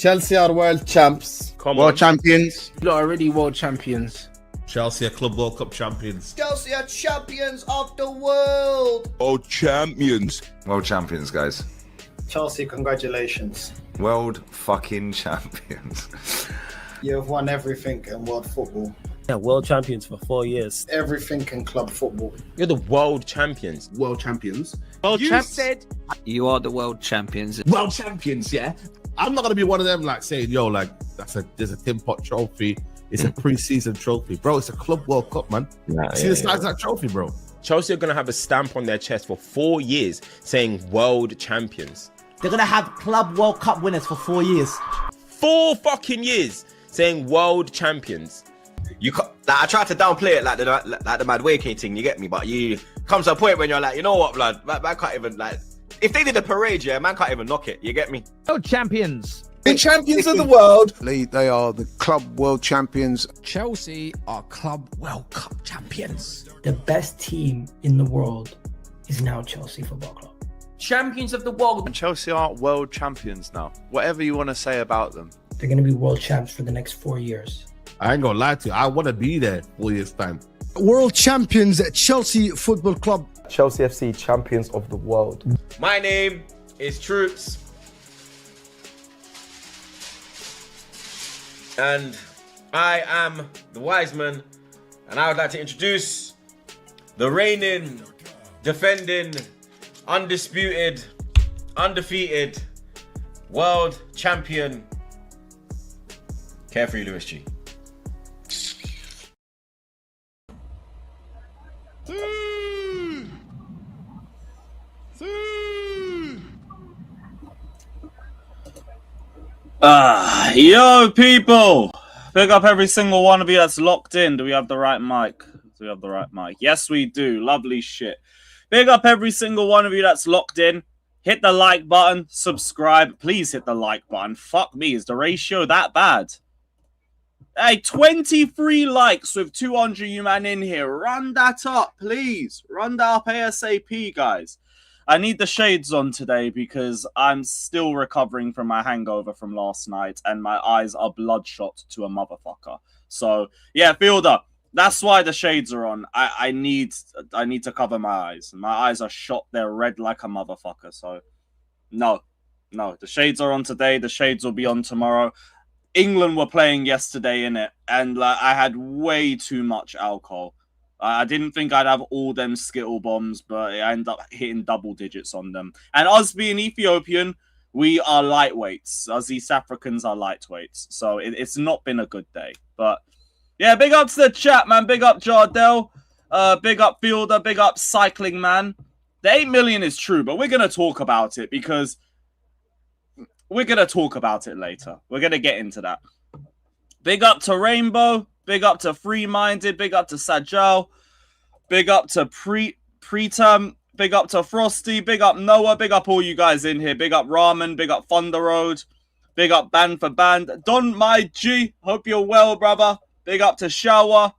Chelsea are world champs. World champions. You lot are already world champions. Chelsea are Club World Cup champions. Chelsea are champions of the world. World champions. World champions, guys. Chelsea, congratulations. World fucking champions. You have won everything in world football. Yeah, world champions for 4 years. Everything in club football. You're the world champions. World champions. You said you are the world champions. World champions, yeah. I'm not gonna be one of them like saying, yo, like there's a Tim Pot trophy. It's a pre-season trophy, bro. It's a Club World Cup, man. See the size of that trophy, bro. Chelsea are gonna have a stamp on their chest for 4 years saying world champions. They're gonna have Club World Cup winners for 4 years. 4 fucking years saying world champions. I try to downplay it like the mad waking thing, you get me? But you comes to a point when you're like, you know what, blood, man can't even like. If they did a parade, yeah, man can't even knock it. You get me? World champions. The champions of the world. They are the Club World Champions. Chelsea are Club World Cup champions. The best team in the world is now Chelsea Football Club. Champions of the world. And Chelsea aren't world champions now. Whatever you want to say about them. They're going to be world champs for the next 4 years. I ain't gonna lie to you. I want to be there 4 years' time. World champions at Chelsea Football Club. Chelsea FC champions of the world. My name is Troops. And I am the wise man. And I would like to introduce the reigning, defending, undisputed, undefeated world champion, Carefree Lewis G. Yo, people! Pick up every single one of you that's locked in. Do we have the right mic? Do we have the right mic? Yes, we do. Lovely shit. Big up every single one of you that's locked in. Hit the like button. Subscribe. Please hit the like button. Fuck me. Is the ratio that bad? Hey, 23 likes with 200 you man in here. Run that up, please. Run that up ASAP, guys. I need the shades on today because I'm still recovering from my hangover from last night and my eyes are bloodshot to a motherfucker. So, yeah, Fielder, that's why the shades are on. I need to cover my eyes. My eyes are shot. They're red like a motherfucker. So, no. The shades are on today. The shades will be on tomorrow. England were playing yesterday, innit? And I had way too much alcohol. I didn't think I'd have all them Skittle bombs, but I ended up hitting double digits on them. And us being Ethiopian, we are lightweights. Us East Africans are lightweights. So it's not been a good day. But yeah, big up to the chat, man. Big up Jardel. Big up Fielder. Big up Cycling Man. The 8 million is true, but we're going to talk about it because we're going to talk about it later. We're going to get into that. Big up to Rainbow. Big up to Free Minded. Big up to Sajal. Big up to Preterm. Big up to Frosty. Big up Noah. Big up all you guys in here. Big up Ramen. Big up Thunder Road. Big up Band for Band. Don My G. Hope you're well, brother. Big up to Shawa.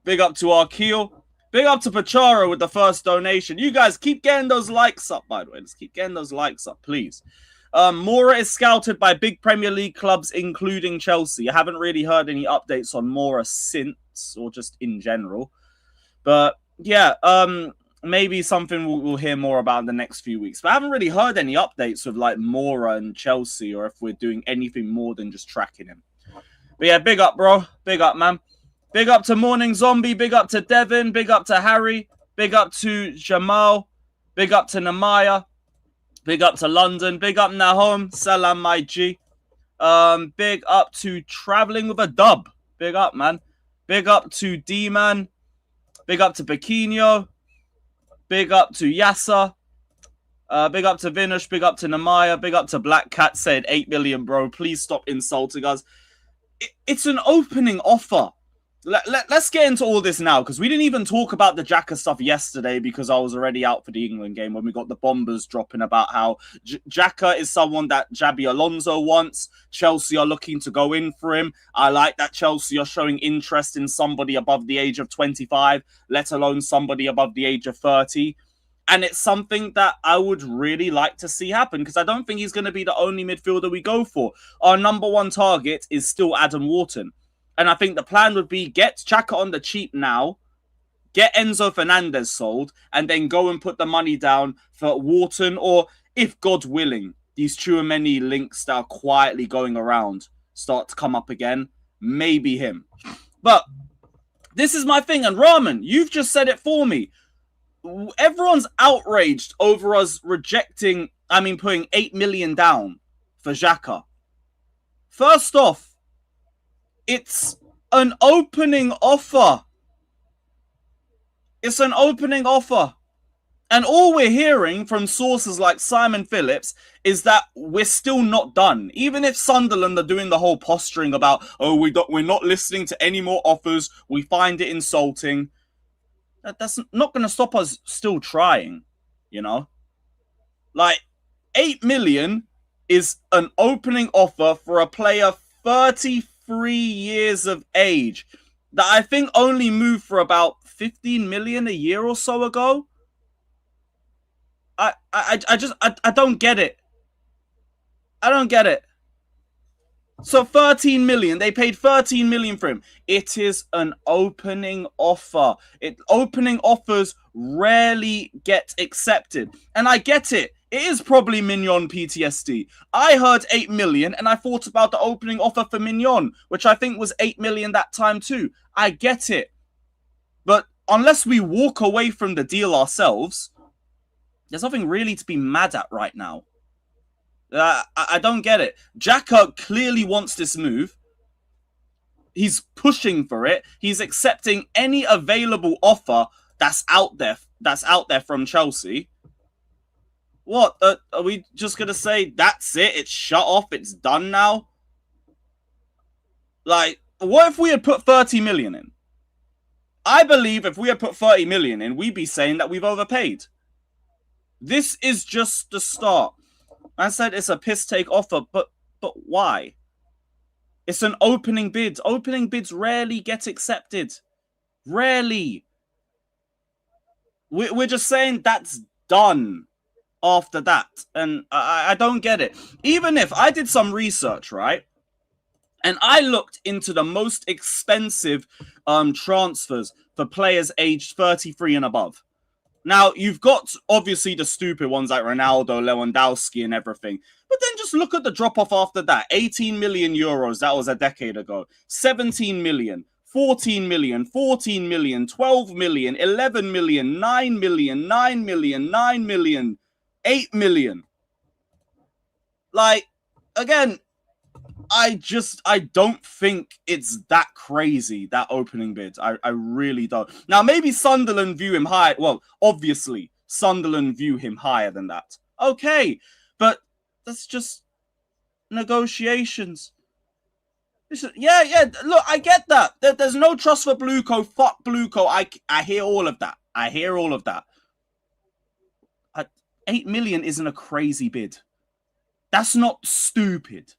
Big up to Arkeel. Big up to Pachara with the first donation. You guys keep getting those likes up, by the way. Let's keep getting those likes up, please. Mora is scouted by big Premier League clubs, including Chelsea. I haven't really heard any updates on Mora since, or just in general. But yeah, maybe something we'll hear more about in the next few weeks. But I haven't really heard any updates with like Mora and Chelsea, or if we're doing anything more than just tracking him. But yeah, big up, bro. Big up, man. Big up to Morning Zombie. Big up to Devin. Big up to Harry. Big up to Jamal. Big up to Namaya. Big up to London. Big up Nahom. Salam, my G. Big up to Traveling with a Dub. Big up, man. Big up to D-Man. Big up to Pequeno. Big up to Yassa. Big up to Vinush. Big up to Namaya. Big up to Black Cat. Said 8 million, bro. Please stop insulting us. It's an opening offer. Let's get into all this now, because we didn't even talk about the Xhaka stuff yesterday because I was already out for the England game when we got the bombers dropping about how Xhaka is someone that Xabi Alonso wants. Chelsea are looking to go in for him. I like that Chelsea are showing interest in somebody above the age of 25, let alone somebody above the age of 30. And it's something that I would really like to see happen because I don't think he's going to be the only midfielder we go for. Our number one target is still Adam Wharton. And I think the plan would be get Xhaka on the cheap now, get Enzo Fernandez sold, and then go and put the money down for Wharton, or if God willing, these Tchouaméni links that are quietly going around start to come up again, maybe him. But this is my thing, and Rahman, you've just said it for me. Everyone's outraged over us putting 8 million down for Xhaka. First off, it's an opening offer. It's an opening offer. And all we're hearing from sources like Simon Phillips is that we're still not done. Even if Sunderland are doing the whole posturing about, oh, we're not listening to any more offers, we find it insulting. That's not going to stop us still trying, you know? Like, 8 million is an opening offer for a player 33 years of age that I think only moved for about 15 million a year or so ago. I don't get it. I don't get it. So 13 million, they paid 13 million for him. It is an opening offer. Opening offers rarely get accepted. And I get it. It is probably Mignon PTSD. I heard 8 million and I thought about the opening offer for Mignon, which I think was 8 million that time too. I get it. But unless we walk away from the deal ourselves, there's nothing really to be mad at right now. I don't get it. Xhaka clearly wants this move. He's pushing for it. He's accepting any available offer that's out there from Chelsea. What? Are we just going to say, that's it? It's shut off. It's done now? Like, what if we had put 30 million in? I believe if we had put 30 million in, we'd be saying that we've overpaid. This is just the start. I said it's a piss take offer, but why? It's an opening bid. Opening bids rarely get accepted. Rarely. We're just saying that's done after that. And I don't get it. Even if I did some research, right? And I looked into the most expensive transfers for players aged 33 and above. Now, you've got, obviously, the stupid ones like Ronaldo, Lewandowski, and everything. But then just look at the drop-off after that. 18 million euros, that was a decade ago. 17 million, 14 million, 14 million, 12 million, 11 million, 9 million, 9 million, 9 million, 8 million. Like, again, I don't think it's that crazy, that opening bid. I really don't. Now, maybe Sunderland view him high. Well, obviously, Sunderland view him higher than that. Okay, but that's just negotiations. Yeah, look, I get that. There's no trust for Blueco. Fuck Blueco. I hear all of that. I hear all of that. 8 million isn't a crazy bid. That's not stupid.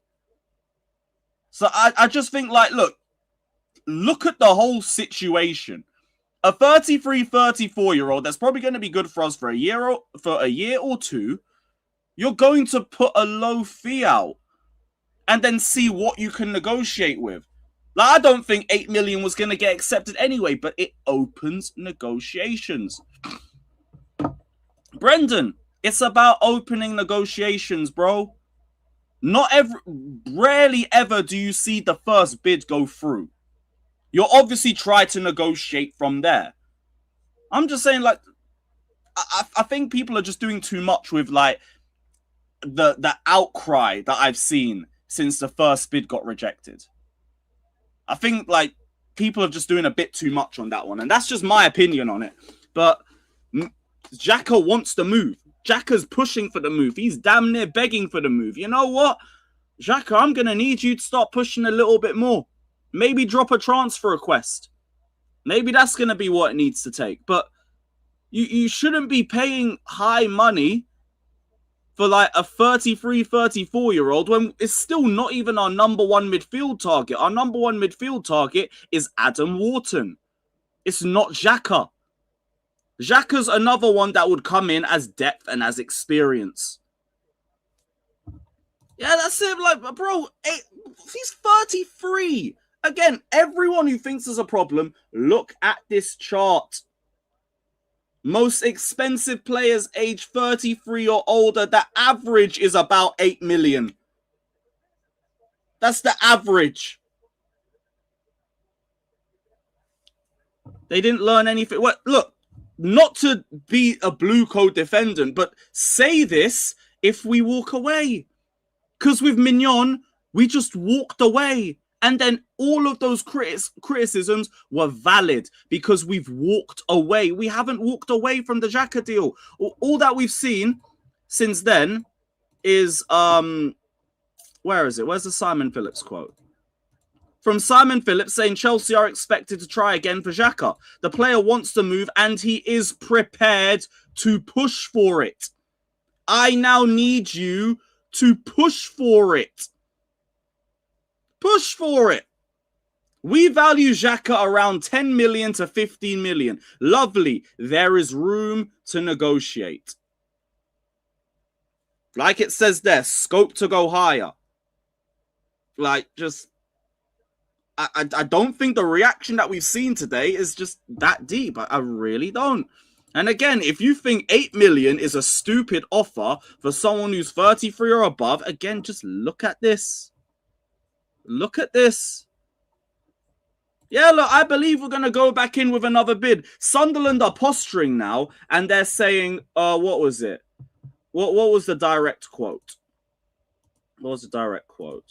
So I just think, like, look at the whole situation. A 33, 34-year-old that's probably going to be good for us for a year or two. You're going to put a low fee out and then see what you can negotiate with. Like, I don't think 8 million was going to get accepted anyway, but it opens negotiations. Brendan, it's about opening negotiations, bro. Rarely ever do you see the first bid go through. You'll obviously try to negotiate from there. I'm just saying, like, I think people are just doing too much with, like, the outcry that I've seen since the first bid got rejected. I think, like, people are just doing a bit too much on that one. And that's just my opinion on it. But Xhaka wants to move. Xhaka's pushing for the move. He's damn near begging for the move. You know what? Xhaka, I'm going to need you to start pushing a little bit more. Maybe drop a transfer request. Maybe that's going to be what it needs to take. But you shouldn't be paying high money for like a 33, 34-year-old when it's still not even our number one midfield target. Our number one midfield target is Adam Wharton. It's not Xhaka. Xhaka's another one that would come in as depth and as experience. Yeah, that's it. Like, bro, he's 33. Again, everyone who thinks there's a problem, look at this chart. Most expensive players age 33 or older, the average is about 8 million. That's the average. They didn't learn anything. Well, look, not to be a blue code defendant, but say this if we walk away. Because with Mignon, we just walked away. And then all of those criticisms were valid because we've walked away. We haven't walked away from the Xhaka deal. All that we've seen since then is, where is it? Where's the Simon Phillips quote? From Simon Phillips saying Chelsea are expected to try again for Xhaka. The player wants to move and he is prepared to push for it. I now need you to push for it. Push for it. We value Xhaka around 10 million to 15 million. Lovely. There is room to negotiate. Like it says there, scope to go higher. Like, just... I don't think the reaction that we've seen today is just that deep. I really don't. And again, if you think 8 million is a stupid offer for someone who's 33 or above, again, just look at this. Look at this. Yeah, look, I believe we're going to go back in with another bid. Sunderland are posturing now, and they're saying, what was it? What was the direct quote? What was the direct quote?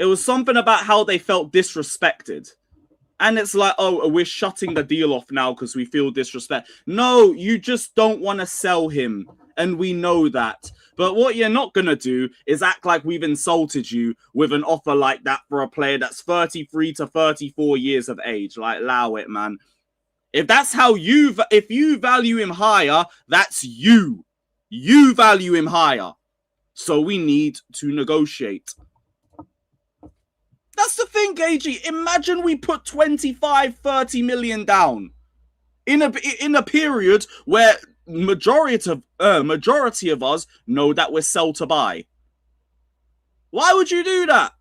It was something about how they felt disrespected. And it's like, oh, we're shutting the deal off now because we feel disrespect. No, you just don't want to sell him. And we know that. But what you're not going to do is act like we've insulted you with an offer like that for a player that's 33 to 34 years of age. Like, allow it, man. If that's how if you value him higher, that's you. You value him higher. So we need to negotiate. That's the thing, Gagey. Imagine we put 25, 30 million down in a period where majority of us know that we're sell to buy. Why would you do that?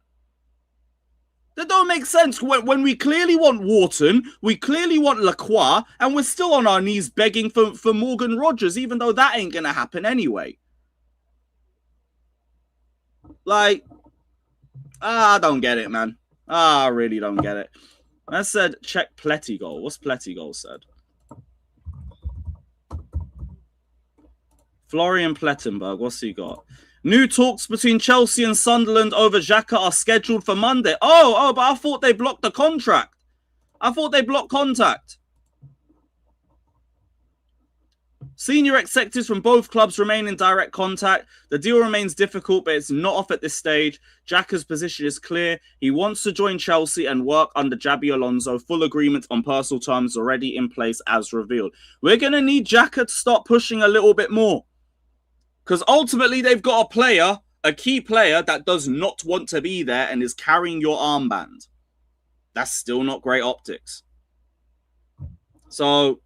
That don't make sense. When we clearly want Wharton, we clearly want Lacroix, and we're still on our knees begging for Morgan Rogers, even though that ain't gonna happen anyway. Like, I don't get it, man. I really don't get it. I said, check Plettigol. What's Plettigol said? Florian Plettenberg, what's he got? New talks between Chelsea and Sunderland over Xhaka are scheduled for Monday. Oh, but I thought they blocked the contract. I thought they blocked contact. Senior executives from both clubs remain in direct contact. The deal remains difficult, but it's not off at this stage. Xhaka's position is clear. He wants to join Chelsea and work under Xabi Alonso. Full agreement on personal terms already in place as revealed. We're going to need Xhaka to start pushing a little bit more. Because ultimately, they've got a player, a key player, that does not want to be there and is carrying your armband. That's still not great optics. So...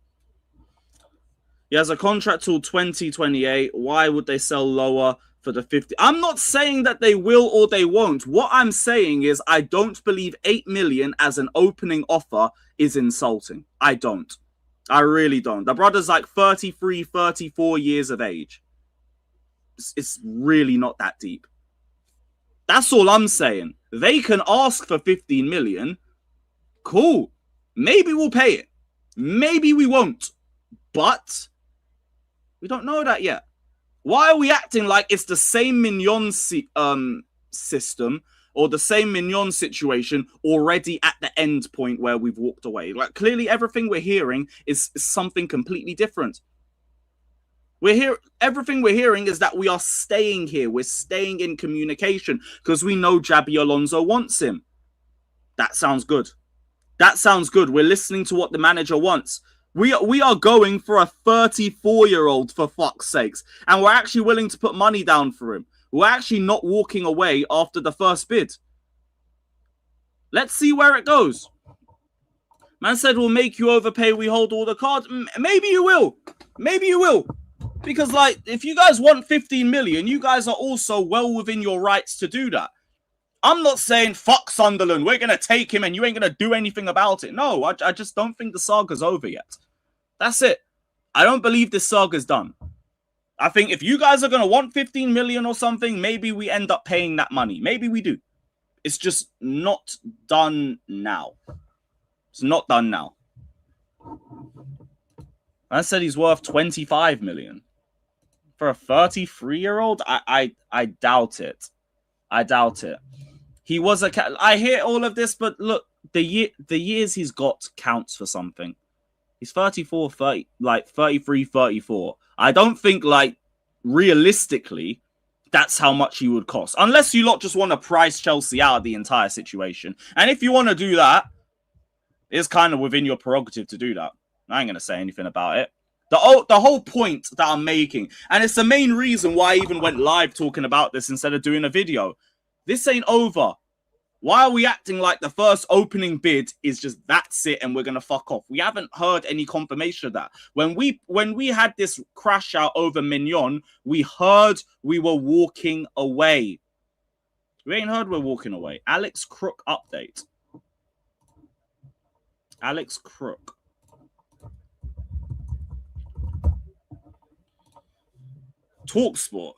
he has a contract till 2028. Why would they sell lower for the 50? I'm not saying that they will or they won't. What I'm saying is I don't believe 8 million as an opening offer is insulting. I don't. I really don't. The brother's like 33, 34 years of age. It's really not that deep. That's all I'm saying. They can ask for 15 million. Cool. Maybe we'll pay it. Maybe we won't. But... we don't know that yet. Why are we acting like it's the same Mignon system or the same Mignon situation already at the end point where we've walked away? Like, clearly everything we're hearing is something completely different. Everything we're hearing is that we are staying here. We're staying in communication because we know Xabi Alonso wants him. That sounds good. That sounds good. We're listening to what the manager wants. We are going for a 34-year-old, for fuck's sakes. And we're actually willing to put money down for him. We're actually not walking away after the first bid. Let's see where it goes. Man said we'll make you overpay. We hold all the cards. Maybe you will. Maybe you will. Because, like, if you guys want 15 million, you guys are also well within your rights to do that. I'm not saying, fuck Sunderland, we're going to take him and you ain't going to do anything about it. No, I just don't think the saga's over yet. That's it. I don't believe this saga's done. I think if you guys are going to want 15 million or something, maybe we end up paying that money. Maybe we do. It's just not done now. It's not done now. I said he's worth 25 million. For a 33-year-old? I doubt it. I doubt it. He was a... I hear all of this, but look, the years he's got counts for something. He's 34, 30, like 33, 34. I don't think, like, realistically, that's how much he would cost. Unless you lot just want to price Chelsea out of the entire situation. And if you want to do that, it's kind of within your prerogative to do that. I ain't going to say anything about it. The whole point that I'm making, and it's the main reason why I even went live talking about this instead of doing a video. This ain't over. Why are we acting like the first opening bid is just that's it and we're going to fuck off? We haven't heard any confirmation of that. When we had this crash out over Mignon, we heard we were walking away. We ain't heard we're walking away. Alex Crook update. Alex Crook. TalkSport.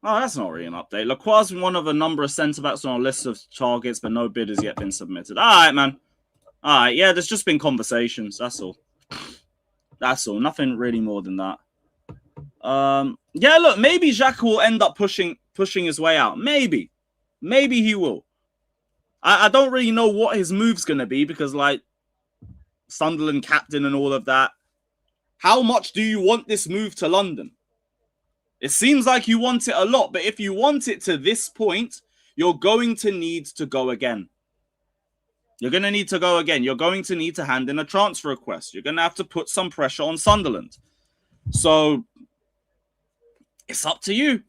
Oh, that's not really an update. Lacroix has been one of a number of centre-backs on a list of targets, but no bid has yet been submitted. All right, man. All right, yeah, there's just been conversations. That's all. That's all. Nothing really more than that. Yeah, look, maybe Xhaka will end up pushing his way out. Maybe. Maybe he will. I don't really know what his move's going to be because, like, Sunderland captain and all of that. How much do you want this move to London? It seems like you want it a lot, but if you want it to this point, you're going to need to go again. You're going to need to go again. You're going to need to hand in a transfer request. You're going to have to put some pressure on Sunderland. So, it's up to you.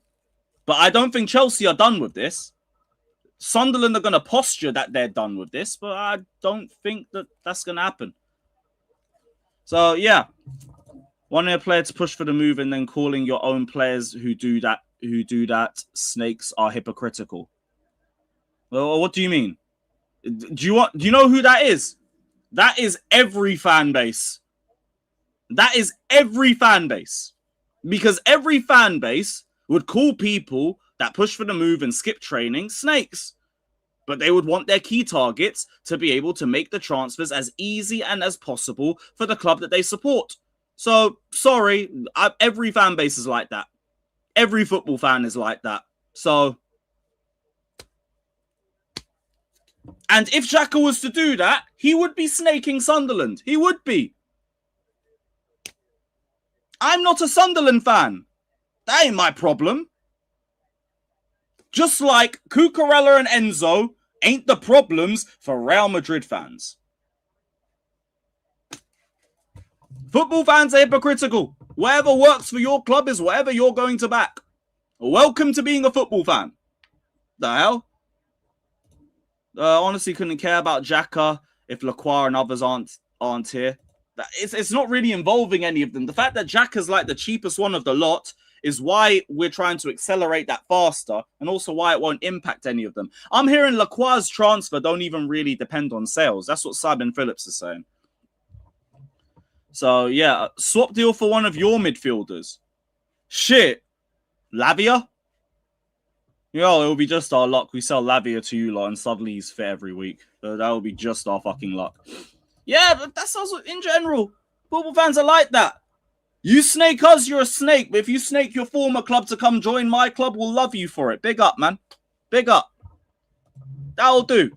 But I don't think Chelsea are done with this. Sunderland are going to posture that they're done with this, but I don't think that that's going to happen. So, yeah. Wanting a player to push for the move and then calling your own players who do that snakes are hypocritical. Well, what do you mean? Do you know who that is? That is every fan base. That is every fan base. Because every fan base would call people that push for the move and skip training snakes. But they would want their key targets to be able to make the transfers as easy and as possible for the club that they support. So, sorry, every fan base is like that. Every football fan is like that. So, and if Xhaka was to do that, he would be snaking Sunderland. He would be. I'm not a Sunderland fan. That ain't my problem. Just like Cucurella and Enzo ain't the problems for Real Madrid fans. Football fans are hypocritical. Whatever works for your club is whatever you're going to back. Welcome to being a football fan. The hell? Honestly, couldn't care about Xhaka if Lacroix and others aren't here. It's not really involving any of them. The fact that Xhaka's like the cheapest one of the lot is why we're trying to accelerate that faster and also why it won't impact any of them. I'm hearing Lacroix's transfer don't even really depend on sales. That's what Simon Phillips is saying. So, yeah, swap deal for one of your midfielders. Shit. Lavia? Yo, it'll be just our luck. We sell Lavia to you lot and suddenly he's fit every week. So that will be just our fucking luck. Yeah, but that's also in general. Football fans are like that. You snake us, you're a snake. But if you snake your former club to come join my club, we'll love you for it. Big up, man. Big up. That'll do.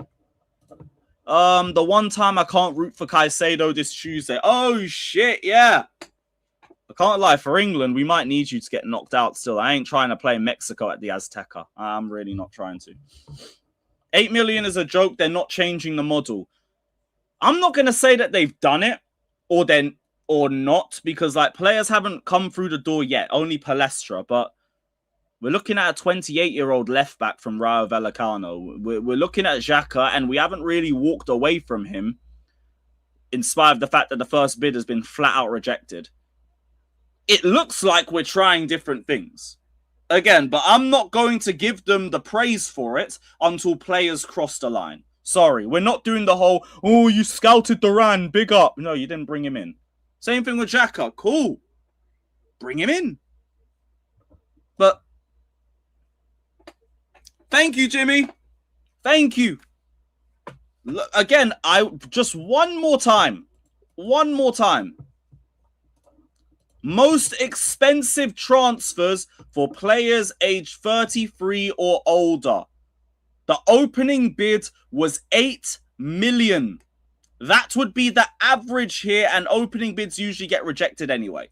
The one time I can't root for Caicedo this Tuesday. Oh, shit, yeah. I can't lie. For England, we might need you to get knocked out still. I ain't trying to play Mexico at the Azteca. I'm really not trying to. 8 million is a joke. They're not changing the model. I'm not going to say that they've done it or not because like players haven't come through the door yet. Only Palestra. But We're looking at a 28-year-old left back from Rayo Vallecano. We're looking at Xhaka, and we haven't really walked away from him, in spite of the fact that the first bid has been flat out rejected. It looks like we're trying different things. Again, but I'm not going to give them the praise for it until players cross the line. Sorry, we're not doing the whole, oh, you scouted Duran, big up. No, you didn't bring him in. Same thing with Xhaka. Cool. Bring him in. But thank you, Jimmy. Thank you. Again, just one more time. One more time. Most expensive transfers for players aged 33 or older. The opening bid was 8 million. That would be the average here, and opening bids usually get rejected anyway.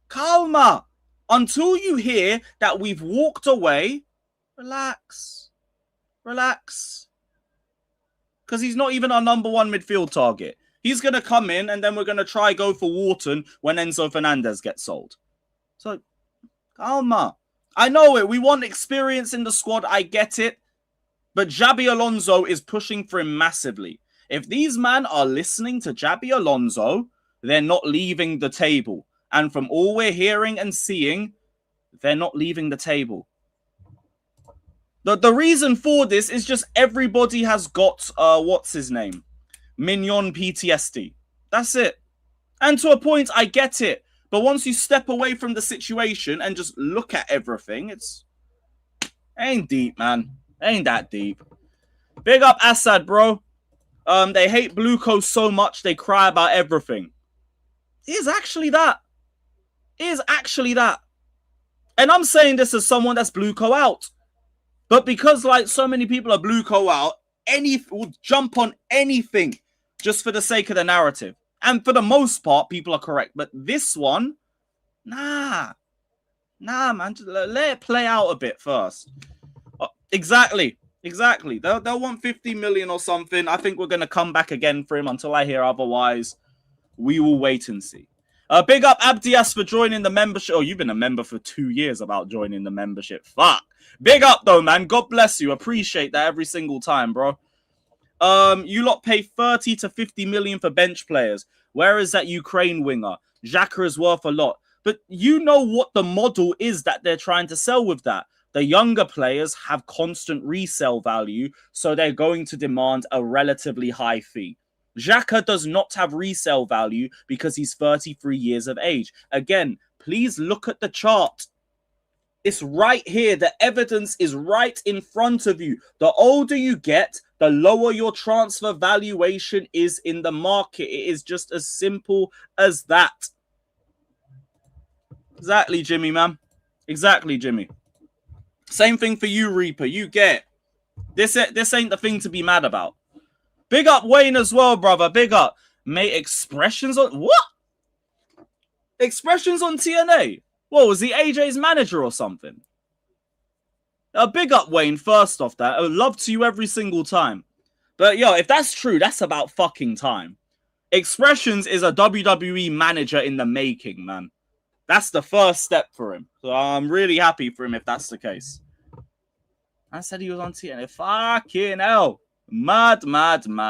Calma. Until you hear that we've walked away, relax. Relax. Because he's not even our #1 midfield target. He's going to come in, and then we're going to try go for Wharton when Enzo Fernandez gets sold. So, calma. I know it. We want experience in the squad. I get it. But Xabi Alonso is pushing for him massively. If these men are listening to Xabi Alonso, they're not leaving the table. And from all we're hearing and seeing, they're not leaving the table. The reason for this is just everybody has got, what's his name? Mignon PTSD. That's it. And to a point, I get it. But once you step away from the situation and just look at everything, ain't deep, man. Ain't that deep. Big up Assad, bro. They hate Blueco so much they cry about everything. It is actually that. It is actually that. And I'm saying this as someone that's Blueco out. But because like so many people are Blueco out, will jump on anything just for the sake of the narrative. And for the most part, people are correct. But this one, nah, man. Just let it play out a bit first. Exactly. They'll want 50 million or something. I think we're going to come back again for him until I hear otherwise. We will wait and see. Big up Abdias for joining the membership. Oh, you've been a member for 2 years about joining the membership. Fuck. Big up, though, man. God bless you. Appreciate that every single time, bro. You lot pay 30 to 50 million for bench players. Where is that Ukraine winger? Xhaka is worth a lot. But you know what the model is that they're trying to sell with that. The younger players have constant resale value, so they're going to demand a relatively high fee. Xhaka does not have resale value because he's 33 years of age. Again, please look at the chart. It's right here. The evidence is right in front of you. The older you get, the lower your transfer valuation is in the market. It is just as simple as that. Exactly, Jimmy, man. Exactly, Jimmy. Same thing for you, Reaper. You get this ain't the thing to be mad about. Big up Wayne as well, brother. Big up. Mate, expressions on... What? Expressions on TNA? What, was he AJ's manager or something? Big up Wayne, first off that. Love to you every single time. But, yo, if that's true, that's about fucking time. Expressions is a WWE manager in the making, man. That's the first step for him. So I'm really happy for him if that's the case. I said he was on TNA. Fucking hell. Mad. Man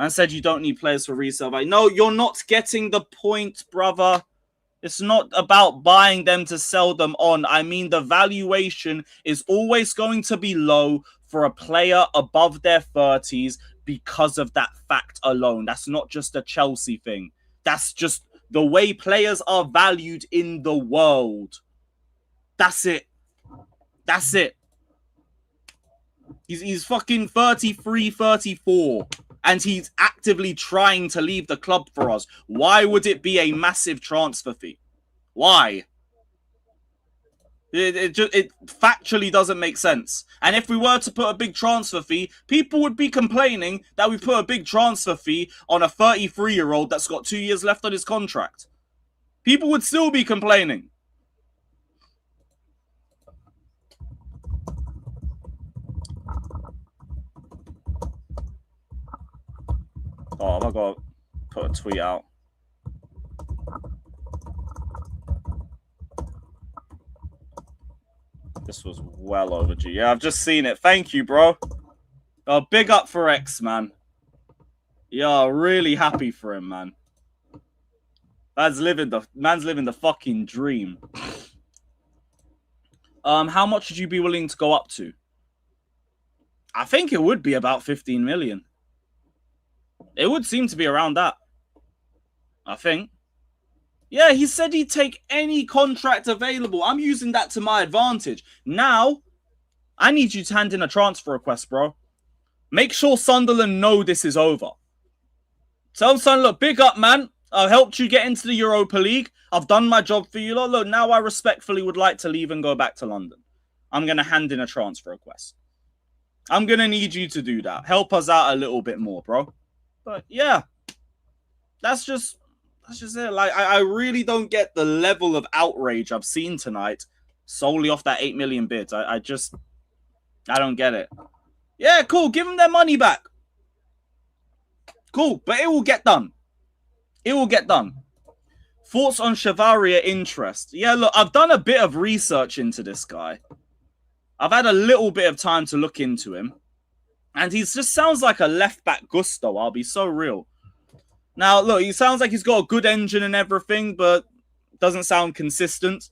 said you don't need players for resale. No, you're not getting the point, brother. It's not about buying them to sell them on. I mean, the valuation is always going to be low for a player above their 30s because of that fact alone. That's not just a Chelsea thing. That's just the way players are valued in the world. That's it. That's it. He's fucking 33, 34, and he's actively trying to leave the club for us. Why would it be a massive transfer fee? Why? It factually doesn't make sense. And if we were to put a big transfer fee, people would be complaining that we put a big transfer fee on a 33-year-old that's got 2 years left on his contract. People would still be complaining. Oh, I got to put a tweet out. This was well overdue. Yeah, I've just seen it. Thank you, bro. Oh, big up for X, man. Yeah, really happy for him, man. Man's living the fucking dream. How much would you be willing to go up to? I think it would be about 15 million. It would seem to be around that. I think. Yeah, he said he'd take any contract available. I'm using that to my advantage. Now, I need you to hand in a transfer request, bro. Make sure Sunderland know this is over. Tell Sunderland, look, big up, man. I've helped you get into the Europa League. I've done my job for you. Look, now I respectfully would like to leave and go back to London. I'm going to hand in a transfer request. I'm going to need you to do that. Help us out a little bit more, bro. But yeah, that's just it. Like, I really don't get the level of outrage I've seen tonight solely off that 8 million bids. I don't get it. Yeah, cool. Give them their money back. Cool, but it will get done. It will get done. Thoughts on Chavaria interest? Yeah, look, I've done a bit of research into this guy. I've had a little bit of time to look into him. And he just sounds like a left-back gusto, I'll be so real. Now, look, he sounds like he's got a good engine and everything, but doesn't sound consistent.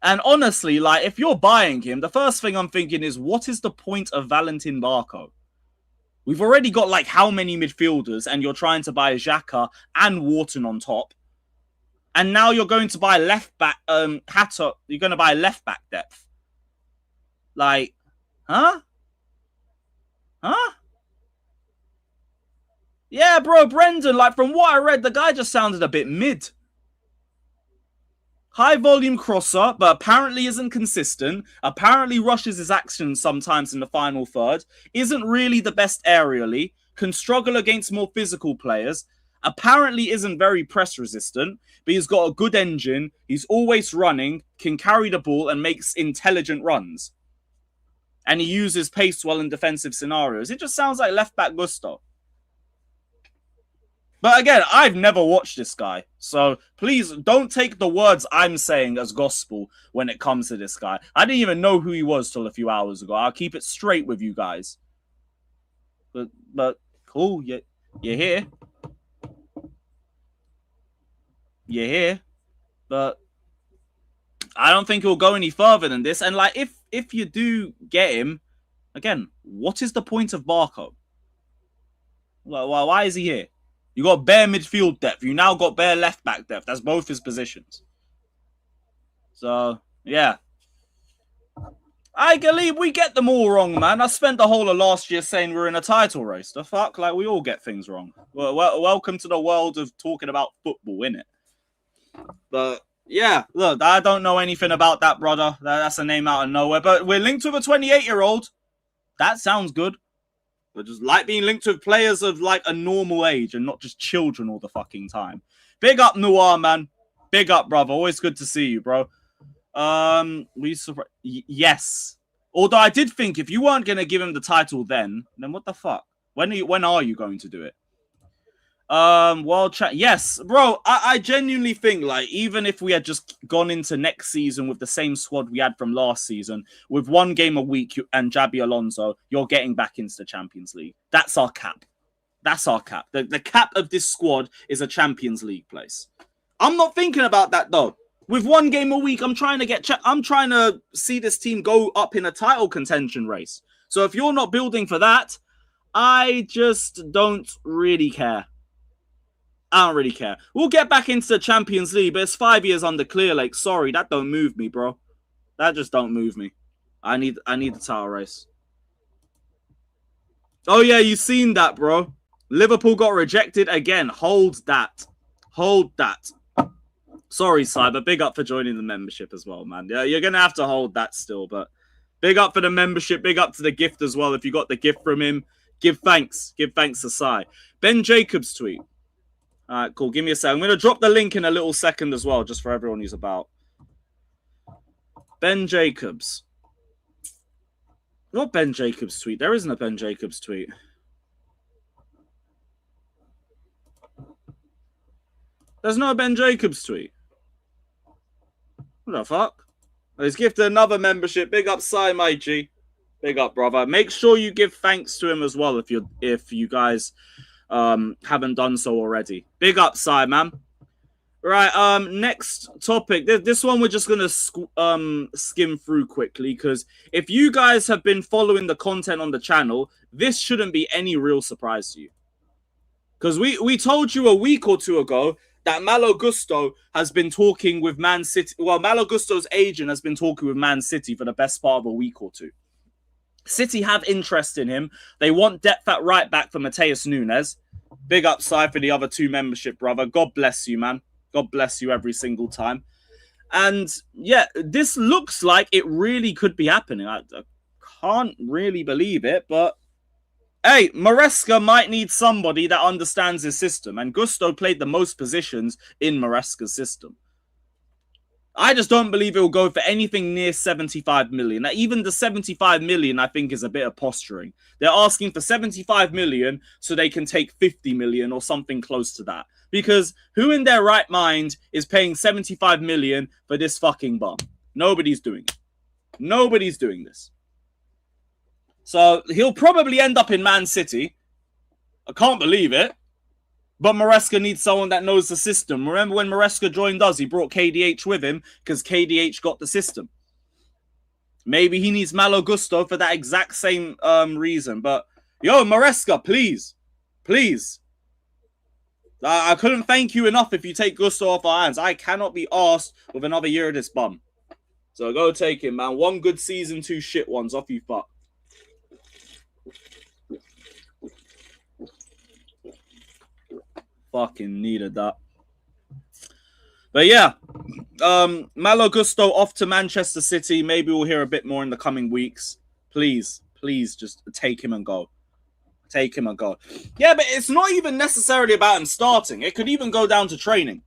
And honestly, like, if you're buying him, the first thing I'm thinking is, what is the point of Valentin Barco? We've already got, like, how many midfielders, and you're trying to buy Xhaka and Wharton on top. And now you're going to buy left-back, Hatter, you're going to buy left-back depth. Like, huh? Huh? Yeah, bro, Brendan, like, from what I read, the guy just sounded a bit mid. High volume crosser, but apparently isn't consistent. Apparently rushes his actions sometimes in the final third. Isn't really the best aerially. Can struggle against more physical players. Apparently isn't very press resistant, but he's got a good engine. He's always running, can carry the ball, and makes intelligent runs. And he uses pace well in defensive scenarios. It just sounds like left-back gusto. But again, I've never watched this guy. So please don't take the words I'm saying as gospel when it comes to this guy. I didn't even know who he was till a few hours ago. I'll keep it straight with you guys. But cool, you're here. You're here. But I don't think he'll go any further than this. And like, if you do get him, again, what is the point of Barco? Why is he here? You got bare midfield depth. You now got bare left back depth. That's both his positions. So yeah, I believe we get them all wrong, man. I spent the whole of last year saying we're in a title race. The fuck, like, we all get things wrong. Well, welcome to the world of talking about football, innit? But yeah, look, I don't know anything about that, brother. That's a name out of nowhere. But we're linked with a 28-year-old. That sounds good. But just like being linked with players of like a normal age and not just children all the fucking time. Big up, Noir, man. Big up, brother. Always good to see you, bro. Yes. Although I did think if you weren't going to give him the title then what the fuck? When are you going to do it? World chat. Yes, bro. I genuinely think, like, even if we had just gone into next season with the same squad we had from last season, with one game a week and Jabi Alonso, you're getting back into the Champions League. That's our cap. That's our cap. The cap of this squad is a Champions League place. I'm not thinking about that though. With one game a week, I'm trying to see this team go up in a title contention race. So if you're not building for that, I just don't really care. I don't really care. We'll get back into the Champions League, but it's 5 years under Clear Lake. Sorry, that don't move me, bro. That just don't move me. I need the title race. Oh yeah, you seen that, bro. Liverpool got rejected again. Hold that. Hold that. Sorry, Cyber. Big up for joining the membership as well, man. Yeah, you're going to have to hold that still, but big up for the membership. Big up to the gift as well. If you got the gift from him, give thanks. Give thanks to Sai. Ben Jacobs tweet. All right, cool. Give me a second. I'm going to drop the link in a little second as well, just for everyone who's about. Ben Jacobs. Not Ben Jacobs tweet. There isn't a Ben Jacobs tweet. There's no Ben Jacobs tweet. What the fuck? He's gifted another membership. Big up, Sai, my G. Big up, brother. Make sure you give thanks to him as well if you guys haven't done so already. Big up, Sai, man. Right, next topic. This one we're just going to skim through quickly, because if you guys have been following the content on the channel, this shouldn't be any real surprise to you. Because we told you a week or two ago that Malo Gusto has been talking with Man City. Well, Malo Gusto's agent has been talking with Man City for the best part of a week or two. City have interest in him. They want depth at right back for Mateus Nunes. Big up, Si, for the other 2 membership, brother. God bless you, man. God bless you every single time. And yeah, this looks like it really could be happening. I can't really believe it, but hey, Maresca might need somebody that understands his system, and Gusto played the most positions in Maresca's system. I just don't believe it will go for anything near 75 million. Now, even the 75 million, I think, is a bit of posturing. They're asking for 75 million so they can take 50 million or something close to that. Because who in their right mind is paying 75 million for this fucking bum? Nobody's doing it. Nobody's doing this. So he'll probably end up in Man City. I can't believe it. But Maresca needs someone that knows the system. Remember when Maresca joined us, he brought KDH with him because KDH got the system. Maybe he needs Malo Gusto for that exact same reason. But, yo, Maresca, please. Please. I couldn't thank you enough if you take Gusto off our hands. I cannot be arsed with another year of this bum. So go take him, man. 1 good season, 2 shit ones. Off you fuck. Fucking needed that. But yeah, Malo Gusto off to Manchester City. Maybe we'll hear a bit more in the coming weeks. Please, please just take him and go. Take him and go. Yeah, but it's not even necessarily about him starting. It could even go down to training.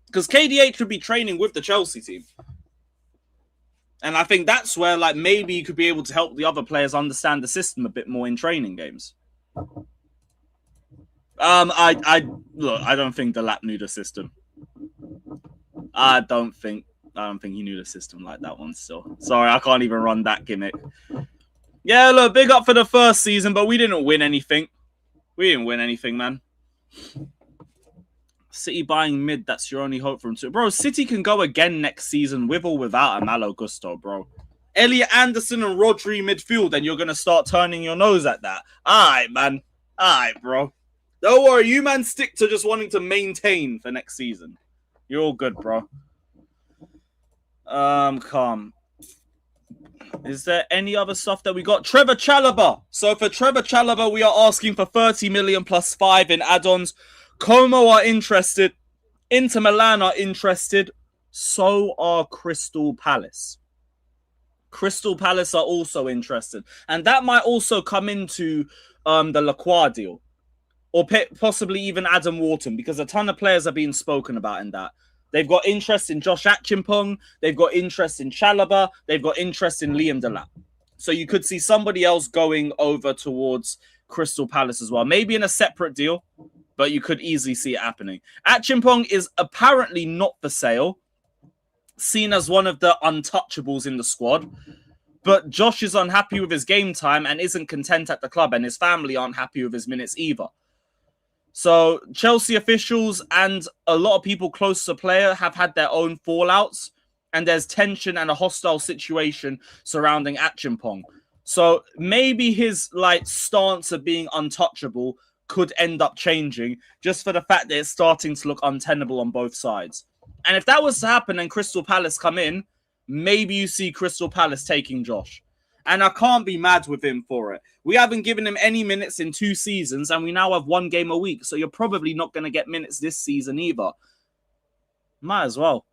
Because KDH could be training with the Chelsea team. And I think that's where, like, maybe you could be able to help the other players understand the system a bit more in training games. Look, I don't think Delap knew the system. I don't think he knew the system like that one still. Sorry, I can't even run that gimmick. Yeah, look, big up for the first season, but we didn't win anything. We didn't win anything, man. City buying mid, that's your only hope from two. Bro, City can go again next season with or without a Malo Gusto, bro. Elliot Anderson and Rodri midfield, and you're going to start turning your nose at that. All right, man. All right, bro. Don't worry, you man stick to just wanting to maintain for next season. You're all good, bro. Calm. Is there any other stuff that we got? Trevor Chalobah. So for Trevor Chalobah, we are asking for 30 million plus 5 in add-ons. Como are interested. Inter Milan are interested. So are Crystal Palace. Crystal Palace are also interested. And that might also come into the Lacroix deal. Or possibly even Adam Wharton, because a ton of players are being spoken about in that. They've got interest in Josh Achimpong. They've got interest in Chalobah. They've got interest in Liam Delap. So you could see somebody else going over towards Crystal Palace as well. Maybe in a separate deal, but you could easily see it happening. Achimpong is apparently not for sale, seen as one of the untouchables in the squad. But Josh is unhappy with his game time and isn't content at the club, and his family aren't happy with his minutes either. So Chelsea officials and a lot of people close to the player have had their own fallouts, and there's tension and a hostile situation surrounding Achimpong. So maybe his stance of being untouchable could end up changing just for the fact that it's starting to look untenable on both sides. And if that was to happen and Crystal Palace come in, maybe you see Crystal Palace taking Josh. And I can't be mad with him for it. We haven't given him any minutes in 2 seasons, and we now have 1 game a week. So you're probably not going to get minutes this season either. Might as well.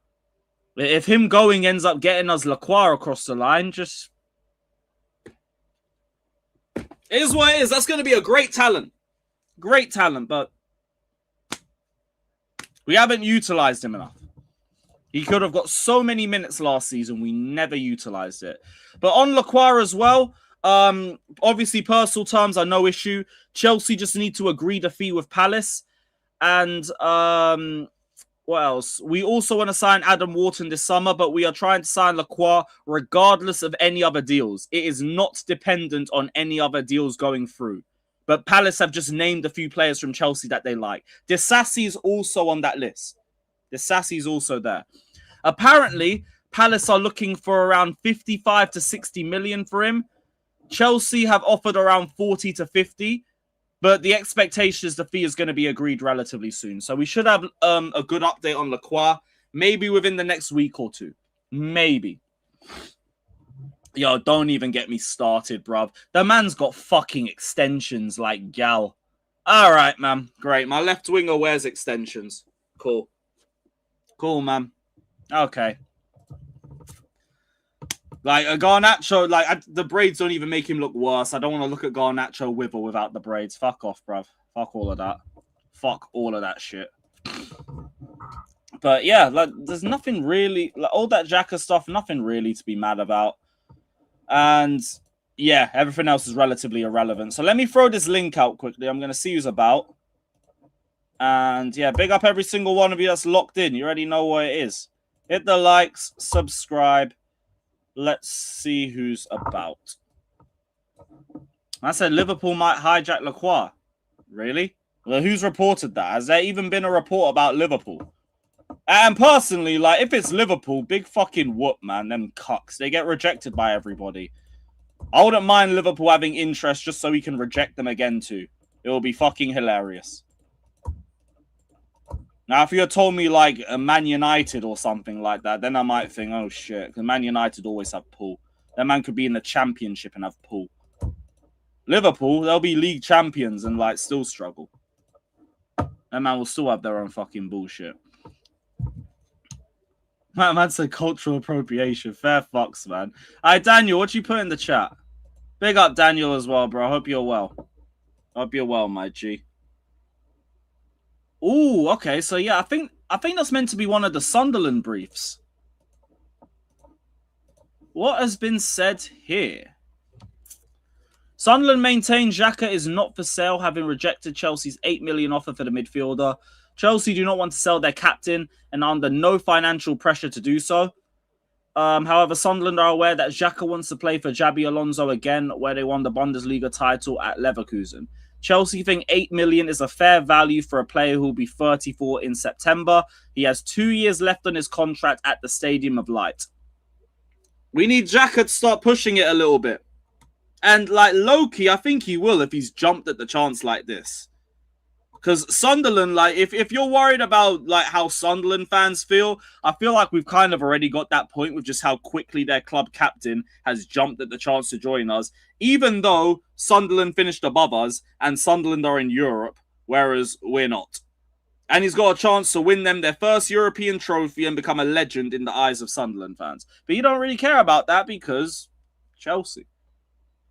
If him going ends up getting us Lacroix across the line, just... It is what it is. That's going to be a great talent. Great talent, but... we haven't utilized him enough. He could have got so many minutes last season. We never utilized it. But on Lacroix as well, obviously personal terms are no issue. Chelsea just need to agree the fee with Palace. And What else? We also want to sign Adam Wharton this summer, but we are trying to sign Lacroix regardless of any other deals. It is not dependent on any other deals going through. But Palace have just named a few players from Chelsea that they like. Disasi is also on that list. Disasi is also there. Apparently, Palace are looking for around 55 to 60 million for him. Chelsea have offered around 40 to 50. But the expectation is the fee is going to be agreed relatively soon. So we should have a good update on Lacroix, maybe within the next week or two. Maybe. Yo, don't even get me started, bruv. The man's got fucking extensions like gal. All right, man. Great. My left winger wears extensions. Cool. Cool, man. Okay. Like, a Garnacho, like, the braids don't even make him look worse. I don't want to look at Garnacho with or without the braids. Fuck off, bruv. Fuck all of that. Fuck all of that shit. But, yeah, like, there's nothing really... Like, all that Xhaka stuff, nothing really to be mad about. And, yeah, everything else is relatively irrelevant. So let me throw this link out quickly. I'm going to see who's about. And, yeah, big up every single one of you that's locked in. You already know what it is. Hit the likes, subscribe. Let's see who's about. I said Liverpool might hijack Lacroix. Really? Well, who's reported that? Has there even been a report about Liverpool? And personally, like, if it's Liverpool, big fucking whoop, man. Them cucks. They get rejected by everybody. I wouldn't mind Liverpool having interest just so we can reject them again, too. It will be fucking hilarious. Now, if you had told me, like, a Man United or something like that, then I might think, oh, shit. Because Man United always have pull. That man could be in the Championship and have pull. Liverpool, they'll be league champions and, like, still struggle. That man will still have their own fucking bullshit. Man said cultural appropriation. Fair fucks, man. All right, Daniel, what you put in the chat? Big up Daniel as well, bro. I hope you're well. Hope you're well, my G. Ooh, okay. So yeah, I think that's meant to be one of the Sunderland briefs. What has been said here? Sunderland maintain Xhaka is not for sale, having rejected Chelsea's 8 million offer for the midfielder. Chelsea do not want to sell their captain and are under no financial pressure to do so. However, Sunderland are aware that Xhaka wants to play for Xabi Alonso again, where they won the Bundesliga title at Leverkusen. Chelsea think 8 million is a fair value for a player who will be 34 in September. He has 2 years left on his contract at the Stadium of Light. We need Xhaka to start pushing it a little bit. And like Loki, I think he will if he's jumped at the chance like this. Because Sunderland, like, if you're worried about like how Sunderland fans feel, I feel like we've kind of already got that point with just how quickly their club captain has jumped at the chance to join us, even though Sunderland finished above us and Sunderland are in Europe, whereas we're not. And he's got a chance to win them their first European trophy and become a legend in the eyes of Sunderland fans. But you don't really care about that because Chelsea.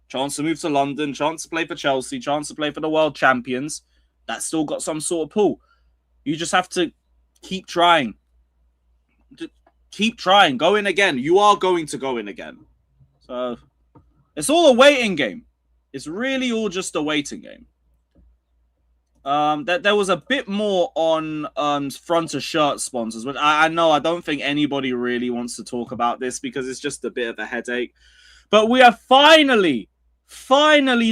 Chance to move to London, chance to play for Chelsea, chance to play for the world champions. That's still got some sort of pull. You just have to keep trying. Just keep trying. Go in again. You are going to go in again. So it's all a waiting game. It's really all just a waiting game. There was a bit more on front of shirt sponsors, but I know I don't think anybody really wants to talk about this because it's just a bit of a headache. But we have finally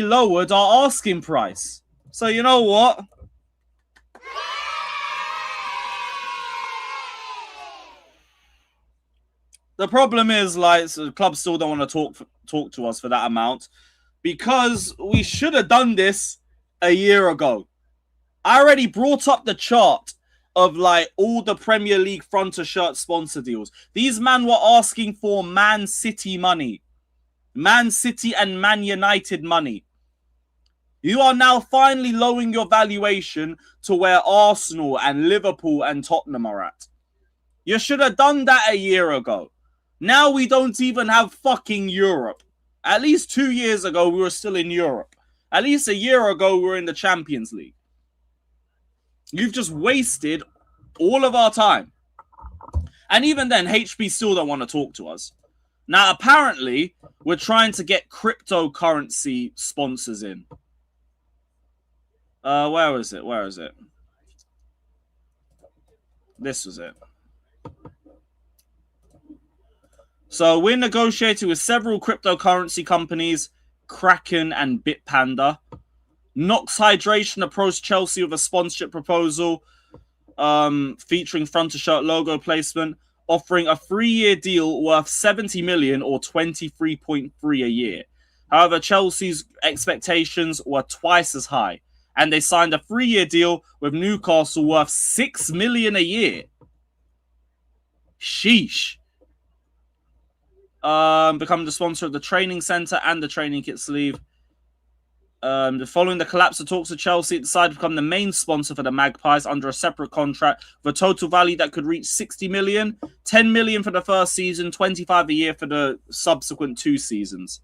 lowered our asking price. So you know what? The problem is, like, so clubs still don't want to talk to us for that amount because we should have done this a year ago. I already brought up the chart of like all the Premier League front of shirt sponsor deals. These men were asking for Man City money, Man City and Man United money. You are now finally lowering your valuation to where Arsenal and Liverpool and Tottenham are at. You should have done that a year ago. Now we don't even have fucking Europe. At least 2 years ago, we were still in Europe. At least a year ago, we were in the Champions League. You've just wasted all of our time. And even then, HP still don't want to talk to us. Now, apparently, we're trying to get cryptocurrency sponsors in. Where is it? This was it. So we're negotiating with several cryptocurrency companies, Kraken and Bitpanda. Nox Hydration approached Chelsea with a sponsorship proposal featuring front-to-shirt logo placement, offering a 3-year deal worth 70 million or 23.3 a year. However, Chelsea's expectations were twice as high, and they signed a 3-year deal with Newcastle worth 6 million a year. Sheesh. Becoming the sponsor of the training centre and the training kit sleeve. Following the collapse of talks with Chelsea, it decided to become the main sponsor for the Magpies under a separate contract with a total value that could reach 60 million, 10 million for the first season, 25 a year for the subsequent 2 seasons.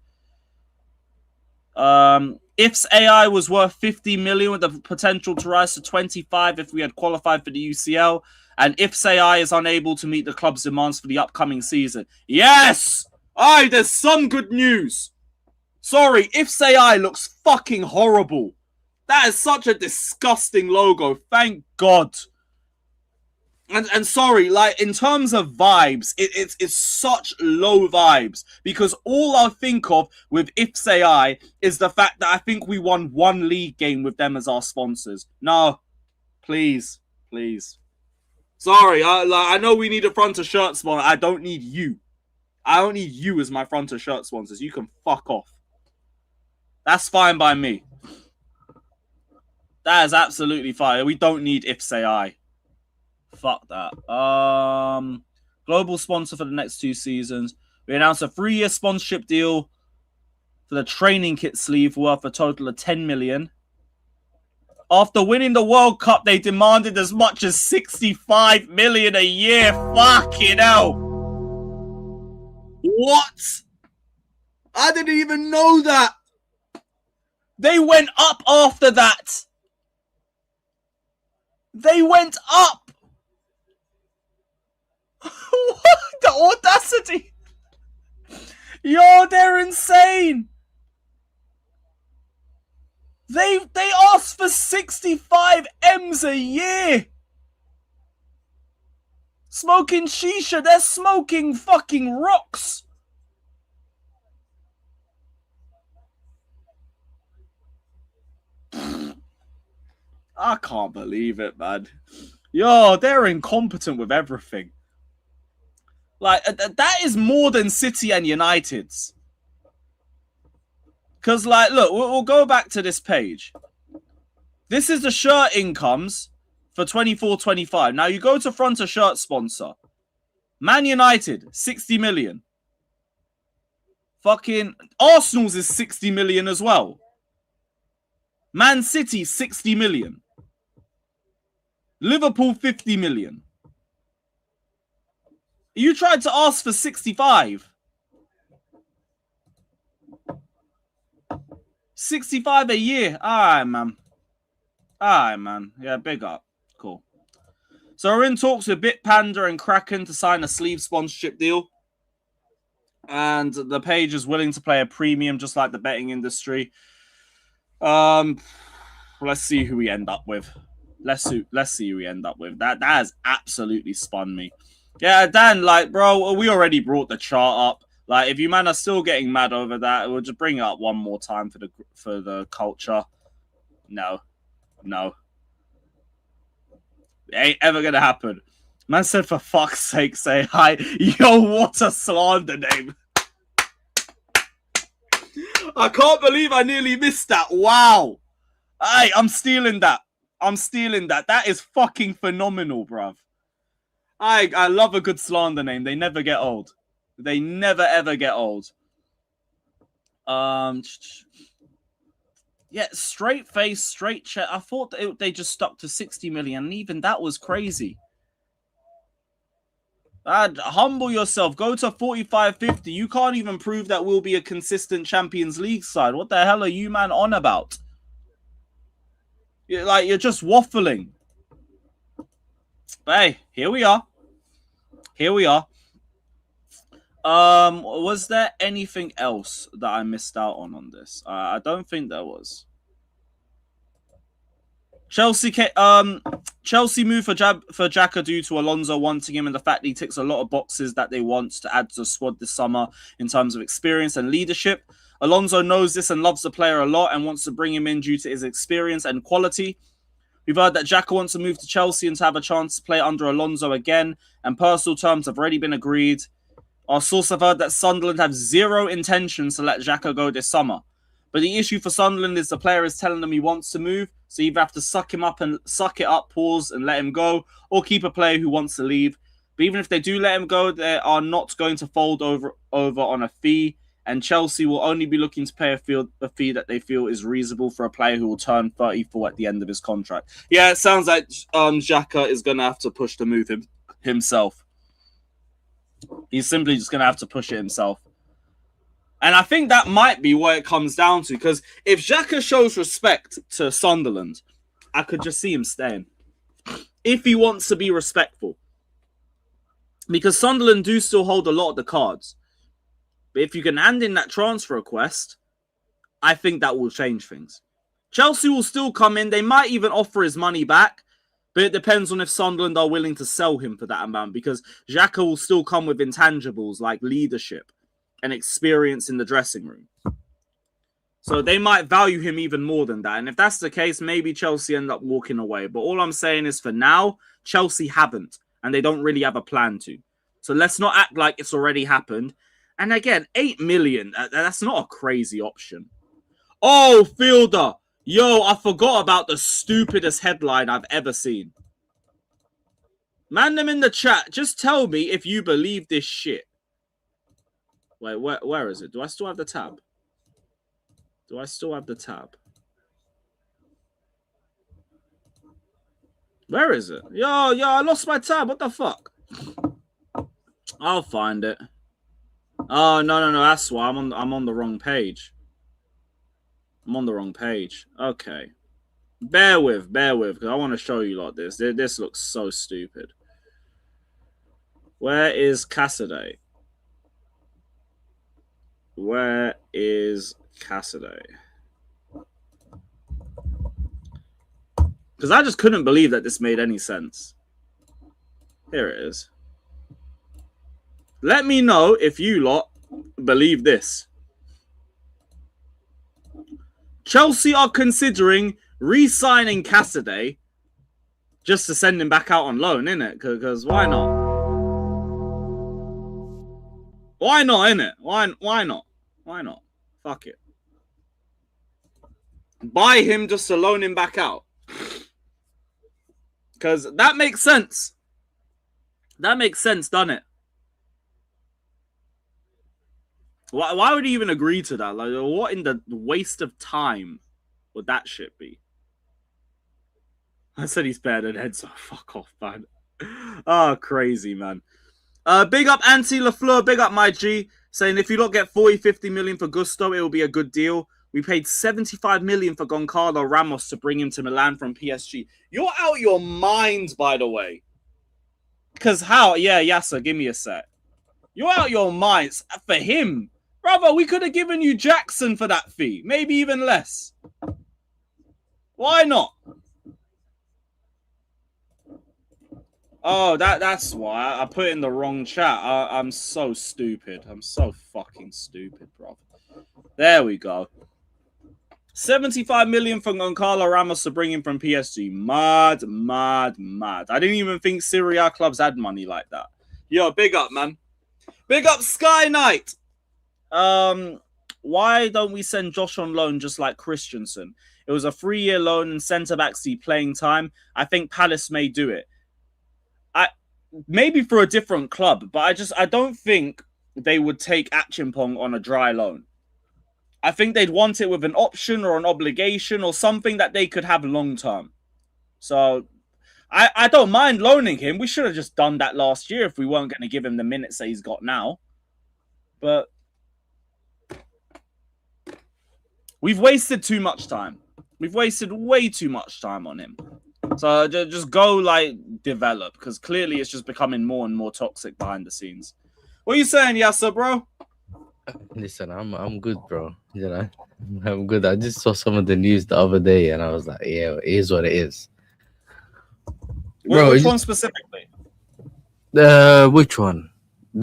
If's AI was worth 50 million with the potential to rise to 25 if we had qualified for the UCL, and If's AI is unable to meet the club's demands for the upcoming season. Yes! Aye, there's some good news. Sorry, If's AI looks fucking horrible. That is such a disgusting logo. Thank God. And sorry, like, in terms of vibes, it's such low vibes. Because all I think of with If's AI is the fact that I think we won 1 league game with them as our sponsors. No. Please. Please. Sorry, I know we need a front-of-shirt sponsor. I don't need you. I don't need you as my front-of-shirt sponsors. You can fuck off. That's fine by me. That is absolutely fine. We don't need If's AI. Fuck that. Global sponsor for the next 2 seasons. We announced a 3-year sponsorship deal for the training kit sleeve worth a total of 10 million. After winning the World Cup, they demanded as much as 65 million a year. Fucking hell. What? I didn't even know that. They went up after that. They went up. What? The audacity. Yo, they're insane. They asked for 65 M's a year. Smoking shisha, they're smoking fucking rocks. I can't believe it, man. Yo, they're incompetent with everything. Like, that is more than City and United's. Because, like, look, we'll go back to this page. This is the shirt incomes for 24-25. Now, you go to front of shirt sponsor. Man United, 60 million. Fucking Arsenal's is 60 million as well. Man City, 60 million. Liverpool, 50 million. You tried to ask for 65. 65 a year. Alright, man. Alright, man. Yeah, big up. Cool. So we're in talks with Bitpanda and Kraken to sign a sleeve sponsorship deal. And the page is willing to play a premium just like the betting industry. Let's see who we end up with. Let's see who we end up with. That has absolutely spun me. Yeah, Dan, like, bro, we already brought the chart up. Like, if you man are still getting mad over that, we'll just bring it up one more time for the culture. No. It ain't ever gonna happen. Man said, for fuck's sake, say hi. Yo, what a slander name. I can't believe I nearly missed that. Wow. Hey, I'm stealing that. That is fucking phenomenal, bruv. I love a good slander name. They never get old. They never, ever get old. Yeah, straight face, straight chat. I thought they just stuck to 60 million, and even that was crazy. Humble yourself. Go to 45-50. You can't even prove that we'll be a consistent Champions League side. What the hell are you, man, on about? You're just waffling. But hey, here we are. Was there anything else that I missed out on this? I don't think there was. Chelsea Chelsea move for Xhaka due to Alonso wanting him and the fact that he ticks a lot of boxes that they want to add to the squad this summer in terms of experience and leadership. Alonso knows this and loves the player a lot and wants to bring him in due to his experience and quality. We've heard that Xhaka wants to move to Chelsea and to have a chance to play under Alonso again, and personal terms have already been agreed. Our source have heard that Sunderland have zero intentions to let Xhaka go this summer. But the issue for Sunderland is the player is telling them he wants to move, so you either have to suck it up, pause, and let him go, or keep a player who wants to leave. But even if they do let him go, they are not going to fold over on a fee, and Chelsea will only be looking to pay a fee that they feel is reasonable for a player who will turn 34 at the end of his contract. Yeah, it sounds like Xhaka is going to have to push the move himself. He's simply just going to have to push it himself. And I think that might be what it comes down to, because if Xhaka shows respect to Sunderland, I could just see him staying. If he wants to be respectful. Because Sunderland do still hold a lot of the cards. But if you can hand in that transfer request, I think that will change things. Chelsea will still come in. They might even offer his money back. But it depends on if Sunderland are willing to sell him for that amount. Because Xhaka will still come with intangibles like leadership and experience in the dressing room. So they might value him even more than that. And if that's the case, maybe Chelsea end up walking away. But all I'm saying is for now, Chelsea haven't. And they don't really have a plan to. So let's not act like it's already happened. And again, 8 million, that's not a crazy option. Oh, Fielder. Yo, I forgot about the stupidest headline I've ever seen. Man them in the chat. Just tell me if you believe this shit. Wait, where is it? Do I still have the tab? Do I still have the tab? Where is it? Yo, I lost my tab. What the fuck? I'll find it. Oh, no. That's why I'm on the wrong page. I'm on the wrong page. Okay. Bear with, because I want to show you like this. This looks so stupid. Where is Cassidy? Where is Cassidy? Because I just couldn't believe that this made any sense. Here it is. Let me know if you lot believe this. Chelsea are considering re-signing Cassidy just to send him back out on loan, innit? Because why not? Why not, innit? Why not? Why not? Fuck it. Buy him just to loan him back out. Because that makes sense. That makes sense, doesn't it? Why would he even agree to that? Like, what in the waste of time would that shit be? I said he's better than Enzo. Fuck off, man. Oh, crazy, man. Big up Anti LaFleur, big up my G, saying if you don't get 40-50 million for Gusto, it will be a good deal. We paid 75 million for Goncalo Ramos to bring him to Milan from PSG. You're out your mind, by the way. Because how? Yeah, Yasser, give me a sec. You're out your minds for him. Brother, we could have given you Jackson for that fee. Maybe even less. Why not? Oh, that's why. I put in the wrong chat. I'm so stupid. I'm so fucking stupid, bro. There we go. 75 million for Goncalo Ramos to bring him from PSG. Mad. I didn't even think Serie A clubs had money like that. Yo, big up, man. Big up Sky Knight. Why don't we send Josh on loan just like Christensen? It was a 3-year loan and centre-back see playing time. I think Palace may do it. Maybe for a different club, but I don't think they would take Achimpong on a dry loan. I think they'd want it with an option or an obligation or something that they could have long-term. So I don't mind loaning him. We should have just done that last year if we weren't going to give him the minutes that he's got now. But we've wasted too much time. We've wasted way too much time on him. So just go, like, develop, because clearly it's just becoming more and more toxic behind the scenes. What are you saying, Yasser, bro? Listen, I'm good, bro. You know, I'm good. I just saw some of the news the other day, and I was like, yeah, it is what it is. Bro, Which one specifically? Which one?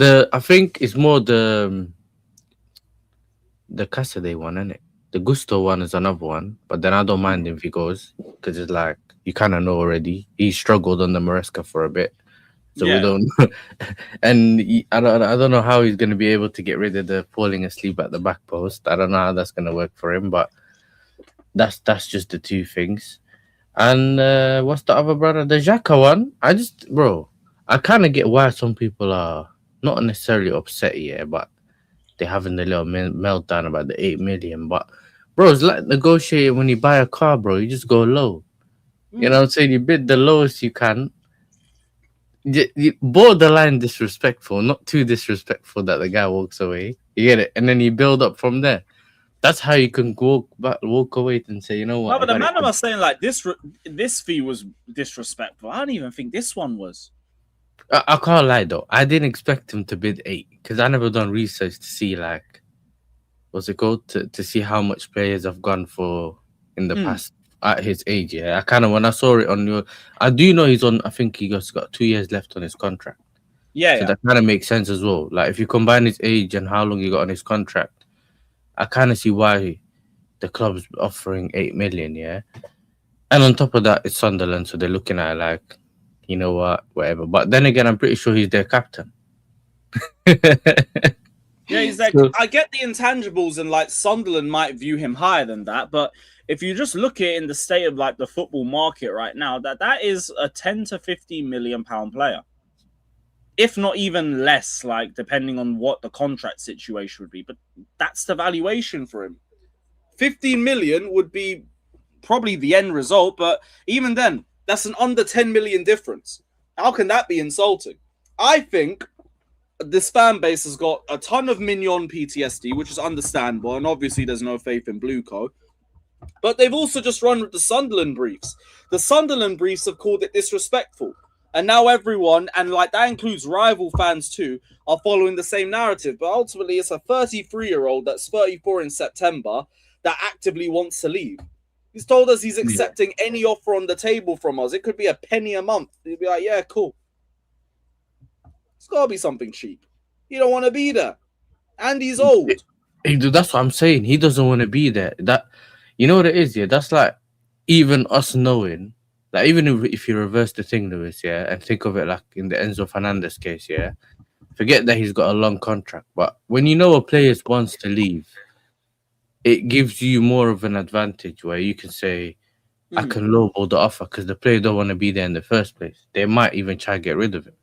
I think it's more the Cassidy one, isn't it? The Gusto one is another one, but then I don't mind him if he goes because it's like you kind of know already. He struggled on the Maresca for a bit, so we don't. And I don't know how he's going to be able to get rid of the falling asleep at the back post. I don't know how that's going to work for him, but that's just the two things. And what's the other brother? The Xhaka one. I kind of get why some people are not necessarily upset here, but they're having the little meltdown about the 8 million. But bro, it's like negotiating when you buy a car, bro. You just go low. You know what I'm saying? You bid the lowest you can. You borderline disrespectful, not too disrespectful that the guy walks away. You get it? And then you build up from there. That's how you can walk away and say, you know what? No, but the man was saying like this fee was disrespectful. I don't even think this one was. I can't lie though. I didn't expect him to bid 8 because I never done research to see like what's it called to see how much players have gone for in the past at his age. Yeah, I kind of when I saw it on your, I do know he's on. I think he just got 2 years left on his contract. Yeah, so that kind of makes sense as well. Like if you combine his age and how long he got on his contract, I kind of see why the club's offering 8 million. Yeah, and on top of that, it's Sunderland, so they're looking at it like, you know what, whatever. But then again, I'm pretty sure he's their captain. Yeah, he's like, I get the intangibles, and like Sunderland might view him higher than that. But if you just look at it in the state of like the football market right now, that is a 10 to 15 million pound player, if not even less, like depending on what the contract situation would be. But that's the valuation for him. 15 million would be probably the end result, but even then, that's an under 10 million difference. How can that be insulting? I think this fan base has got a ton of Mignon PTSD, which is understandable, and obviously there's no faith in Blueco. But they've also just run with the Sunderland briefs. The Sunderland briefs have called it disrespectful. And now everyone, and like that includes rival fans too, are following the same narrative. But ultimately, it's a 33-year-old that's 34 in September that actively wants to leave. He's told us he's accepting any offer on the table from us. It could be a penny a month. He'd be like, yeah, cool. It's got to be something cheap. You don't want to be there. And he's old. Hey, dude, that's what I'm saying. He doesn't want to be there. That, you know what it is, yeah? That's like even us knowing, like even if you reverse the thing, Lewis, yeah, and think of it like in the Enzo Fernandez case, yeah, forget that he's got a long contract. But when you know a player wants to leave, it gives you more of an advantage where you can say, I can lowball the offer because the player don't want to be there in the first place. They might even try to get rid of him.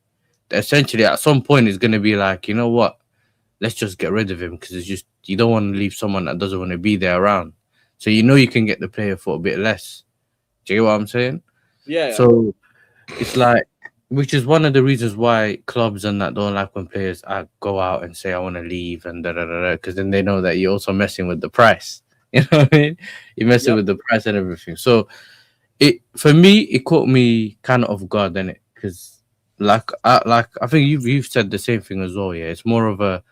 Essentially, at some point, it's going to be like, you know what? Let's just get rid of him because it's just, you don't want to leave someone that doesn't want to be there around. So you know you can get the player for a bit less. Do you get what I'm saying? Yeah. So it's like, which is one of the reasons why clubs and that don't like when players go out and say, I want to leave and because then they know that you're also messing with the price. You know what I mean? You're messing with the price and everything. So for me, it caught me kind of off guard, didn't it? Because I think you've said the same thing as well. Yeah, it's more of a,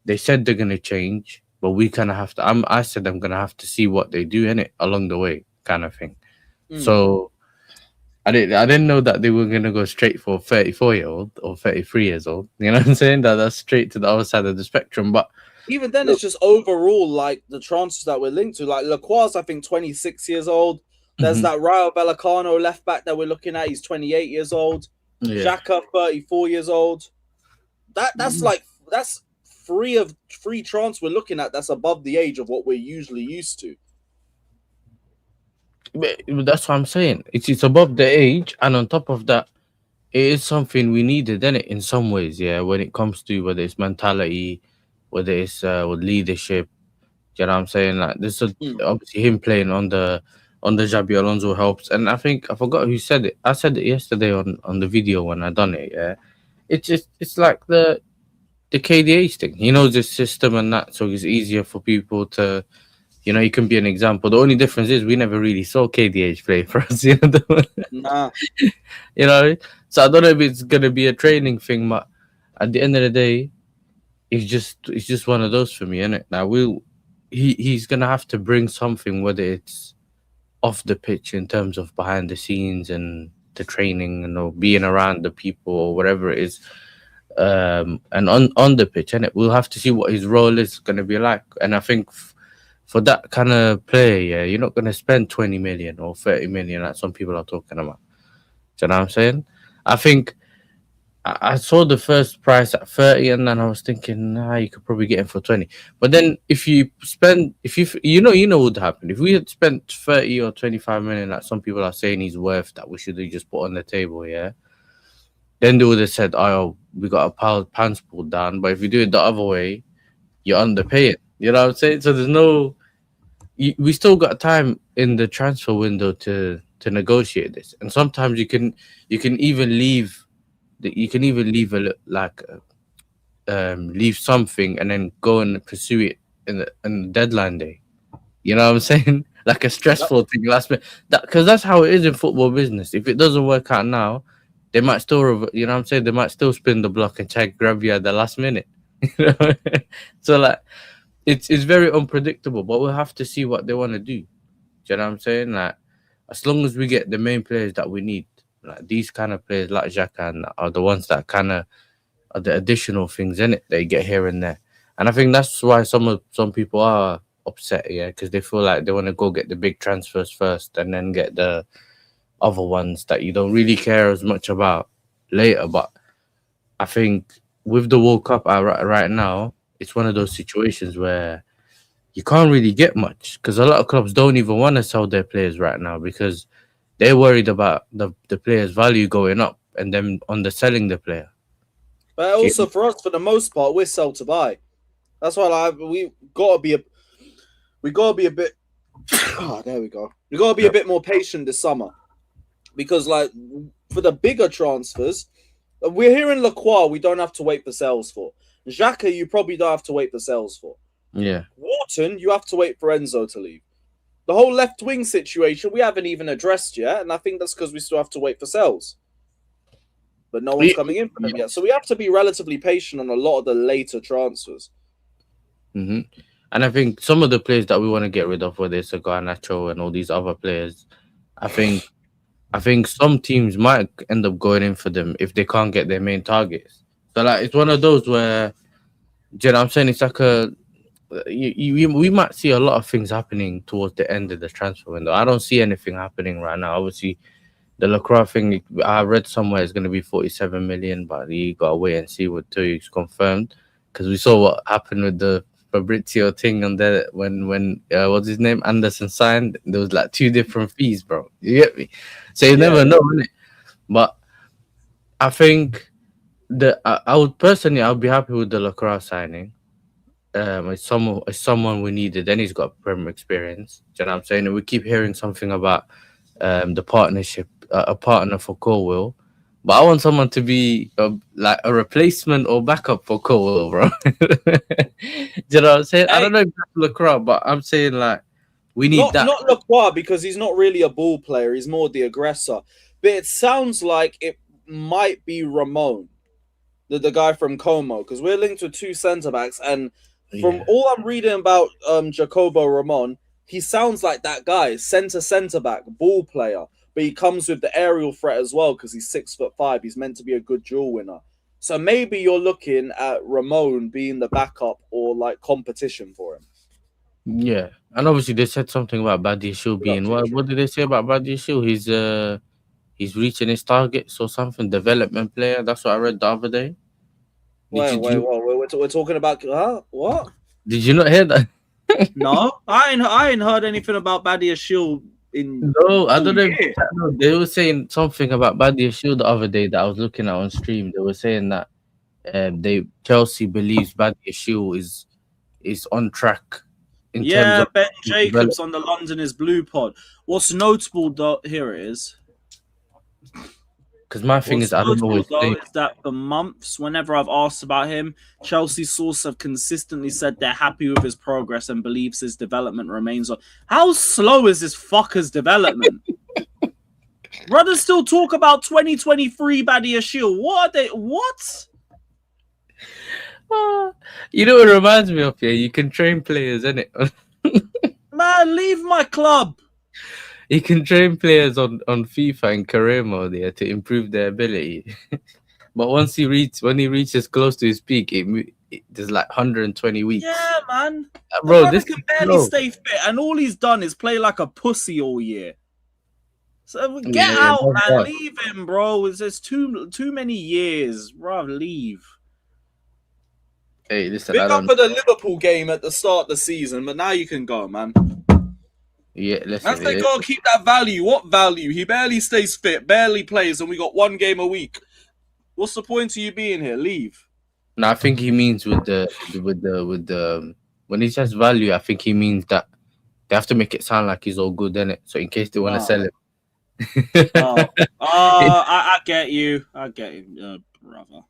they said they're gonna change, but we kind of have to. I said I'm gonna have to see what they do in it along the way, kind of thing. So I didn't know that they were gonna go straight for 34-year-old or 33 years old. You know what I'm saying? That's straight to the other side of the spectrum. But even then, it's just overall like the transfers that we're linked to. Like Lacroix, I think 26 years old. There's that Rayo Vallecano left back that we're looking at. He's 28 years old. Xhaka, 34 years old. That's like that's free transfer we're looking at. That's above the age of what we're usually used to. But that's what I'm saying. It's above the age, and on top of that, it is something we needed, isn't it? In some ways, yeah. When it comes to whether it's mentality, whether it's with leadership, you know what I'm saying? Like this is obviously him playing on the Xabi Alonso helps, and I think I forgot who said it. I said it yesterday on the video when I done it. Yeah, it's like the KDH thing. He knows this system and that, so it's easier for people to, you know, he can be an example. The only difference is we never really saw KDH play for us. You know, nah. You know, so I don't know if it's gonna be a training thing, but at the end of the day, it's just one of those for me, isn't it? Now he's gonna have to bring something, whether it's off the pitch in terms of behind the scenes and to training, being around the people or whatever it is, and on the pitch, and we'll have to see what his role is going to be like. And I think for that kind of player, yeah, you're not going to spend 20 million or 30 million like some people are talking about. Do you know what I'm saying? I think I saw the first price at 30, and then I was thinking, you could probably get him for 20. But then if you know what would happen if we had spent 30 or 25 million, like some people are saying he's worth, that we should have just put on the table, yeah. Then they would have said, "Oh, we got our pants pulled down." But if you do it the other way, you're underpaying. You know what I'm saying? So there's no. We still got time in the transfer window to negotiate this, and sometimes you can even leave. You can even leave leave something and then go and pursue it in the deadline day. You know what I'm saying? Like a stressful thing last minute. Because that's how it is in football business. If it doesn't work out now, they might still, you know what I'm saying? They might still spin the block and try to grab you at the last minute. So like, it's very unpredictable. But we'll have to see what they want to do. Do you know what I'm saying? Like, as long as we get the main players that we need. Like these kind of players like Xhaka are the ones that kind of are the additional things in it they get here and there. And I think that's why some people are upset, yeah, because they feel like they want to go get the big transfers first and then get the other ones that you don't really care as much about later. But I think with the World Cup right now, it's one of those situations where you can't really get much because a lot of clubs don't even want to sell their players right now because they're worried about the player's value going up and then underselling the player. But also for us, for the most part, we're sell to buy. That's why we gotta be a bit. There we go. We gotta be a bit more patient this summer because, like, for the bigger transfers, we're here in Lacroix. We don't have to wait for sales for. Xhaka, you probably don't have to wait for sales for. Yeah. Wharton, you have to wait for Enzo to leave. The whole left wing situation we haven't even addressed yet, and I think that's because we still have to wait for sales. But no one's coming in for them yet, so we have to be relatively patient on a lot of the later transfers. And I think some of the players that we want to get rid of, whether it's Garnacho and all these other players, I think some teams might end up going in for them if they can't get their main targets. So like it's one of those where, you know what I'm saying? It's like we might see a lot of things happening towards the end of the transfer window. I don't see anything happening right now. Obviously, the Lacroix thing, I read somewhere it's going to be 47 million, but you got to wait and see what it's confirmed. Because we saw what happened with the Fabrizio thing on there when what's his name? Anderson signed. There was like 2 different fees, bro. You get me? So you never know, innit? But I think I would be happy with the Lacroix signing. It's someone we needed. Then he's got Premier experience. Do you know what I'm saying? And we keep hearing something about the partnership, a partner for Colwell. But I want someone to be like a replacement or backup for Colwell, bro. Do you know what I'm saying? I don't know if that's Lacroix, but I'm saying like we need that. Not Lacroix because he's not really a ball player. He's more the aggressor. But it sounds like it might be Ramon, the guy from Como, because we're linked with 2 centre backs and. From all I'm reading about Jacobo Ramon, he sounds like that guy, centre back, ball player, but he comes with the aerial threat as well because he's 6'5". He's meant to be a good duel winner. So maybe you're looking at Ramon being the backup or like competition for him. Yeah, and obviously they said something about Badiashile being what did they say about Badiashile? He's reaching his targets or something. Development player. That's what I read the other day. Wait, we're talking about what? Did you not hear that? No, I ain't heard anything about Badiashile in. No, I don't know. They were saying something about Badiashile the other day that I was looking at on stream. They were saying that Chelsea believes Badiashile is on track. In terms of Ben Jacobs on the London is Blue pod. What's notable though here is. Because my thing is, I don't know is that for months, whenever I've asked about him, Chelsea sources have consistently said they're happy with his progress and believes his development remains on. How slow is this fucker's development? Brothers still talk about 2023 Badiashile. What are they? What? You know what it reminds me of? Yeah, you can train players, innit? Man, leave my club. he can train players on FIFA and career mode there to improve their ability. But when he reaches close to his peak, there's like 120 weeks. Yeah, man. Bro, the this can barely stay fit, and all he's done is play like a pussy all year. So get out, man. Leave him, bro. There's too many years. Bro, leave. Hey, listen. Pick up for the Liverpool game at the start of the season, but now you can go, man. Yeah, listen. They gotta keep that value. What value? He barely stays fit, barely plays, and we got 1 game a week. What's the point of you being here? Leave. No, I think he means with the when he says value, I think he means that they have to make it sound like he's all good, innit? So in case they want to sell him. I get you. I get you, brother.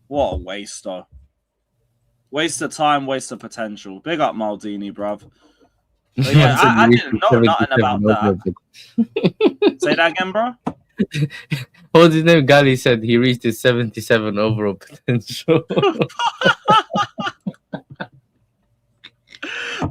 What a waster. Waste of time, waste of potential. Big up Maldini, bruv. But yeah, I didn't know nothing about that. Say that again, bro. What's his name? Gali said he reached his 77 overall potential.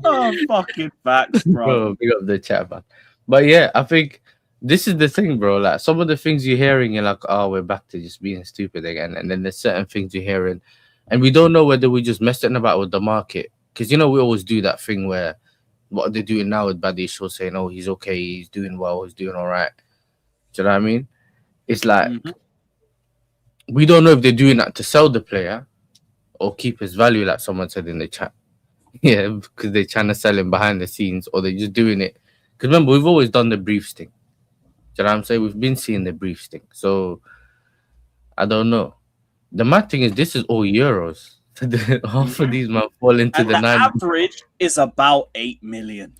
Oh, fucking facts, bro. Big up the chat, man. But yeah, I think this is the thing, bro. Like some of the things you're hearing, you're like, oh, we're back to just being stupid again. And then there's certain things you're hearing, and we don't know whether we're just messing about with the market. Because, you know, we always do that thing where what they're doing now with Badiashile saying, oh, he's okay, he's doing well, he's doing all right. Do you know what I mean? It's like, we don't know if they're doing that to sell the player or keep his value, like someone said in the chat. Yeah, because they're trying to sell him behind the scenes, or they're just doing it. Because remember, we've always done the briefs thing. Do you know what I'm saying? We've been seeing the briefs thing. So, I don't know. The mad thing is, this is all euros. Half of these men fall into and the 9. Average is about 8 million.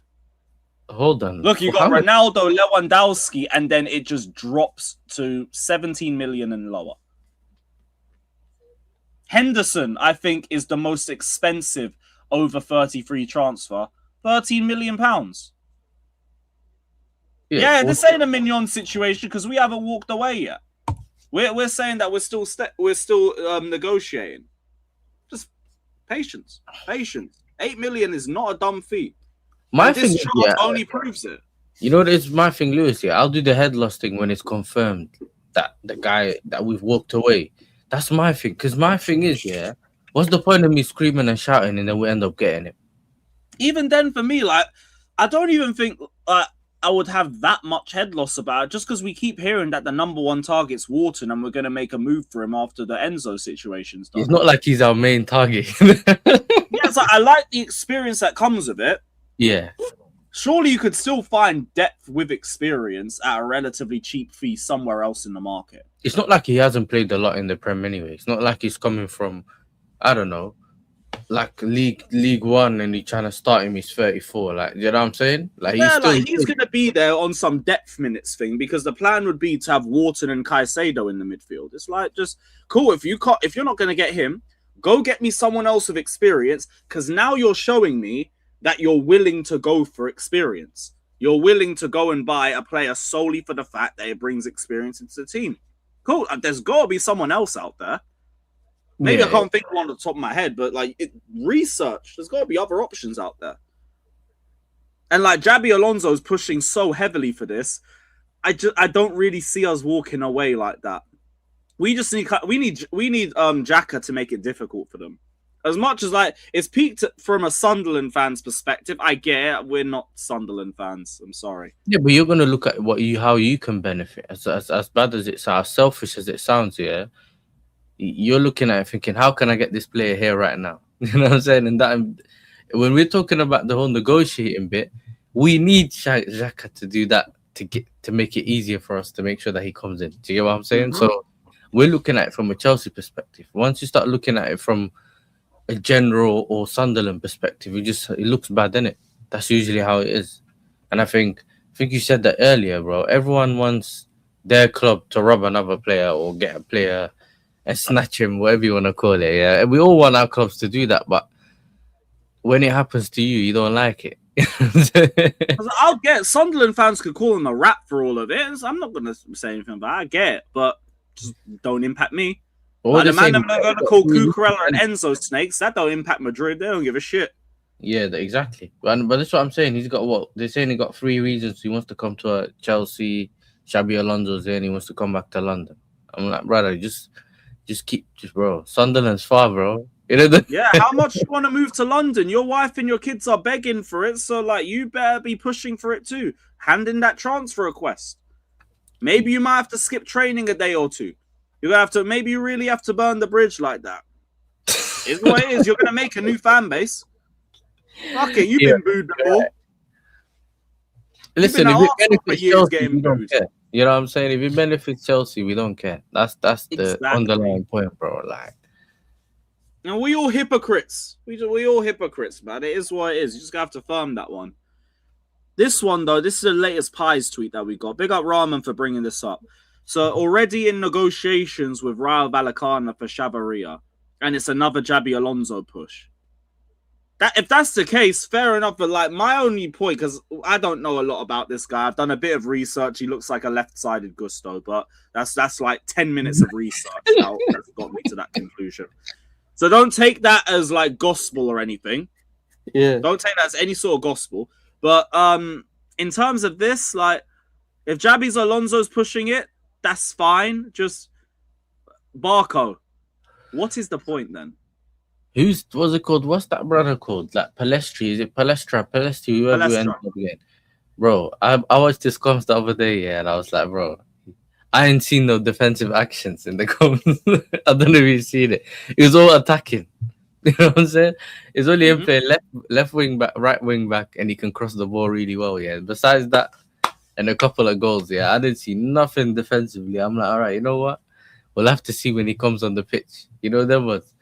Hold on. Look, you got Ronaldo, Lewandowski, and then it just drops to 17 million and lower. Henderson, I think, is the most expensive over 33 transfer. £13 million. Yeah, this ain't a Mignon situation because we haven't walked away yet. We're saying that we're still negotiating. Just patience. 8 million is not a dumb feat. My this thing chart only proves it. You know what is my thing, Lewis? Yeah, I'll do the head loss thing when it's confirmed that the guy that we've walked away. That's my thing. Because my thing is, yeah, what's the point of me screaming and shouting and then we end up getting it? Even then, for me, like, I don't even think I would have that much head loss about it, just because we keep hearing that the number 1 target's Wharton and we're going to make a move for him after the Enzo situation. It's not like he's our main target. Yeah, so I like the experience that comes with it. Yeah. Surely you could still find depth with experience at a relatively cheap fee somewhere else in the market. It's not like he hasn't played a lot in the Prem anyway. It's not like he's coming from, I don't know, like League One and he's trying to start him. He's 34. Like, you know what I'm saying? Like, he's going to be there on some depth minutes thing because the plan would be to have Wharton and Caicedo in the midfield. It's like, just cool. If you're not going to get him, go get me someone else with experience, because now you're showing me that you're willing to go for experience. You're willing to go and buy a player solely for the fact that it brings experience into the team. Cool. There's got to be someone else out there. Maybe I can't think of one on the top of my head, but like research, there's got to be other options out there. And like Jabi Alonso's pushing so heavily for this, I don't really see us walking away like that. We need Xhaka to make it difficult for them. As much as like it's peaked from a Sunderland fan's perspective, I get it. We're not Sunderland fans. I'm sorry. Yeah, but you're gonna look at how you can benefit. As bad as it sounds, as selfish as it sounds, yeah. You're looking at it thinking, how can I get this player here right now? You know what I'm saying? And that when we're talking about the whole negotiating bit, we need Xhaka to do that to make it easier for us to make sure that he comes in. Do you get what I'm saying? So we're looking at it from a Chelsea perspective. Once you start looking at it from a general or Sunderland perspective, it looks bad, doesn't it? That's usually how it is. And I think you said that earlier, bro. Everyone wants their club to rob another player or get a player and snatch him, whatever you want to call it. Yeah, we all want our clubs to do that, but when it happens to you, you don't like it. I'll get Sunderland fans could call him a rat for all of it. I'm not going to say anything about it. I get it, but just don't impact me. Like the man I'm going to call Cucurella and Enzo snakes, that don't impact Madrid. They don't give a shit. Yeah, exactly. But that's what I'm saying. He's got what? They're saying he got 3 reasons he wants to come to Chelsea. Xabi Alonso's there and he wants to come back to London. I'm like, brother, just bro. Sunderland's far, bro. You know Yeah, how much you want to move to London? Your wife and your kids are begging for it, so like you better be pushing for it too. Hand in that transfer request. Maybe you might have to skip training a day or two. You're gonna have to. Maybe you really have to burn the bridge like that. It's what it is. You're gonna make a new fan base. Okay, you've been booed before. Right. Listen, if it benefits Chelsea, we don't care. You know what I'm saying? If it benefits Chelsea, we don't care. That's the underlying point, bro. Like, and we all hypocrites. We all hypocrites, man. It is what it is. You just have to firm that one. This one though, this is the latest Pies tweet that we got. Big up Rahman for bringing this up. So already in negotiations with Rayo Vallecano for Chavarria, and it's another Xabi Alonso push. That if that's the case, fair enough. But like my only point, because I don't know a lot about this guy. I've done a bit of research. He looks like a left-sided Gusto, but that's like 10 minutes of research now that's got me to that conclusion. So don't take that as like gospel or anything. Yeah. Don't take that as any sort of gospel. But in terms of this, like if Xabi Alonso's pushing it, that's fine. Just Barco. What is the point then? what's it called? What's that brother called? Like Palestri? Is it Palestra? Palestri? Whoever you end up again. Bro, I watched this comms the other day, yeah, and I was like, bro, I ain't seen no defensive actions in the comms. I don't know if you've seen it. It was all attacking. You know what I'm saying? It's only him playing left wing back, right wing back, and he can cross the ball really well, yeah. Besides that, and a couple of goals, yeah, I didn't see nothing defensively. I'm like, all right, you know what? We'll have to see when he comes on the pitch. You know, there was.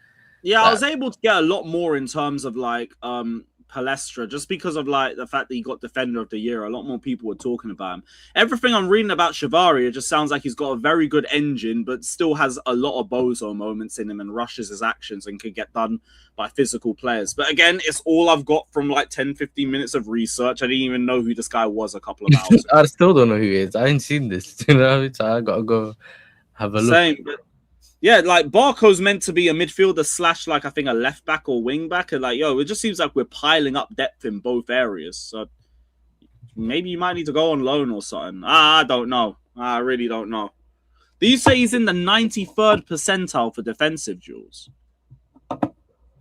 Yeah, I was able to get a lot more in terms of like Palestra, just because of like the fact that he got Defender of the Year. A lot more people were talking about him. Everything I'm reading about Chavarria just sounds like he's got a very good engine, but still has a lot of bozo moments in him and rushes his actions and can get done by physical players. But again, it's all I've got from like 10-15 minutes of research. I didn't even know who this guy was a couple of hours ago. I still don't know who he is. I ain't seen this. You know, so I gotta go have a look. Same, but yeah, like Barco's meant to be a midfielder slash like I think a left back or wing back, and like it just seems like we're piling up depth in both areas. So maybe you might need to go on loan or something. I don't know. I really don't know. These say he's in the 93rd percentile for defensive duels.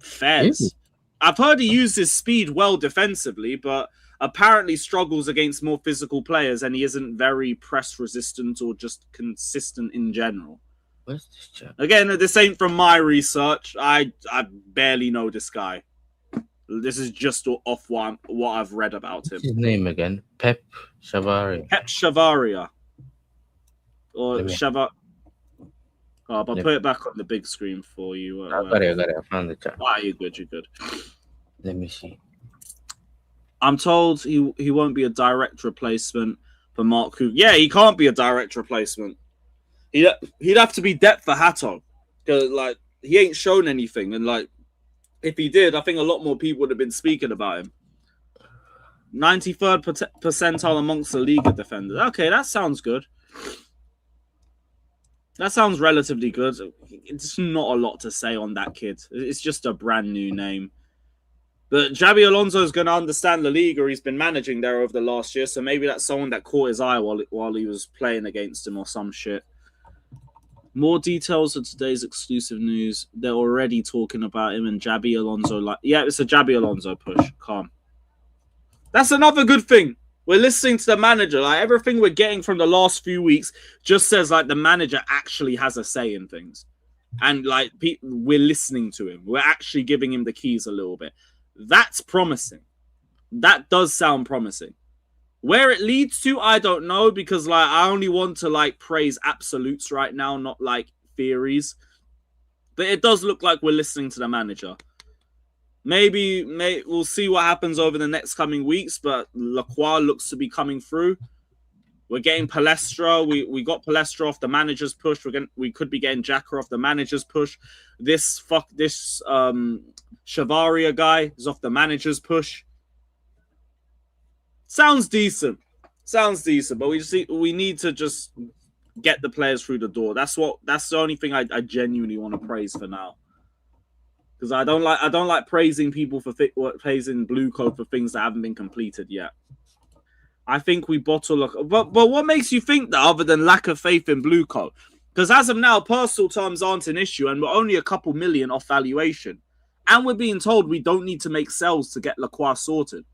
Fairs. I've heard he uses speed well defensively, but apparently struggles against more physical players, and he isn't very press resistant or just consistent in general. Where's this chat? Again, this ain't from my research. I barely know this guy. This is just off what I've read about him. What's his name again? Pep Chavarria. Pep Chavarria. Or Chavar. Oh, but I'll put it back on the big screen for you. I got it. I found the chat. Ah, you're good. You're good. Let me see. I'm told he won't be a direct replacement for Mark Hu. Yeah, he can't be a direct replacement. He'd have to be depth for Hato, because like he ain't shown anything, and like if he did, I think a lot more people would have been speaking about him. 93rd percentile amongst the Liga defenders. Okay, that sounds good. That sounds relatively good. It's not a lot to say on that kid. It's just a brand new name. But Xabi Alonso is going to understand the league, or he's been managing there over the last year, so maybe that's someone that caught his eye while he was playing against him or some shit. More details of today's exclusive news. They're already talking about him and Xabi Alonso. Like, yeah, it's a Xabi Alonso push. Calm. That's another good thing. We're listening to the manager. Like everything we're getting from the last few weeks just says like the manager actually has a say in things, and like we're listening to him. We're actually giving him the keys a little bit. That's promising. That does sound promising. Where it leads to, I don't know, because like I only want to like praise absolutes right now, not like theories. But it does look like we're listening to the manager. Maybe we'll see what happens over the next coming weeks, but Lacroix looks to be coming through. We're getting Palestra. We got Palestra off the manager's push. We could be getting Xhaka off the manager's push. This Chavarria guy is off the manager's push. Sounds decent. But we need to just get the players through the door. That's the only thing I genuinely want to praise for now. because I don't like praising people for praising Blue Code for things that haven't been completed yet. I think we bottle, but what makes you think that other than lack of faith in Blue Code? Because as of now, personal terms aren't an issue, and we're only a couple million off valuation, and we're being told we don't need to make sales to get Lacroix sorted.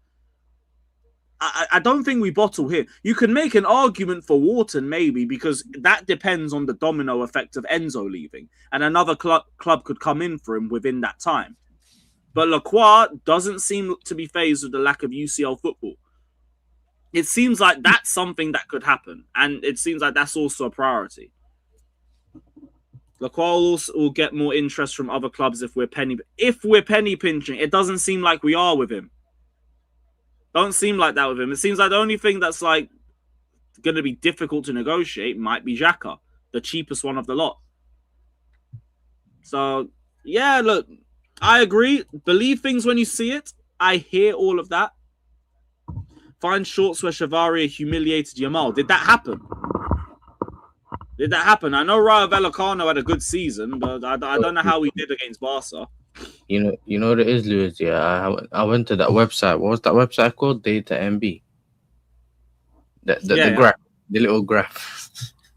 I don't think we bottle here. You can make an argument for Wharton, maybe, because that depends on the domino effect of Enzo leaving, and another club could come in for him within that time. But Lacroix doesn't seem to be phased with the lack of UCL football. It seems like that's something that could happen, and it seems like that's also a priority. Lacroix will get more interest from other clubs if we're penny pinching. It doesn't seem like we are with him. Don't seem like that with him. It seems like the only thing that's like going to be difficult to negotiate might be Xhaka, the cheapest one of the lot. So, yeah, look, I agree. Believe things when you see it. I hear all of that. Find shorts where Chavaria humiliated Yamal. Did that happen? Did that happen? I know Rayo Vallecano had a good season, but I don't know how he did against Barca. You know what it is, Lewis? Yeah, I went to that website. What was that website called? Data MB. The graph, the little graph.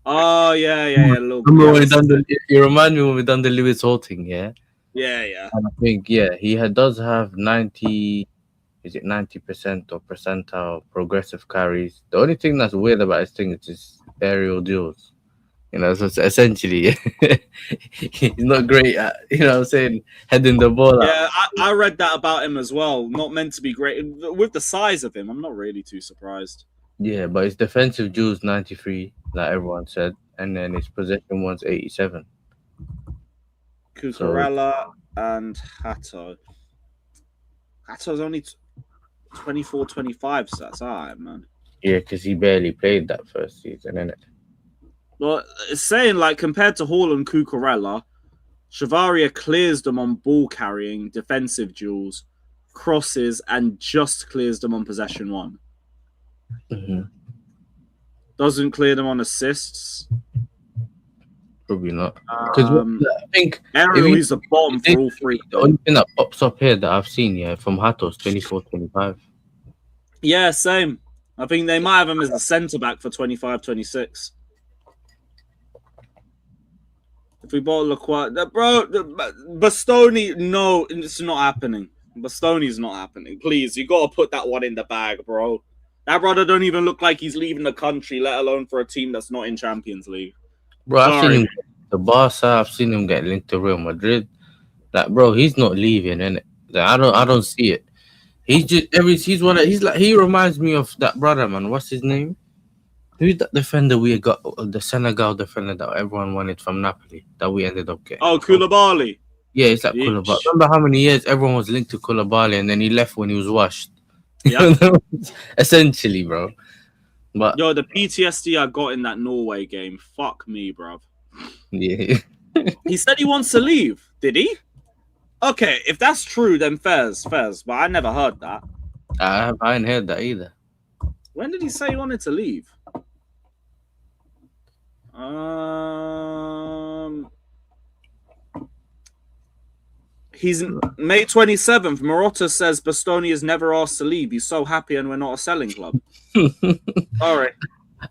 Oh yeah. Little Remember when we done you remind me when we done the Lewis Hall thing, yeah? Yeah. And I think he does have 90%, is it 90% or percentile progressive carries. The only thing that's weird about his thing is his aerial duels. You know, so essentially, he's not great at, you know what I'm saying, heading the ball out. Yeah, I read that about him as well. Not meant to be great. With the size of him, I'm not really too surprised. Yeah, but his defensive duels 93, like everyone said, and then his possession one's 87. Cucurella and Hato. Hato's only 24-25, so that's all right, man. Yeah, because he barely played that first season, innit? Well, it's saying, like, compared to Hall and Cucurella, Chavaria clears them on ball carrying, defensive duels, crosses, and just clears them on possession one. Mm-hmm. Doesn't clear them on assists. Probably not. Because I think he's the bottom for all three. The only thing that pops up here that I've seen, from Hatos, 24-25. Yeah, same. I think they might have him as the centre back for 25-26. If we bought Lacroix, bro, Bastoni, no, it's not happening. Bastoni's not happening. Please, you got to put that one in the bag, bro. That brother don't even look like he's leaving the country, let alone for a team that's not in Champions League. Bro, I've seen him get to Barca. I've seen him get linked to Real Madrid. Like, bro, he's not leaving, innit? Like, I don't see it. He's just he reminds me of that brother, man. What's his name? Who's that defender we got? The Senegal defender that everyone wanted from Napoli that we ended up getting. Oh, Koulibaly. Yeah, it's like Koulibaly. Remember how many years everyone was linked to Koulibaly and then he left when he was washed? Yeah. Essentially, bro. But yo, the PTSD I got in that Norway game, fuck me, bro. Yeah. He said he wants to leave. Did he? Okay, if that's true, then fairs. But I never heard that. I ain't heard that either. When did he say he wanted to leave? He's May 27th. Marotta says Bastoni is never asked to leave. He's so happy and we're not a selling club. All right.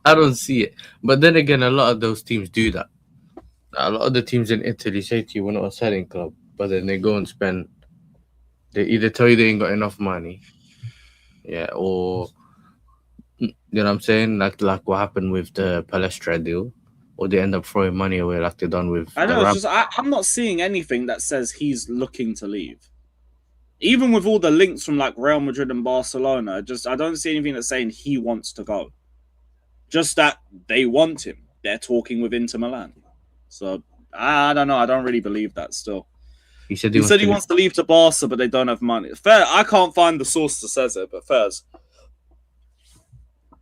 I don't see it. But then again, a lot of those teams do that. A lot of the teams in Italy say to you, we're not a selling club. But then they go and spend. They either tell you they ain't got enough money. Yeah, or, you know what I'm saying? Like what happened with the Palestra deal. Or they end up throwing money away like they done with. I know. It's just, I'm not seeing anything that says he's looking to leave. Even with all the links from like Real Madrid and Barcelona, I don't see anything that's saying he wants to go. Just that they want him. They're talking with Inter Milan. So I don't know. I don't really believe that still. He said he wants to leave to Barca, but they don't have money. Fair. I can't find the source that says it, but fairs.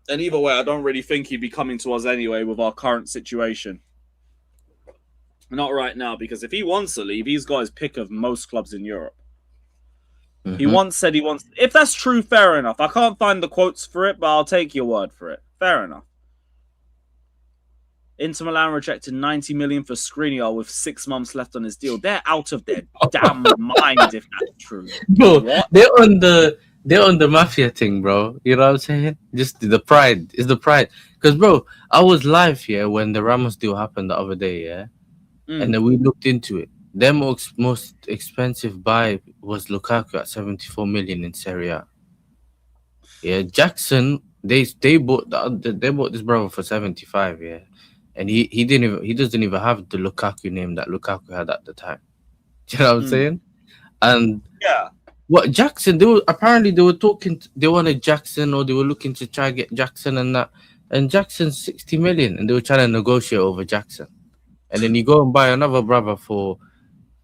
And either way, I don't really think he'd be coming to us anyway with our current situation. Not right now, because if he wants to leave, he's got his pick of most clubs in Europe. Mm-hmm. He once said he wants... If that's true, fair enough. I can't find the quotes for it, but I'll take your word for it. Fair enough. Inter Milan rejected 90 million for Skriniar with 6 months left on his deal. They're out of their damn mind if that's true. Bro, What? they're on the mafia thing, bro. You know what I'm saying? Just the pride. It's the pride. Because, bro, I was live here when the Ramos deal happened the other day, yeah? And then we looked into it. Their most expensive buy was Lukaku at 74 million in Serie A. Yeah, Jackson, they bought this brother for 75, yeah. And he doesn't even have the Lukaku name that Lukaku had at the time. Do you know what I'm saying? And yeah, what Jackson, they wanted Jackson, or they were looking to try get Jackson and that. And Jackson's 60 million, and they were trying to negotiate over Jackson. And then you go and buy another brother for,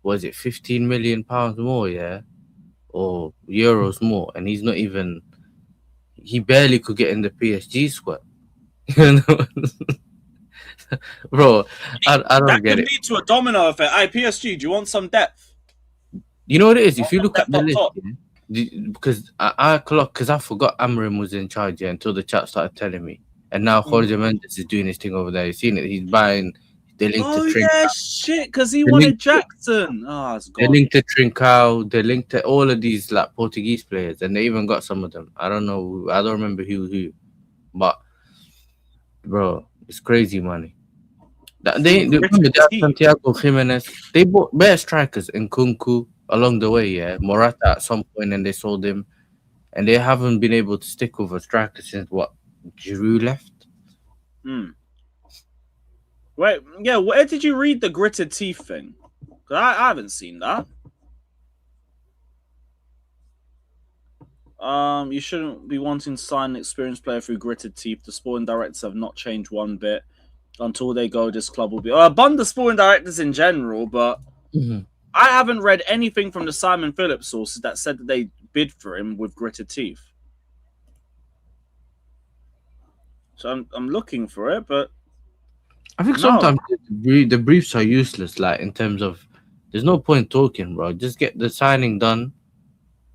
was it 15 million pounds more, yeah? Or euros more, and he's not even, he barely could get in the PSG squad. You know? Bro, I don't get it. That could lead to a domino effect. Hey, PSG, do you want some depth? You know what it is? If you look at the list, because I forgot Amrim was in charge until the chat started telling me. And now Jorge Mendes is doing his thing over there. You've seen it. He's buying. They linked to Trincao. Yeah, shit, because he wanted Jackson. Oh, it's gone. They linked to Trincao. They linked to all of these like Portuguese players, and they even got some of them. I don't know. I don't remember who, but bro, it's crazy money. They remember Santiago Jimenez. They bought better strikers in Kunku along the way. Yeah, Morata at some point, and they sold him, and they haven't been able to stick with a striker since what Giroud left. Wait, yeah, where did you read the gritted teeth thing? Because I haven't seen that. You shouldn't be wanting to sign an experienced player through gritted teeth. The sporting directors have not changed one bit. Until they go, this club will be... bun the sporting directors in general, but I haven't read anything from the Simon Phillips sources that said that they bid for him with gritted teeth. So I'm looking for it, but I think sometimes the briefs are useless. Like in terms of, there's no point talking, bro. Just get the signing done.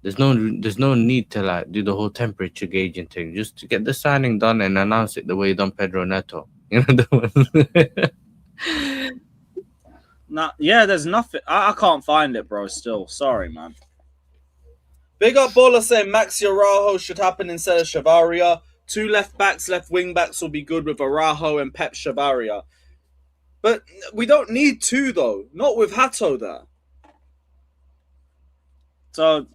There's no need to like do the whole temperature gauging thing. Just to get the signing done and announce it the way you done Pedro Neto. You know. Yeah, there's nothing. I can't find it, bro. Still, sorry, man. Big up Bola saying Maxi Araujo should happen instead of Chavaria. 2 left backs, left wing backs will be good with Araujo and Pep Chavaria. But we don't need 2 though. Not with Hato there. So,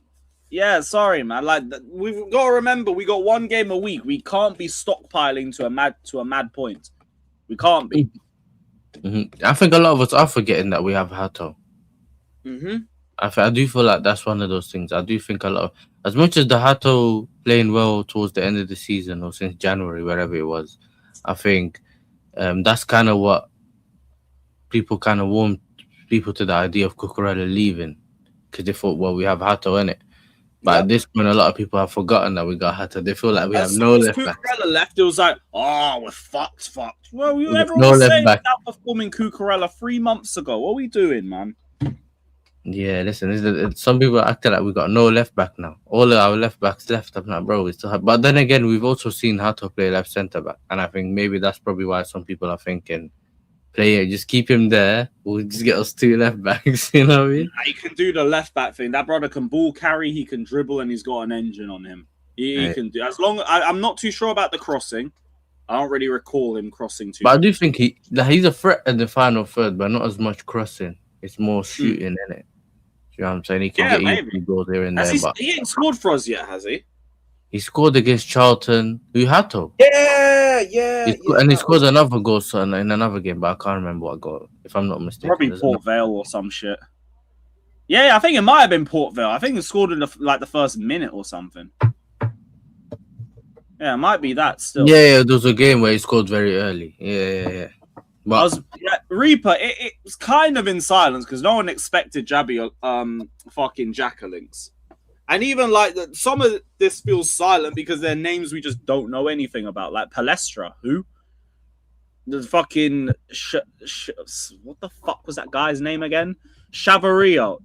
yeah, sorry, man. Like we've got to remember, we got 1 game a week. We can't be stockpiling to a mad point. We can't be. I think a lot of us are forgetting that we have Hato. I do feel like that's one of those things. I do think a lot of, as much as the Hato playing well towards the end of the season or since January, wherever it was, I think that's kind of what people kind of warmed people to the idea of Cucurella leaving, because they thought, well, we have Hato in it. But at this point, a lot of people have forgotten that we got Hato. They feel like we have no left back. Cucurella left, it was like, oh, we're fucked. Well, everyone was saying that performing Cucurella 3 months ago. What are we doing, man? Yeah, listen, some people acting like we got no left back now. All of our left backs left. I'm like, bro, we still have. But then again, we've also seen Hato play left centre back, and I think maybe that's probably why some people are thinking, player, just keep him there. We'll just get us 2 left backs. You know what I mean? He can do the left back thing. That brother can ball carry. He can dribble, and he's got an engine on him. He can do. As long I'm not too sure about the crossing. I don't really recall him crossing too. But I do think he's a threat in the final third, but not as much crossing. It's more shooting, in it. You know what I'm saying? He can get easy goals here and there. He ain't scored for us yet, has he? He scored against Charlton. Who had to? Yeah. He scored another goal in another game, but I can't remember what goal, if I'm not mistaken. Probably Port Vale or some shit. Yeah, I think it might have been Port Vale. I think he scored in the first minute or something. Yeah, it might be that still. Yeah, there was a game where he scored very early. Yeah. But Reaper, it was kind of in silence because no one expected Jabby fucking Xhaka links. And even like some of this feels silent because they're names we just don't know anything about. Like Palestra, who? The fucking what the fuck was that guy's name again? Chavario,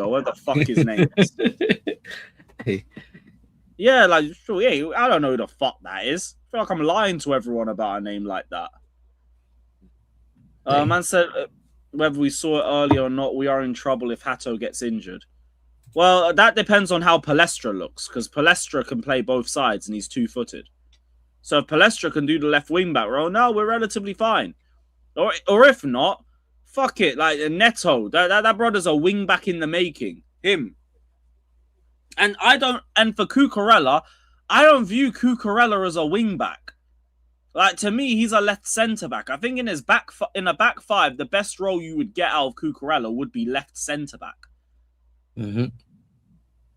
what the fuck his name is? Yeah, like I don't know who the fuck that is. I feel like I'm lying to everyone about a name like that. Man said, whether we saw it earlier or not, we are in trouble if Hato gets injured. Well, that depends on how Palestra looks, because Palestra can play both sides and he's 2-footed. So if Palestra can do the left wing back role, no, we're relatively fine. Or if not, fuck it. Like Neto, that brother's a wing back in the making. Him. And for Cucurella, I don't view Cucurella as a wing back. Like, to me, he's a left centre back. I think in a back five, the best role you would get out of Cucurella would be left centre back. Mm-hmm.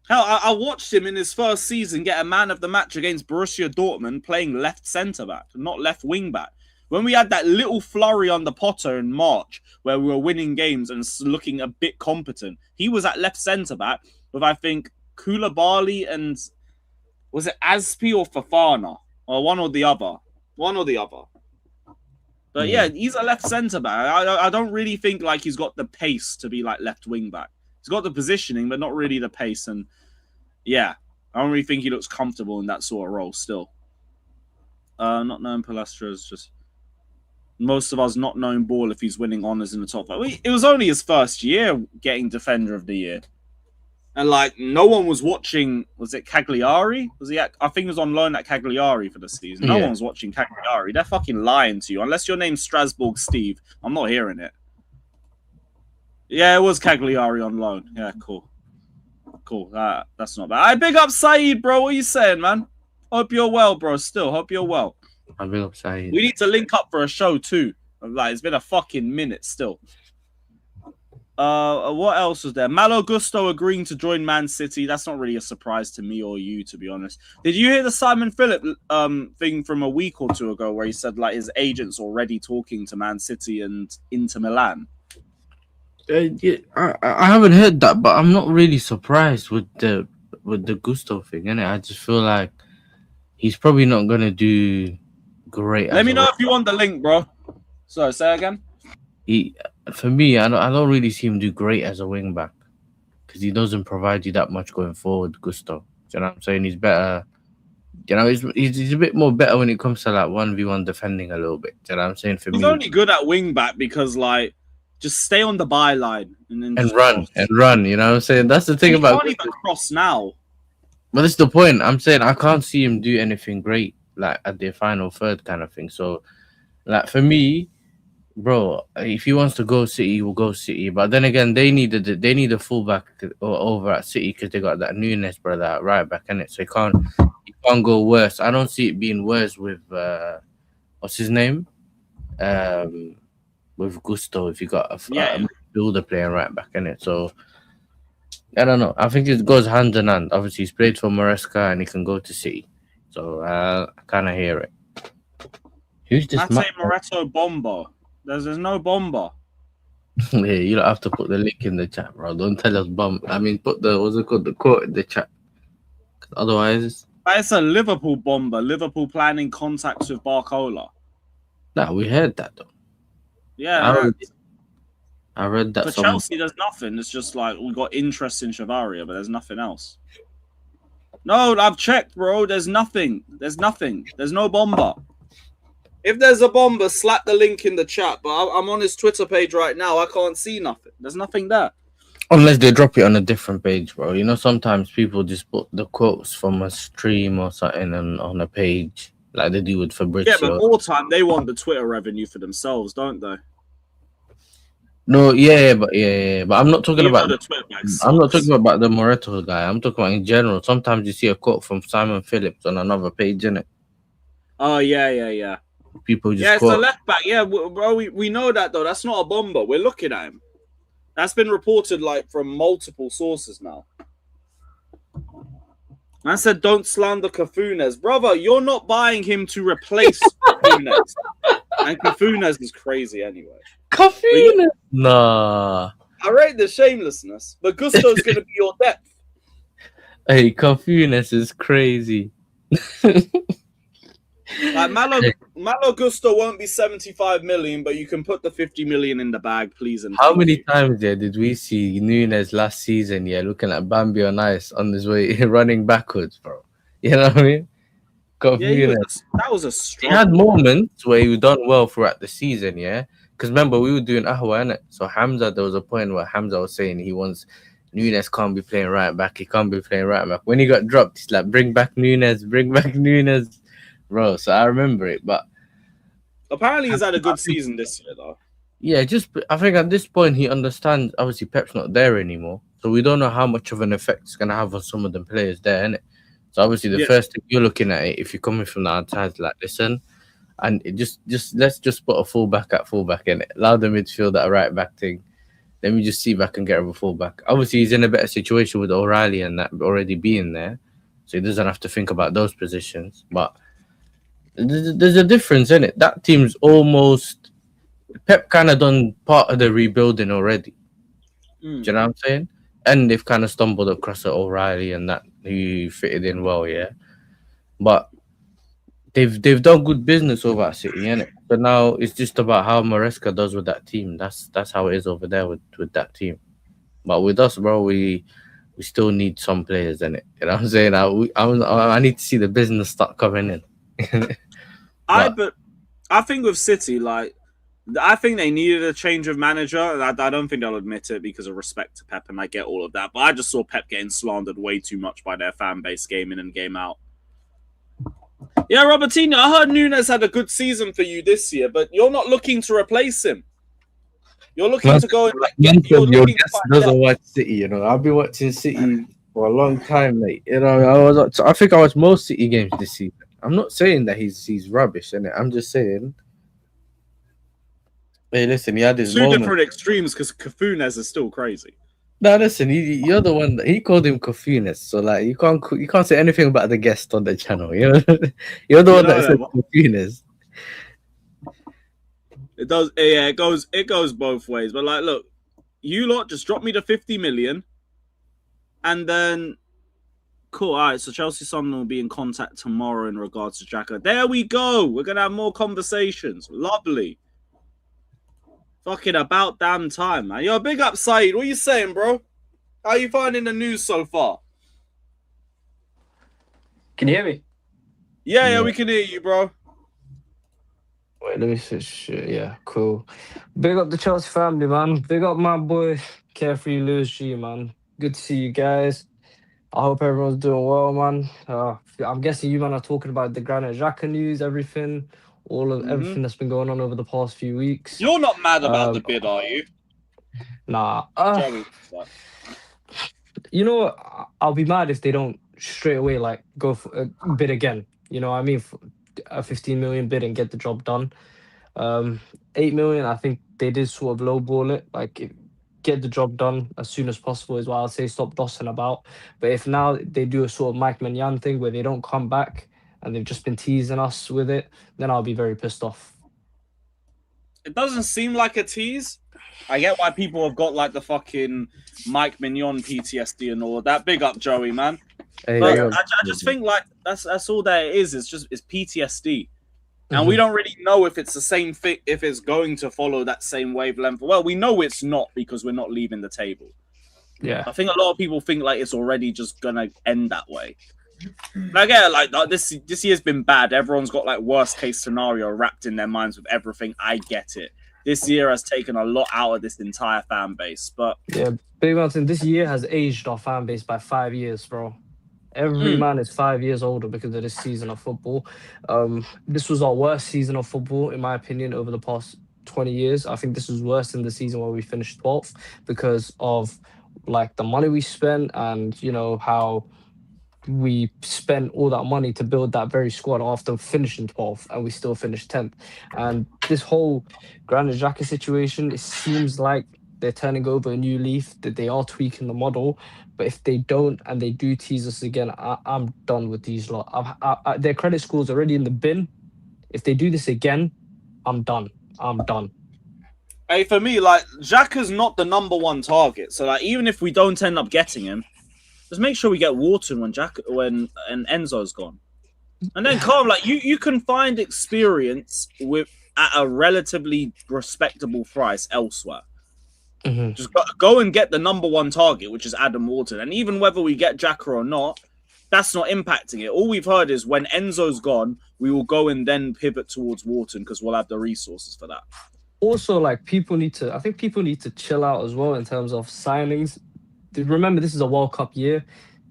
Hell, I watched him in his first season get a man of the match against Borussia Dortmund playing left centre back, not left wing back. When we had that little flurry on the Potter in March, where we were winning games and looking a bit competent, he was at left centre back with, I think, Koulibaly and was it Aspi or Fofana, or one or the other. But yeah, he's a left centre back. I don't really think like he's got the pace to be like left wing back. He's got the positioning, but not really the pace. And yeah, I don't really think he looks comfortable in that sort of role still. Not knowing Palestra is just most of us not knowing Ball if he's winning honours in the top five. It was only his first year getting Defender of the Year. And like no one was watching, was it Cagliari? I think he was on loan at Cagliari for the season. No one was watching Cagliari. They're fucking lying to you. Unless your name's Strasbourg Steve. I'm not hearing it. Yeah, it was Cagliari on loan. Yeah, cool. That's not bad. I big up Saeed, bro. What are you saying, man? Hope you're well, bro. Still, hope you're well. I big up Saeed. We need to link up for a show too. Like, it's been a fucking minute still. What else was there? Malo Gusto agreeing to join Man City. That's not really a surprise to me or you, to be honest. Did you hear the Simon Philip thing from a week or two ago where he said like his agent's already talking to Man City and Inter Milan? Yeah, I haven't heard that, but I'm not really surprised with the Gusto thing, innit? I just feel like he's probably not gonna do great. Let me know if you want the link, bro. Sorry, say again. For me, I don't really see him do great as a wing back because he doesn't provide you that much going forward. Gusto, you know what I'm saying? He's better. You know, he's a bit more better when it comes to like 1v1 defending a little bit. You know what I'm saying? For he's me, only good at wing back because like. Just stay on the byline and run. You know what I'm saying? That's the thing about. He can't even cross now. But that's the point. I'm saying I can't see him do anything great like at the final third kind of thing. So, like for me, bro, if he wants to go City, he will go City. But then again, they need a fullback over at City because they got that Nunes brother at right back in it. So he can't go worse. I don't see it being worse with what's his name, with Gusto if you got a midfielder playing right back in it. So I don't know. I think it goes hand in hand. Obviously, he's played for Maresca and he can go to City. So I kind of hear it. Who's this? Mate Moreto Bomba. There's no Bomba. Yeah, you don't have to put the link in the chat, bro. Don't tell us bomb. I mean, put the quote in the chat. Otherwise, it's a Liverpool Bomber. Liverpool planning contacts with Barcola. Nah, we heard that though. Yeah, I read that. For Chelsea, there's nothing. It's just like we got interest in Chavaria, but there's nothing else. No, I've checked, bro. There's nothing. There's no Bomber. If there's a Bomber, slap the link in the chat. But I'm on his Twitter page right now. I can't see nothing. There's nothing there. Unless they drop it on a different page, bro. You know, sometimes people just put the quotes from a stream or something on a page, like they do with Fabrizio. Yeah, but more time, they want the Twitter revenue for themselves, don't they? No, but I'm not talking about I'm not talking about the Moreto guy. I'm talking about in general. Sometimes you see a quote from Simon Phillips on another page, innit? Oh yeah. People just it's a left back. Yeah, bro, we know that though. That's not a Bomber. We're looking at him. That's been reported like from multiple sources now. I said, don't slander Cafunes. Brother, you're not buying him to replace Cafunes. And Cafunes is crazy anyway. Cafunes? Nah. I rate the shamelessness, but Gusto's going to be your depth. Hey, Cafunes is crazy. Like Malo Gusto won't be 75 million, but you can put the 50 million in the bag, please. And how many times did we see Nunes last season? Yeah, looking at Bambi on ice on his way running backwards, bro. You know what I mean? Yeah, that was a strong. He had moments where he done well throughout the season, yeah. because remember we were doing Ahwa, innit? So Hamza, there was a point where Hamza was saying he wants Nunes can't be playing right back. He can't be playing right back. When he got dropped, he's like, bring back Nunes, bro. So I remember it, but apparently he's had a good season this year, though. yeah, I think at this point he understands. Obviously, Pep's not there anymore, so we don't know how much of an effect it's gonna have on some of the players there, innit? So obviously, the first thing you're looking at it, if you're coming from the outside, like listen, and it just let's just put a fullback at fullback in it. Allow the midfield at a right back thing. Let me just see if I can get him a fullback. Obviously, he's in a better situation with O'Reilly and that already being there, so he doesn't have to think about those positions. But there's a difference in it. That team's almost Pep kind of done part of the rebuilding already. Do you know what I'm saying? And they've kind of stumbled across at O'Reilly and that he fitted in well, yeah. But they've done good business over at City, innit? But now it's just about how Maresca does with that team. That's how it is over there with that team. But with us, bro, we still need some players in it. You know what I'm saying? I need to see the business start coming in. But I think with City, like, I think they needed a change of manager. And I don't think they'll admit it because of respect to Pep, and I get all of that. But I just saw Pep getting slandered way too much by their fan base game in and game out. Yeah, Robertinho, I heard Nunes had a good season for you this year, but you're not looking to replace him. You're looking to go and your guest doesn't watch City, you know. I've been watching City for a long time, mate. You know, I think I watched most City games this season. I'm not saying that he's rubbish, innit? I'm just saying. Hey, listen, he had his two different extremes because Cafunes is still crazy. No, listen, you're the one that he called him Cafunes, so like you can't say anything about the guest on the channel. You know, you're the one that said Cafunes. It does, yeah. It goes both ways. But like, look, you lot just drop me the 50 million, and then cool. All right, so Chelsea Sun will be in contact tomorrow in regards to Xhaka. There we go. We're gonna have more conversations. Lovely. Fucking about damn time, man. Yo, big up, Saeed. What are you saying, bro? How are you finding the news so far? Can you hear me? Yeah, we can hear you, bro. Wait, let me switch. Yeah, cool. Big up the Chelsea family, man. Big up my boy, Carefree Lewis G, man. Good to see you guys. I hope everyone's doing well, man. I'm guessing you, man, are talking about the Granit Xhaka news, everything. Everything that's been going on over the past few weeks. You're not mad about the bid, are you? Nah. You know what? I'll be mad if they don't straight away like go for a bid again. You know what I mean? For a 15 million bid and get the job done. 8 million, I think they did sort of lowball it. Like, get the job done as soon as possible is why I'll say stop dossing about. But if now they do a sort of Mike Maignan thing where they don't come back and they've just been teasing us with it, then I'll be very pissed off. It doesn't seem like a tease. I get why people have got like the fucking Mike Mignon PTSD and all of that. Big up, Joey, man. Hey, but I just think like that's all that it is. It's PTSD, and we don't really know if it's the same thing. If it's going to follow that same wavelength. Well, we know it's not because we're not leaving the table. Yeah, I think a lot of people think like it's already just gonna end that way. Like, yeah, like this year's been bad. Everyone's got like worst case scenario wrapped in their minds with everything. I get it. This year has taken a lot out of this entire fan base, but yeah, Big Mountain, this year has aged our fan base by 5 years, bro. Every man is 5 years older because of this season of football. This was our worst season of football, in my opinion, over the past 20 years. I think this was worse than the season where we finished 12th because of like the money we spent and, you know, how we spent all that money to build that very squad after finishing 12th and we still finished 10th. And this whole Granit Xhaka situation, it seems like they're turning over a new leaf, that they are tweaking the model. But if they don't and they do tease us again, I'm done with these lot. Their credit score's already in the bin. If they do this again, I'm done. Hey, for me, like, Xhaka's not the #1 target. So, like, even if we don't end up getting him, just make sure we get Wharton when Enzo's gone. And then calm, like you can find experience at a relatively respectable price elsewhere. Just go and get the #1 target, which is Adam Wharton. And even whether we get Xhaka or not, that's not impacting it. All we've heard is when Enzo's gone, we will go and then pivot towards Wharton because we'll have the resources for that. also, like, I think people need to chill out as well in terms of signings. Remember, this is a World Cup year.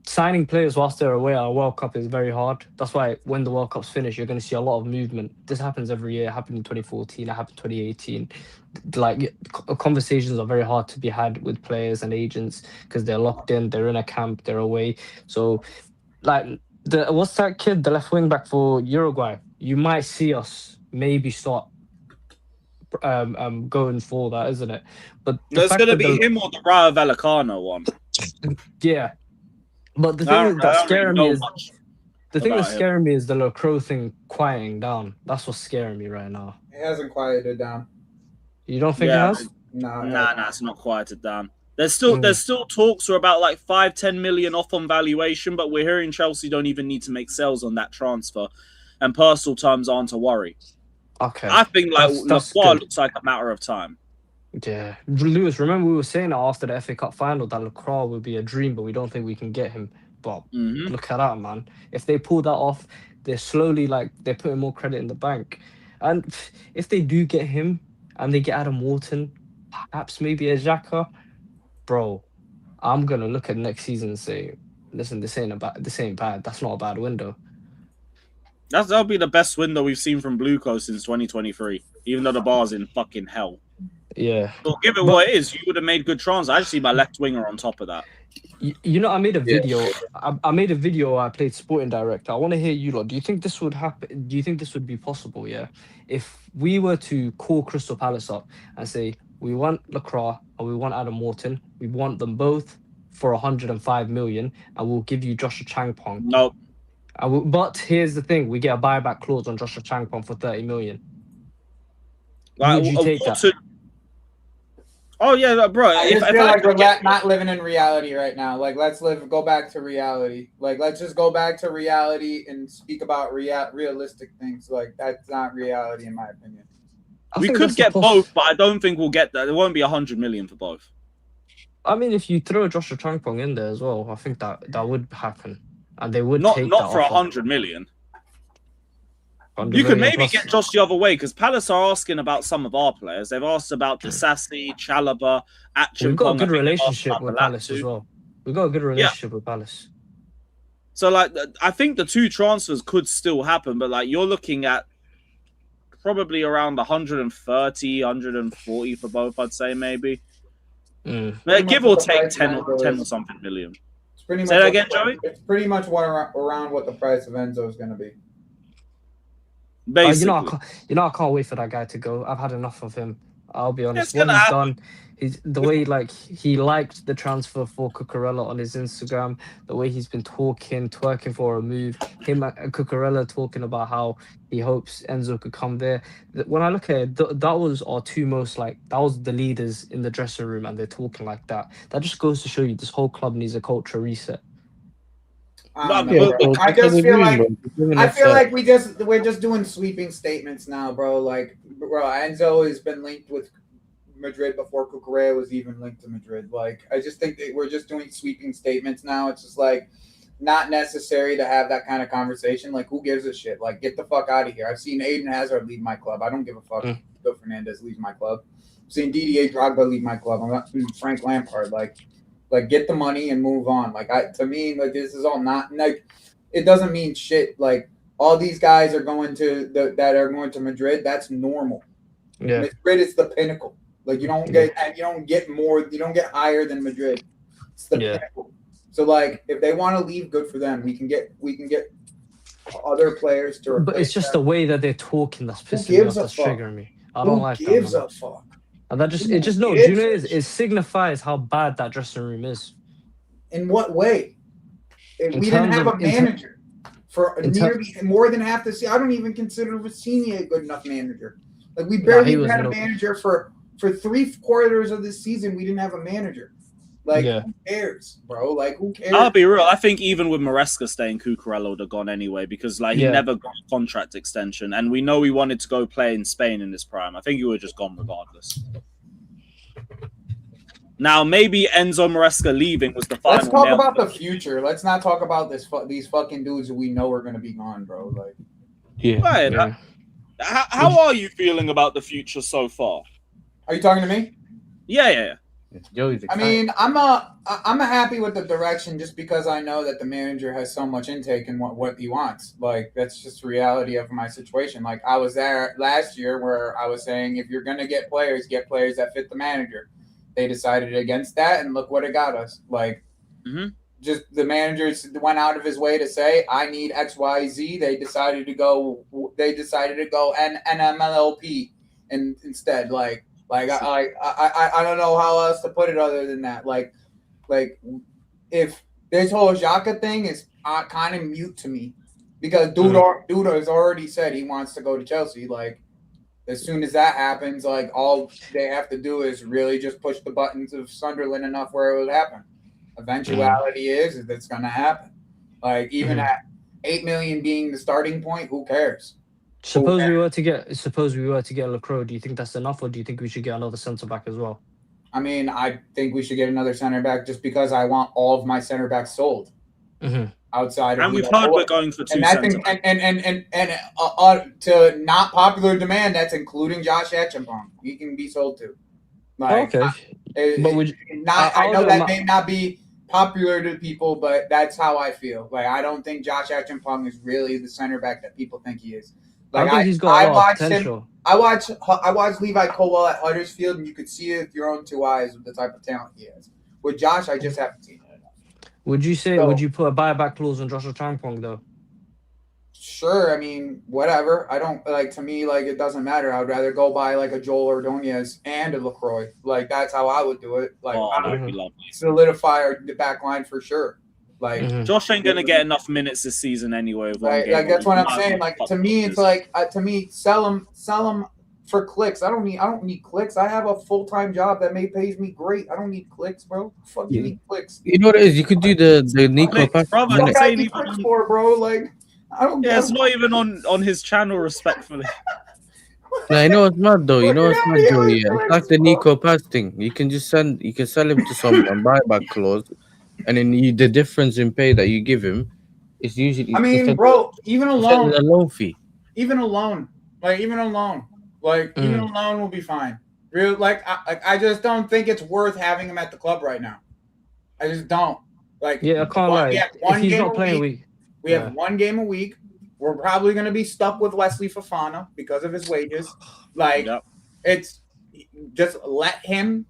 Signing players whilst they're away at a World Cup is very hard. That's why when the World Cup's finished, you're going to see a lot of movement. This happens every year. It happened in 2014. It happened in 2018. Like, conversations are very hard to be had with players and agents because they're locked in. They're in a camp. They're away. So, like, what's that kid, the left wing back for Uruguay? You might see us maybe start going for that, isn't it? But it's going to be him or the Rayo Vallecano one. Yeah. But the thing that's scaring me is the Lacroix thing quieting down. That's what's scaring me right now. It hasn't quieted down. You don't think it has? Nah, it's not quieted down. There's still talks for about like 5-10 million off on valuation, but we're hearing Chelsea don't even need to make sales on that transfer, and personal terms aren't a worry. Okay, I think like Lacroix looks like a matter of time. Yeah, Lewis, remember we were saying that after the FA Cup final that Lacroix would be a dream, but we don't think we can get him. But look at that, man. If they pull that off, they're slowly, like, they're putting more credit in the bank. And if they do get him and they get Adam Wharton, perhaps maybe a Xhaka, bro, I'm going to look at next season and say, listen, this ain't bad. That's not a bad window. That'll be the best window we've seen from Blue Coast since 2023, even though the bar's in fucking hell. Yeah. So give it what it is. You would have made good transfers. I just see my left winger on top of that. You know, I made a video. I made a video. I played Sporting Director. I want to hear you lot. Do you think this would happen? Do you think this would be possible? Yeah, if we were to call Crystal Palace up and say we want Lacroix and we want Adam Wharton, we want them both for 105 million, and we'll give you Joshua Changpong. No. But here's the thing: we get a buyback clause on Joshua Changpong for 30 million. Would you take that? Oh yeah, bro. I just feel like we're not living in reality right now. Like, go back to reality. Like, let's just go back to reality and speak about realistic things. Like, that's not reality, in my opinion. We could get both, but I don't think we'll get that. There won't be 100 million for both. I mean, if you throw Joshua Changpong in there as well, I think that would happen, and they would not take not that for offer. 100 million. You could maybe get Josh the other way because Palace are asking about some of our players. They've asked about Disasi, Chalobah, Atchim. We've got a good relationship with Palace as well. We've got a good relationship with Palace. So, like, I think the two transfers could still happen, but like you're looking at probably around 130, 140 for both. I'd say maybe. Give or take 10 or something million. It's pretty much say that again, Joey. It's pretty much around what the price of Enzo is going to be. You know, I can't wait for that guy to go. I've had enough of him. I'll be honest. What he's done, the way he liked the transfer for Cucurella on his Instagram, the way he's been twerking for a move. Him and Cucurella talking about how he hopes Enzo could come there. When I look at it, that was our two most that was the leaders in the dressing room, and they're talking like that. That just goes to show you this whole club needs a culture reset. I just feel like we're just doing sweeping statements now, bro. Like, bro, Enzo has been linked with Madrid before Cucurella was even linked to Madrid. Like, I just think that we're just doing sweeping statements now. It's just like not necessary to have that kind of conversation. Like, who gives a shit? Like, get the fuck out of here. I've seen Aiden Hazard leave my club. I don't give a fuck if Phil Fernandez leaves my club. I've seen Didier Drogba leave my club. I'm not seeing Frank Lampard. Like, get the money and move on. Like, to me, like, this is all not like, it doesn't mean shit. Like, all these guys are going to that are going to Madrid. That's normal. Yeah, Madrid is the pinnacle. Like, you don't get more. You don't get higher than Madrid. It's the pinnacle. So, like, if they want to leave, good for them. We can get other players to. But it's just the way that they're talking that's pissing me off. That's triggering me. I don't like that. Who gives a fuck? And that it signifies how bad that dressing room is. In what way? We didn't have a manager for nearly more than half the season. I don't even consider Rossini a good enough manager. Like, we barely had a manager for 3/4 of this season. We didn't have a manager. Like, who cares, bro? Like, who cares? I'll be real. I think even with Maresca staying, Cucurella would have gone anyway because, like, he never got a contract extension, and we know he wanted to go play in Spain in his prime. I think he would have just gone regardless. Now, maybe Enzo Maresca leaving was the final. Let's talk about the future. Let's not talk about these fucking dudes who we know are going to be gone, bro. Like, How are you feeling about the future so far? Are you talking to me? Yeah. Joey's I mean, I'm happy with the direction just because I know that the manager has so much intake in what he wants. Like, that's just the reality of my situation. Like, I was there last year where I was saying, if you're gonna get players that fit the manager. They decided against that, and look what it got us. Like, just the managers went out of his way to say, I need X, Y, Z. They decided to go NMLP instead. I don't know how else to put it other than that. Like if this whole Xhaka thing is kind of mute to me because Duda has already said he wants to go to Chelsea. Like, as soon as that happens, like, all they have to do is really just push the buttons of Sunderland enough where it will happen. Eventuality is that's going to happen. Like, even at 8 million being the starting point, who cares? Suppose we were to get Lacroix. Do you think that's enough, or do you think we should get another centre back as well? I mean, I think we should get another center back just because I want all of my center backs sold. Outside of, and we've heard we're going for 2 center backs. And to not popular demand, that's including Josh Etchenbaum. He can be sold too. Like, okay, but I know that may not be popular to people, but that's how I feel. Like, I don't think Josh Etchenbaum is really the center back that people think he is. Like, I think he's got a lot of potential. I watched Levi Colwell at Huddersfield, and you could see it with your own 2 eyes with the type of talent he has. With Josh, I just haven't seen it enough. Would you put a buyback clause on Joshua Champong though? Sure. I mean, whatever. I don't like, to me, like, it doesn't matter. I would rather go buy like a Joel Ordonez and a LaCroix. Like, that's how I would do it. Like, that would be lovely. Solidify the back line for sure. Like, Josh ain't gonna get enough minutes this season anyway. Like that's what I'm saying. Like, to me, it's like sell him for clicks. I don't need clicks. I have a full-time job that pays me great. I don't need clicks, bro. Fuck, you need clicks. You know what it is? You could do the Nico pass. What I need clicks for, bro? Like, I don't. Yeah, it's not even on his channel, respectfully. Now, you know what's mad though? You know what's mad, Joey? Yeah? It's like the Nico pass thing. You can sell him to someone, buyback clause, and then the difference in pay that you give him is usually. I mean, bro, even a loan fee. Even a loan will be fine. I just don't think it's worth having him at the club right now. I just don't. Like, yeah, I can't lie. If he's not playing week. We have 1 game a week. We're probably going to be stuck with Wesley Fofana because of his wages. Like, it's just let him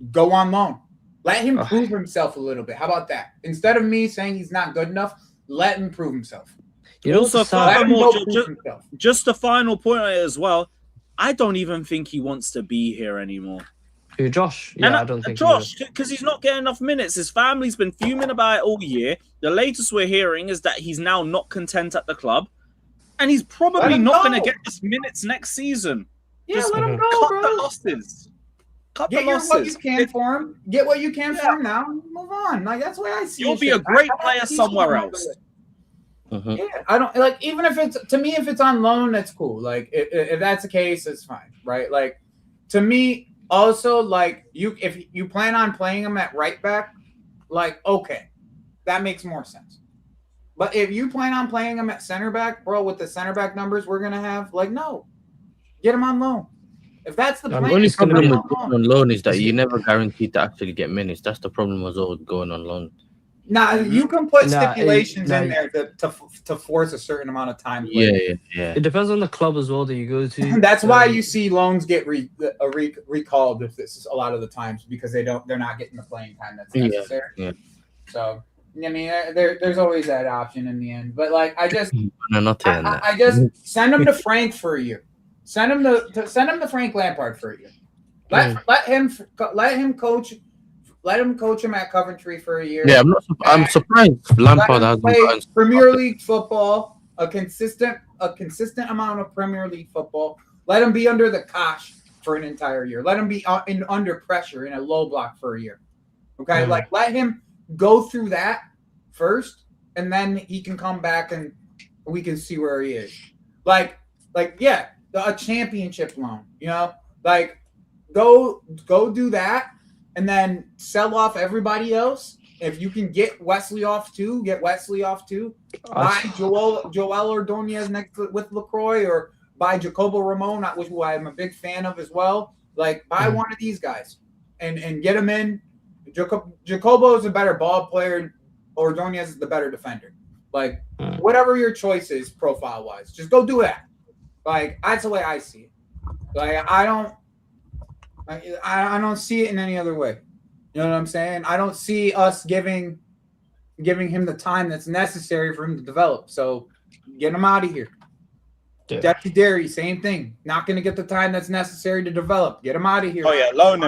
go on loan. Let him prove himself a little bit. How about that? Instead of me saying he's not good enough, let him prove himself. Also, just a final point on it as well. I don't even think he wants to be here anymore. Who, Josh? Yeah, I don't think Josh, because he's not getting enough minutes. His family's been fuming about it all year. The latest we're hearing is that he's now not content at the club, and he's probably not going to get his minutes next season. Yeah, just let him go, cut bro. the losses. Get what you can for him. Get what you can for him now. Move on. Like, that's why I see. You'll be a great player somewhere else. Yeah, I don't like, even if it's on loan, that's cool. Like, if that's the case, it's fine, right? Like, to me. Also, like, if you plan on playing him at right back, like, okay, that makes more sense. But if you plan on playing him at center back, bro, with the center back numbers we're gonna have, like, no, get him on loan. If that's the plan, the only problem with going on loan is that you never guaranteed to actually get minutes. That's the problem with all going on loan. Nah, you can put stipulations in there to force a certain amount of time. Yeah. It depends on the club as well that you go to. That's why you see loans get recalled if this is a lot of the times because they're not getting the playing time that's necessary. Yeah. So I mean, there's always that option in the end. But like, I just send him to Frank for a year. Send him to Frank Lampard for a year. Let him coach. Let him coach him at Coventry for a year. Yeah, I'm surprised Lampard hasn't play gotten Premier League football, a consistent amount of Premier League football. Let him be under the cosh for an entire year. Let him be under pressure in a low block for a year. Okay, like, let him go through that first, and then he can come back and we can see where he is. Like yeah, a championship loan. You know, like go do that. And then sell off everybody else. If you can get Wesley off too, get Wesley off too. Buy Joel Ordonez next with LaCroix, or buy Jacobo Ramon, who I'm a big fan of as well. Like, buy one of these guys and get him in. Jacobo is a better ball player. Ordonez is the better defender. Like, whatever your choice is profile-wise, just go do that. Like, that's the way I see it. Like, I don't see it in any other way. You know what I'm saying? I don't see us giving him the time that's necessary for him to develop. So get him out of here. Deputy Derry, same thing. Not going to get the time that's necessary to develop. Get him out of here. Oh yeah, loan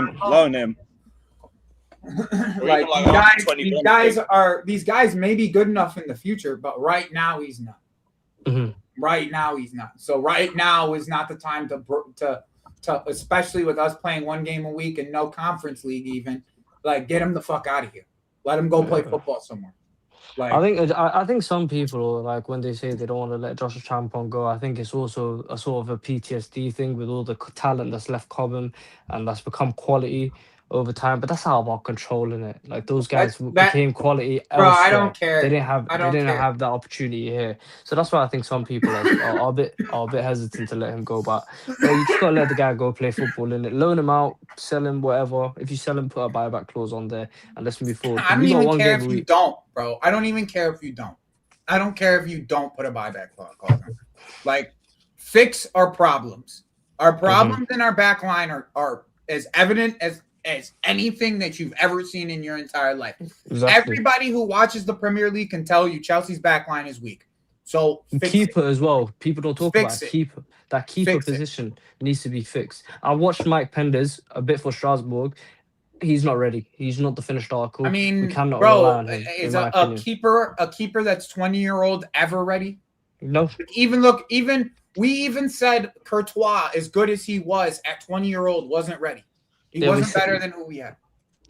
him. Like, these guys may be good enough in the future, but right now he's not. Right now he's not. So right now is not the time to especially with us playing one game a week and no conference league even. Like, get him the fuck out of here. Let him go play football somewhere. Like, I think some people, like, when they say they don't want to let Josh Champon go, I think it's also a sort of a PTSD thing with all the talent that's left Cobham and that's become quality over time. But that's out of our control, innit? Like, those guys became quality elsewhere. Bro, I don't care. They didn't have that opportunity here. So that's why I think some people are a bit hesitant to let him go. But you just gotta let the guy go play football, innit? Loan him out, sell him, whatever. If you sell him, put a buyback clause on there and let's move forward. I don't even care if you don't, bro. I don't even care if you don't. I don't care if you don't put a buyback clause on. Like, fix our problems. Our problems in our back line are as evident as anything that you've ever seen in your entire life. Exactly. Everybody who watches the Premier League can tell you Chelsea's back line is weak. So keeper as well. People don't talk about keeper. That keeper position needs to be fixed. I watched Mike Penders a bit for Strasbourg. He's not ready. He's not the finished article. I mean, we cannot rely on him, is a keeper that's 20-year-old ever ready? No. We even said Courtois, as good as he was at 20-year-old, wasn't ready. He wasn't better than who we had.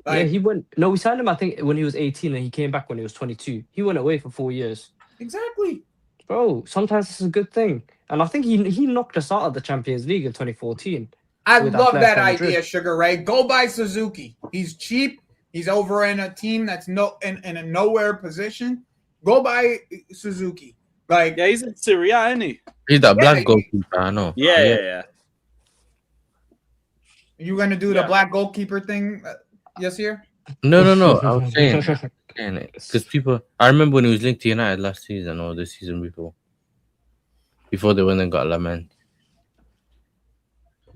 Like, he went. No, we signed him, I think, when he was 18 and he came back when he was 22. He went away for 4 years. Exactly. Bro, sometimes it's a good thing. And I think he knocked us out of the Champions League in 2014. I love that idea, Sugar Ray. Go buy Suzuki. He's cheap. He's over in a team that's in a nowhere position. Go buy Suzuki. Like, yeah, he's in Syria, isn't he? He's that black goalkeeper, I know. Yeah. You gonna do the black goalkeeper thing this year? No. I was saying because people. I remember when he was linked to United last season or the season before they went and got Lament.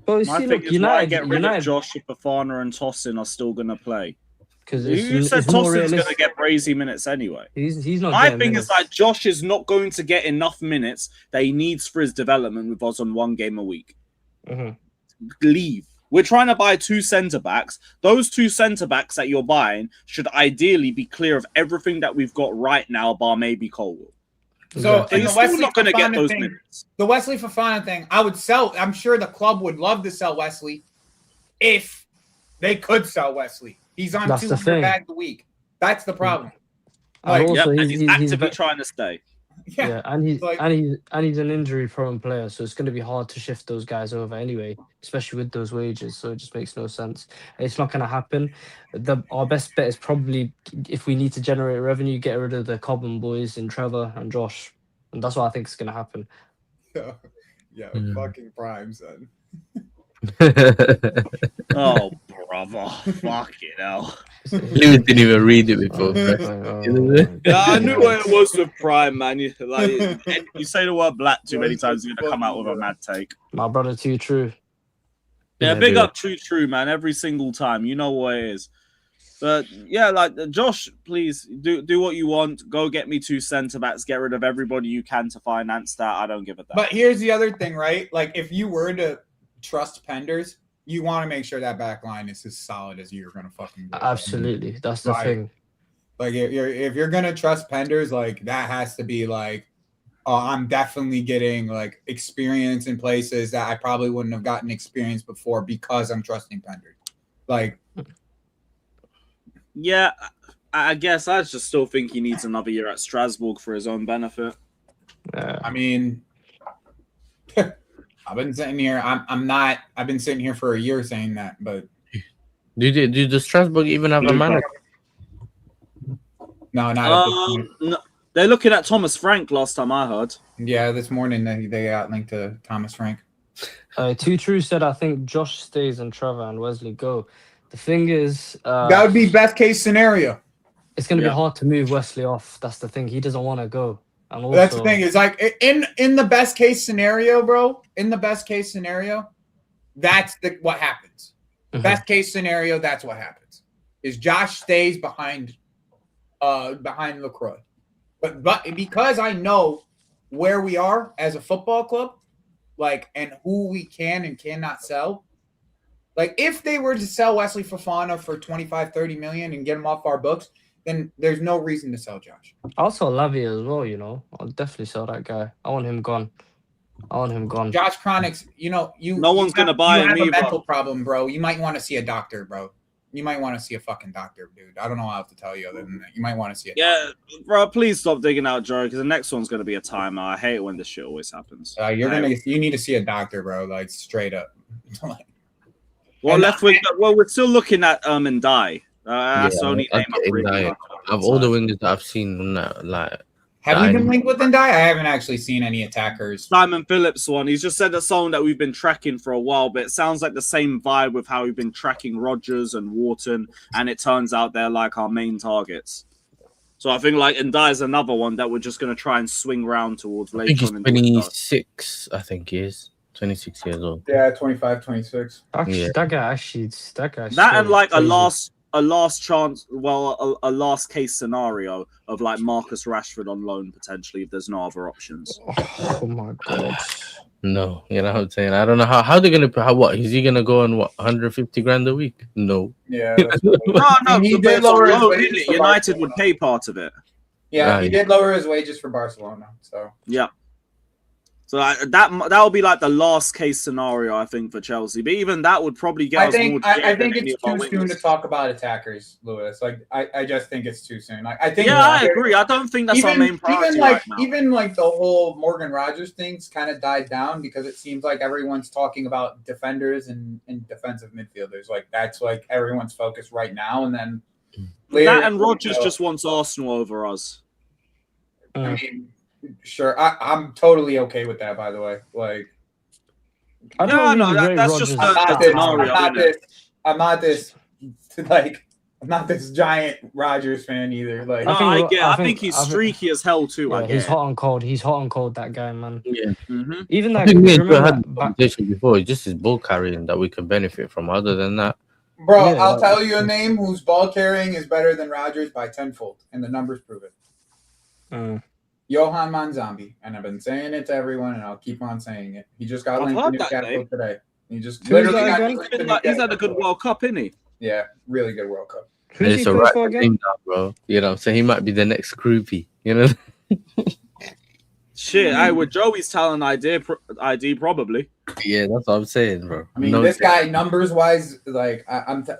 Well, My thing is, why get rid of Josh if Fofana and Tosin are still gonna play? Because you said Tosin's gonna get crazy minutes anyway. He's not. My thing is like Josh is not going to get enough minutes that he needs for his development with us on one game a week. Leave. We're trying to buy 2 centre-backs. Those 2 centre-backs that you're buying should ideally be clear of everything that we've got right now, bar maybe Colwell. So you're still not going to get those minutes. The Wesley Fofana thing, I would sell. I'm sure the club would love to sell Wesley if they could sell Weslly. He's on 200 bags a week. That's the problem. Like, and he's actively trying to stay. Yeah, and he's an injury-prone player, so it's going to be hard to shift those guys over anyway, especially with those wages. So it just makes no sense. It's not going to happen. Our best bet is probably, if we need to generate revenue, get rid of the Cobham boys and Trevor and Josh, and that's what I think is going to happen. Yeah, fucking prime, son. Oh, brother. Fucking hell. Lewin didn't even read it before. Yeah, I knew what it was with Prime, man. You say the word black too many times, you're going to come out with a mad take. My brother, too true. Yeah, big up True, man. Every single time. You know what it is. But, yeah, like, Josh, please, do what you want. Go get me 2 centre-backs. Get rid of everybody you can to finance that. I don't give a damn. But here's the other thing, right? Like, if you were to trust Penders, you want to make sure that back line is as solid as you're going to fucking do. Absolutely. That's the thing. Like, if you're going to trust Penders, like, that has to be like, I'm definitely getting, like, experience in places that I probably wouldn't have gotten experience before because I'm trusting Penders. Like, yeah, I guess I just still think he needs another year at Strasbourg for his own benefit. I mean, I've been sitting here. I've been sitting here for a year saying that, but do the Strasbourg even have a manager? No, not at this point. No, they're looking at Thomas Frank last time I heard. Yeah, this morning they got linked to Thomas Frank. Too True said, I think Josh stays and Trevor and Wesley go. The thing is, that would be best case scenario. It's going to be hard to move Wesley off. That's the thing. He doesn't want to go. And also, that's the thing. Is like in the best case scenario, bro. In the best case scenario, that's what happens. Best case scenario, that's what happens. Is Josh stays behind LaCroix, but because I know where we are as a football club, like, and who we can and cannot sell. Like, if they were to sell Wesley Fofana for 25-30 million and get him off our books, then there's no reason to sell Josh. I'll sell Lavia as well, you know. I'll definitely sell that guy. I want him gone. Josh Chronics, no one's going to buy him either. You have a either. mental problem, bro. You might want to see a doctor, bro. You might want to see a fucking doctor, dude. I don't know how to tell you other than that. You might want to see a doctor. Bro, please stop digging out Joe, because the next one's going to be a timer. I hate it when this shit always happens. You need to see a doctor, bro, like straight up. We're still looking at Ndai. That's the only name I'm reading. Of all the wingers that I've seen, like, have you been linked with Ndai? I haven't actually seen any attackers. Simon Phillips one. He's just said a song that we've been tracking for a while, but it sounds like the same vibe with how we've been tracking Rodgers and Wharton, and it turns out they're like our main targets. So I think like Ndai is another one that we're just going to try and swing round towards later. I think he's 26. I think he is 26 years old. Yeah, 25, 26. Actually, that guy. That and like a last chance, a last case scenario of like Marcus Rashford on loan potentially if there's no other options. Oh my god. No, you know what I'm saying? I don't know how they're gonna what is he gonna go on 150 grand a week? No. Yeah. no, he did lower his loan, wages. United would pay part of it. Yeah, he did lower his wages for Barcelona. So yeah. So that will be like the last case scenario, I think, for Chelsea. But even that would probably get us more. I think it's too soon to talk about attackers, Lewis. Like I just think it's too soon. Like I think. Yeah, I agree. I don't think that's our main priority right now. Even like the whole Morgan Rogers thing's kind of died down because it seems like everyone's talking about defenders and defensive midfielders. Like that's like everyone's focus right now. And then later, that and Rodgers just wants Arsenal over us. I mean. Sure, I'm totally okay with that. By the way, like, that's just I'm not this giant Rodgers fan either. Like, I think he's streaky as hell too. Yeah, he's hot and cold. He's hot and cold. That guy, man. Yeah. Even that. I think me and Joe had the conversation before. It's just his ball carrying that we can benefit from. Other than that, bro, I'll tell you a name whose ball carrying is better than Rodgers by tenfold, and the numbers prove it. Johan Manzambi, and I've been saying it to everyone, and I'll keep on saying it. He just got linked to Newcastle today. He just literally he's had a good World Cup, isn't he? Yeah, really good World Cup. Who's he play for again? Bro. You know, so he might be the next groupie. You know. Shit, with Joey's talent ID probably. Yeah, that's what I'm saying, bro. I mean, this guy numbers wise, like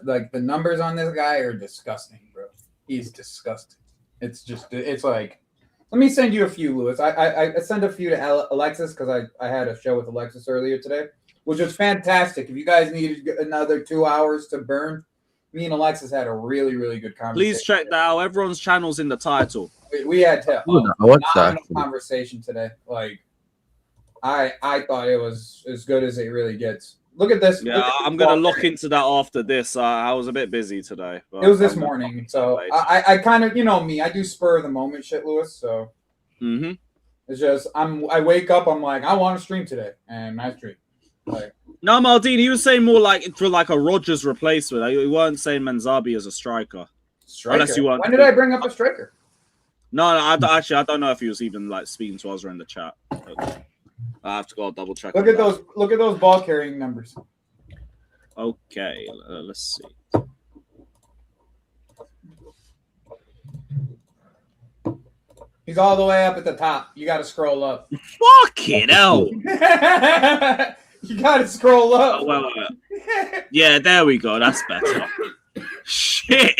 like the numbers on this guy are disgusting, bro. He's disgusting. It's like. Let me send you a few, Lewis. I sent a few to Alexis because I had a show with Alexis earlier today, which was fantastic. If you guys needed another 2 hours to burn, me and Alexis had a really, really good conversation. Please check that out. Everyone's channel's in the title. We had a conversation today. Like, I thought it was as good as it really gets. Look at this. Yeah, I'm going to look into that after this. I was a bit busy today. It was this morning. So I kind of, you know me, I do spur of the moment shit, Lewis. So it's just, I wake up, I'm like, I want to stream today. And I stream. Like, no, Maldini, he was saying more like for like a Rodgers replacement. He weren't saying Manzabi as a striker. Unless you weren't. When did I bring up a striker? No, I don't know if he was even like speaking to us or in the chat. I have to go double check. Look at those ball carrying numbers. Okay, let's see. He's all the way up at the top. You got to scroll up. Fucking hell! You got to scroll up. Oh, wait. Yeah, there we go. That's better. Shit.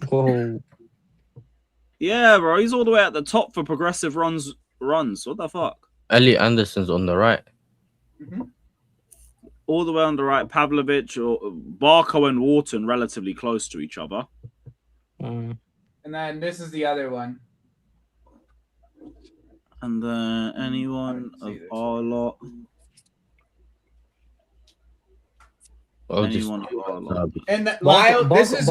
Whoa. Yeah, bro. He's all the way at the top for progressive runs. What the fuck? Elliot Anderson's on the right. All the way on the right. Pavlovic or Barco and Wharton relatively close to each other. And then this is the other one. And then anyone of our lot. Anyone of our lot. And Lyle, this is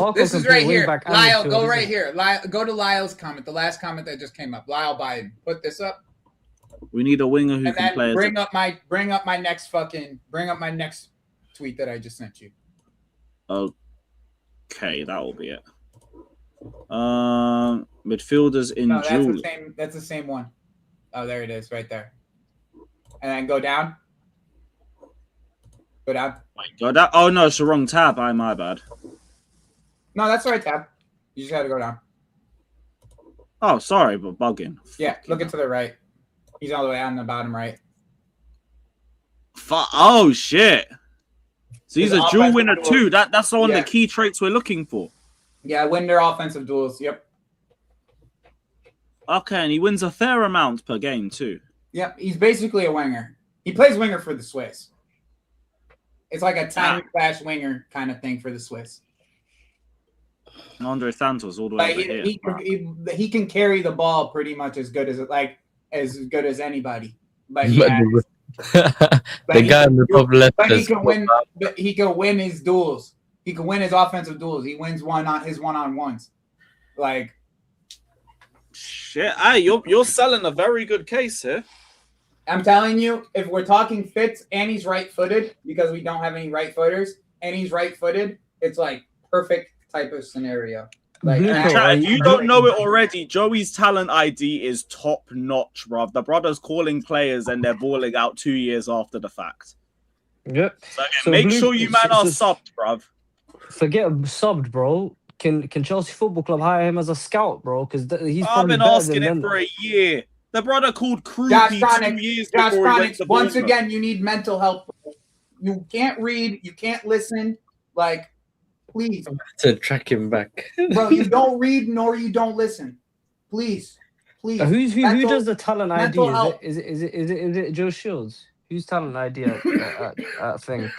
right wing here. back and Lyle, midfield, go isn't right it? here. Lyle, go to Lyle's comment, the last comment that just came up. Lyle Biden, put this up, We need a winger who and can then play. bring up my next tweet that I just sent you. Okay, that will be it. Midfielders in No, duel. that's the same one. Oh, there it is, right there. And then go down. Go down. Wait, go down. Oh no, it's the wrong tab. My bad. No, that's the right tab. You just got to go down. Oh, sorry, but bugging. Yeah, look it to the right. He's all the way on the bottom right. Oh shit! So he's His a dual offensive winner duel. too. That's one of Yeah. the key traits we're looking for. Yeah, win their offensive duels. Yep. Okay, and he wins a fair amount per game too. Yep. He's basically a winger. He plays winger for the Swiss. It's like a tiny flash winger kind of thing for the Swiss. Andre Santos all the way Like over here. he can carry the ball pretty much as good as anybody. But The guy in the top left. But he can win. But he can win his duels. He can win his offensive duels. He wins his one-on-ones. Like Shit, hey, you're selling a very good case here. I'm telling you, if we're talking fits and he's right-footed, because we don't have any right-footers, and he's right-footed, it's like perfect type of scenario. Like Chat, if you don't know it already, Joey's talent ID is top notch, bruv. The brother's calling players and they're balling out 2 years after the fact. Yep. So make sure you man are subbed, bruv. Forget subbed, bro. Can Chelsea Football Club hire him as a scout, bro? Because he's I've probably been better asking than it them. for a year. The brother called Josh Krupi 2 Chronic, years Josh before he went Chronic, to once Bournemouth. again, you need mental health. You can't read. You can't listen. Like, please. To track him back. Bro, you don't read nor you don't listen. Please. Please. Who does the talent ID? mental health. Is it Joe Shields? Who's talent ID at thing?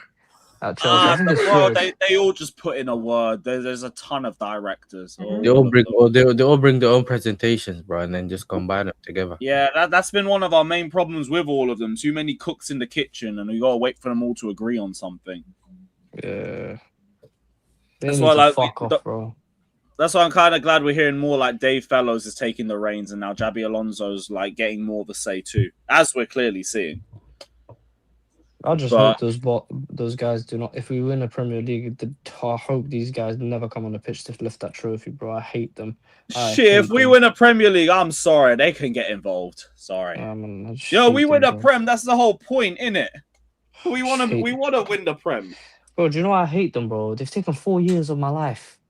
At Chelsea. I think it's Well, Shields. they all just put in a word. There's a ton of directors. They all bring their own presentations, bro, and then just combine them together. Yeah, that's been one of our main problems with all of them. Too many cooks in the kitchen, and we gotta wait for them all to agree on something. Yeah. That's why, like, fuck off, bro. That's why I'm kind of glad we're hearing more like Dave Fellows is taking the reins, and now Jabi Alonso's like getting more of a say too, as we're clearly seeing. I just hope those guys do not. If we win a Premier League, I hope these guys never come on the pitch to lift that trophy, bro. I hate them. If we win a Premier League, I'm sorry, they can get involved. Sorry. Yo, we win a Prem. That's the whole point, innit? We want to win the Prem. Bro, do you know why I hate them, bro? They've taken 4 years of my life.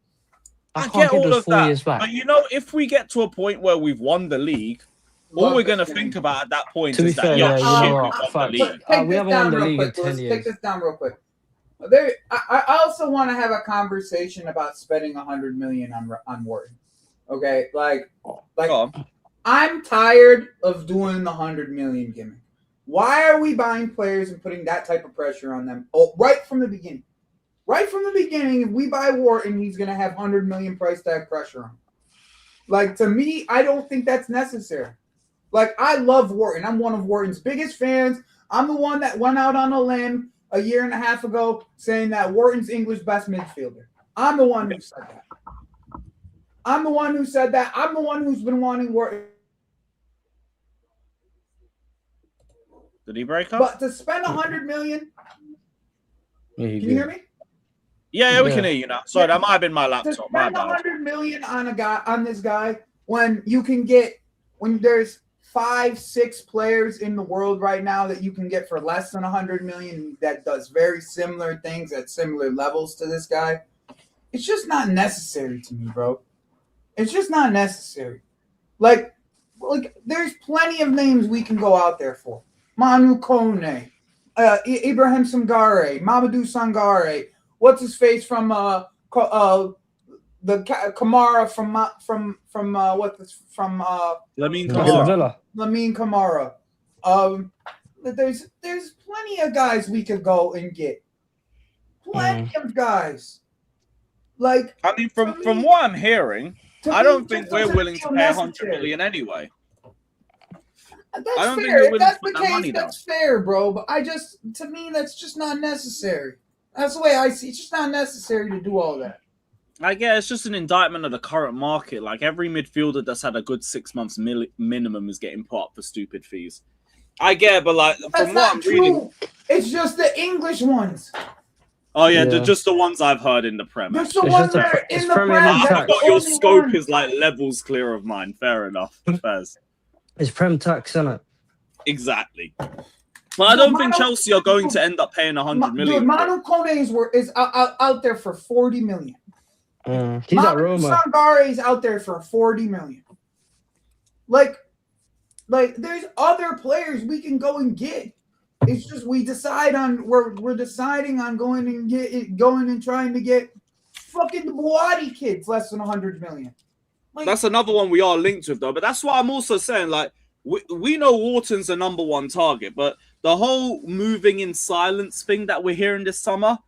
I can't get all those of 4 years that, back. but you know, if we get to a point where we've won the league, all we're gonna think about at that point To be is fair, that yeah, shit, you know we what, won the fuck. league. We haven't won the league in 10 Let's years. take this down real quick. I also want to have a conversation about spending $100 million on Wharton. Okay, like I'm tired of doing the $100 million gimmick. Why are we buying players and putting that type of pressure on them? Oh, right from the beginning. Right from the beginning, if we buy Wharton, he's gonna have $100 million price tag pressure on him. Like, to me, I don't think that's necessary. Like, I love Wharton. I'm one of Wharton's biggest fans. I'm the one that went out on a limb a year and a half ago saying that Wharton's English best midfielder. I'm the one who said that. I'm the one who said that. I'm the one who's been wanting Wharton. Did he break up? But to spend $100 million, can you hear me? Yeah, we can hear you now. Sorry, that might have been my To laptop. My spend bad. $100 million on this guy when you can get there's 5-6 players in the world right now that you can get for less than $100 million that does very similar things at similar levels to this guy. It's just not necessary to me, bro. It's just not necessary. Like there's plenty of names we can go out there for. Manu Kone, Ibrahim Sangare, Mamadou Sangare. What's his face from the Kamara from Lamine Kamara. Lamine Kamara. There's plenty of guys we could go and get. Plenty of guys. Like, I mean, from what I'm hearing, I don't think we're willing to pay $100 million anyway. That's I don't think fair. you're If willing that's to put the that money case, down. that's fair, bro. But to me, that's just not necessary. That's the way I see it. It's just not necessary to do all that. Like, yeah, it's just an indictment of the current market. Like, every midfielder that's had a good 6 months minimum is getting put up for stupid fees. I get it, but like, That's from what I'm not true. reading... It's just the English ones. Oh, yeah, just the ones I've heard in the Prem. Just the ones that are in the Prem. I That's thought the your only scope one. is like levels clear of mine. Fair enough. Fairs. It's Prem tax, isn't it? Exactly. But I don't think Chelsea are going to end up paying 100 million. Dude, Manu Kone is out there for 40 million. He's at Roma. Sangare is out there for 40 million. Like there's other players we can go and get. It's just we're deciding on going and trying to get fucking the Buati kids less than 100 million. Like, that's another one we are linked with though. But that's why I'm also saying, like, we know Wharton's the number one target, but the whole moving in silence thing that we're hearing this summer,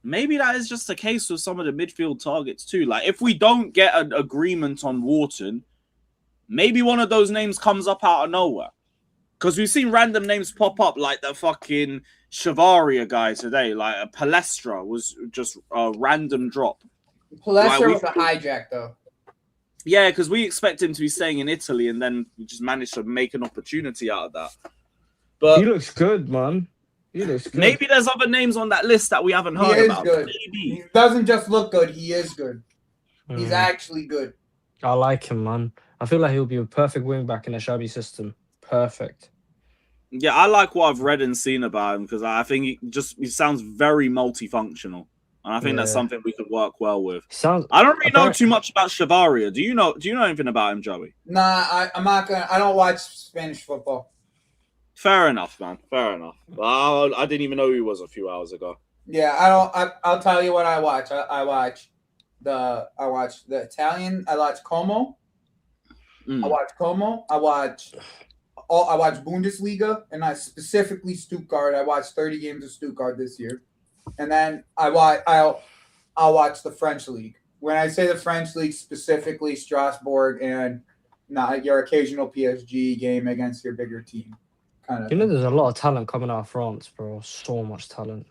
maybe that is just the case with some of the midfield targets too. Like, if we don't get an agreement on Wharton, maybe one of those names comes up out of nowhere. Because we've seen random names pop up, like the fucking Chavaria guy today. Like a Palestra was just a random drop. Palestra was a hijack, though. Yeah, because we expect him to be staying in Italy, and then we just managed to make an opportunity out of that. But he looks good, man. He looks good. Maybe there's other names on that list that we haven't heard He is about. good. Maybe. He doesn't just look good. He is good. He's actually good. I like him, man. I feel like he'll be a perfect wing back in a shabby system. Perfect. Yeah, I like what I've read and seen about him because I think he sounds very multifunctional. And I think that's something we could work well with. I don't really know too much about Chavaria. Do you know anything about him, Joey? Nah, I'm not gonna. I don't watch Spanish football. Fair enough, man. Fair enough. I didn't even know who he was a few hours ago. Yeah, I don't. I'll tell you what I watch. I watch the Italian. I watch Como. I watch Como. I watch Bundesliga, and I specifically Stuttgart. I watched 30 games of Stuttgart this year. And then I'll watch the French league. When I say the French league, specifically Strasbourg and not your occasional PSG game against your bigger team. Kind of. You know, there's a lot of talent coming out of France, bro. So much talent.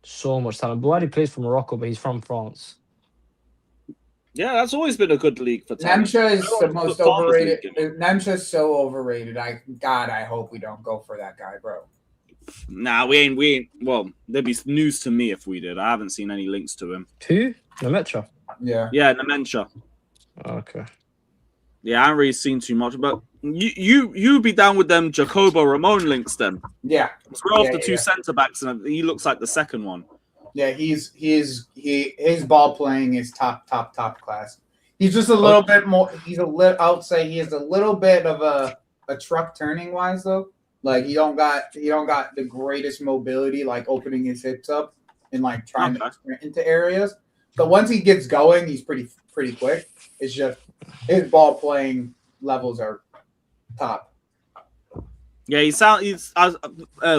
So much talent. Buati plays for Morocco, but he's from France. Yeah, that's always been a good league for talent. Nemcha is the most overrated. Nemcha is so overrated. I hope we don't go for that guy, bro. Nah, we ain't. Well, there'd be news to me if we did. I haven't seen any links to him. Who? Nemecha? Yeah. Yeah, Nemecha. Okay. Yeah, I haven't really seen too much, but you be down with them Jacobo Ramon links then. Yeah. We're off the two centre backs, and he looks like the second one. Yeah, his ball playing is top class. He's just a little bit more. I would say he is a little bit of a truck turning wise though. Like he don't got the greatest mobility, like opening his hips up and like trying to sprint into areas. But once he gets going, he's pretty quick. It's just his ball playing levels are top. Yeah,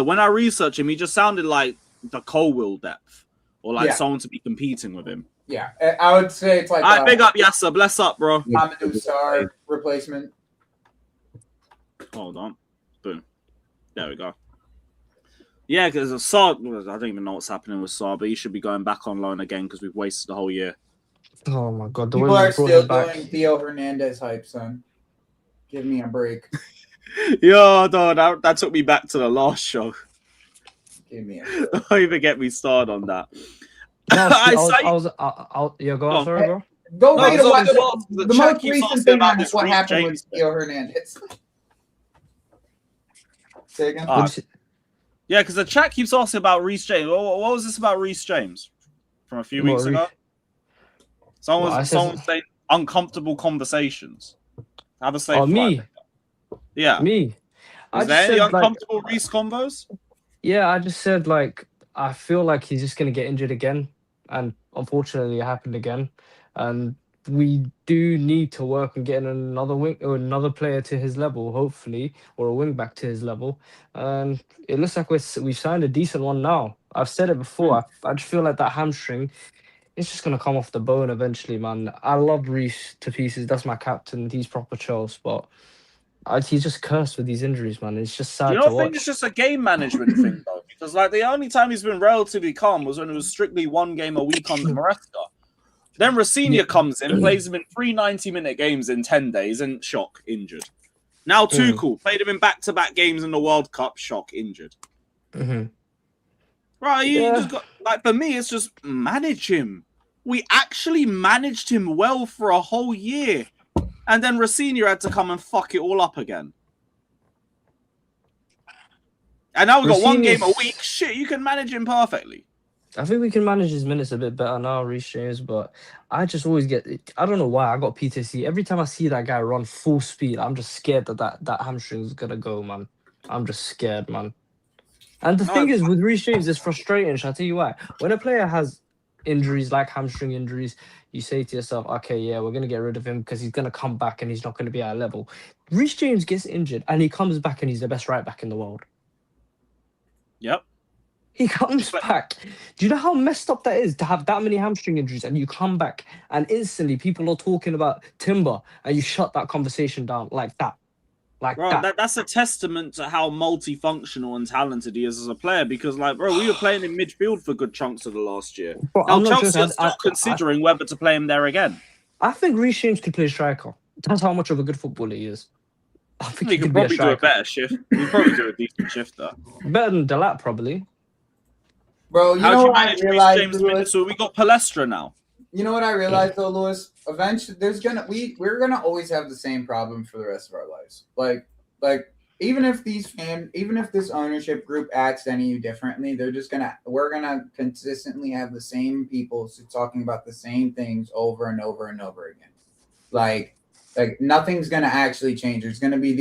when I researched him, he just sounded like the Colwill depth, or like someone to be competing with him. Yeah, I would say it's like. All right, big up, Yasser. Bless up, bro. Amadou Sarr replacement. Hold on. Boom. There we go. Yeah, because Sarr, I don't even know what's happening with Sarr, but he should be going back on loan again because we've wasted the whole year. Oh my god, people are still doing Theo Hernandez hype, son. Give me a break. Yo, no, that took me back to the last show. Give me a break. Don't even get me started on that. Yeah, go on, sorry, bro. Go read the most recent thing on what happened with Theo Hernandez. Say again? Yeah, because the chat keeps asking about Reece James. What was this about Reece James from a few weeks ago? Someone saying uncomfortable conversations. Have a safe flight. Me? Yeah. Me. Is there any uncomfortable Reece combos? Yeah, I just said, like, I feel like he's just going to get injured again. And unfortunately, it happened again. And we do need to work on getting another wing or another player to his level, hopefully, or a wing back to his level. And it looks like we've signed a decent one now. I've said it before. I just feel like that hamstring, it's just going to come off the bone eventually, man. I love Reece to pieces. That's my captain. He's proper Chelsea. But He's just cursed with these injuries, man. It's just sad Do you to not watch. think it's just a game management thing, though? Because, like, the only time he's been relatively calm was when it was strictly 1 game a week on the Maresca. Then Rafinha comes in, plays him in 3 90-minute games in 10 days, and shock, injured. Now Tuchel played him in back-to-back games in the World Cup, shock, injured. Right, you just got, like, for me, it's just manage him. We actually managed him well for a whole year. And then Rafinha had to come and fuck it all up again. And now we've got 1 game a week. Shit, you can manage him perfectly. I think we can manage his minutes a bit better now, Reece James, but I just always get... I don't know why, I got PTSD. Every time I see that guy run full speed, I'm just scared that hamstring is going to go, man. I'm just scared, man. And the thing is, with Reece James, it's frustrating. Shall I tell you why? When a player has injuries like hamstring injuries, you say to yourself, okay, yeah, we're going to get rid of him because he's going to come back and he's not going to be at our level. Reece James gets injured and he comes back and he's the best right back in the world. Yep. He comes back. Do you know how messed up that is to have that many hamstring injuries and you come back and instantly people are talking about Timber and you shut that conversation down like that? Like bro, that's a testament to how multifunctional and talented he is as a player. Because, like, bro, we were playing in midfield for good chunks of the last year. Bro, now Chelsea are still considering whether to play him there again. I think Reece James could play striker. That's how much of a good footballer he is. I think he could probably do a better shift. He'd probably do a decent shift though. Better than Delat, probably. Bro, you How know do you what I manage realized, James Lewis? Minutes? We got Palestra now. You know what I realized though, Lewis? Eventually, we're gonna always have the same problem for the rest of our lives. Like even if this ownership group acts any differently, we're gonna consistently have the same people talking about the same things over and over and over again. Like nothing's gonna actually change. There's gonna be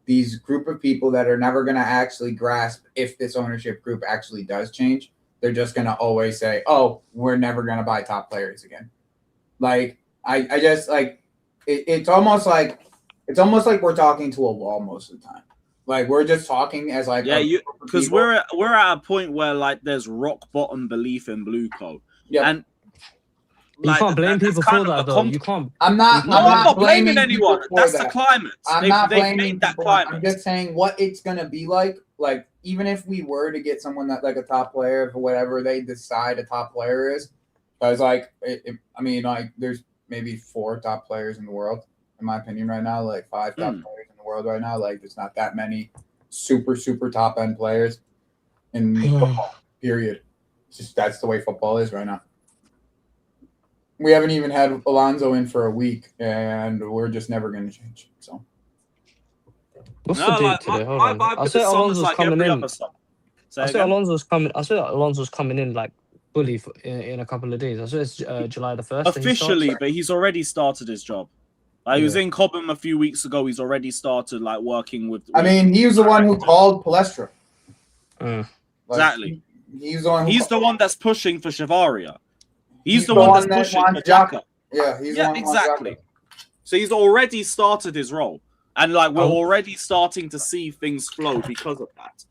these group of people that are never gonna actually grasp if this ownership group actually does change. They're just gonna always say, "Oh, we're never gonna buy top players again." Like I just like it's almost like we're talking to a wall most of the time. Like we're just talking as like because we're at a point where like there's rock bottom belief in Blueco. Yeah, and you can't blame people for that though. You can't. I'm not blaming anyone. That's the climate. They've made that people. climate. I'm just saying what it's gonna be like. Like even if we were to get someone that like a top player for whatever they decide a top player is, because like I mean like there's maybe 4 top players in the world in my opinion right now. Like 5 top players in the world right now. Like there's not that many super top end players in football. Period. It's just that's the way football is right now. We haven't even had Alonso in for a week, and we're just never going to change. So, what's the date today? Hold on. I said Alonso's coming in. I said Alonso's coming in like fully in a couple of days. I said it's July the 1st. Officially, but he's already started his job. He was in Cobham a few weeks ago. He's already started like working with. I mean, he was the one who called Palestra. Exactly. He's the one. He's the one that's pushing for Chavaria. He's the one that's pushing for Xhaka. Yeah, exactly. So he's already started his role, and like we're already starting to see things flow because of that.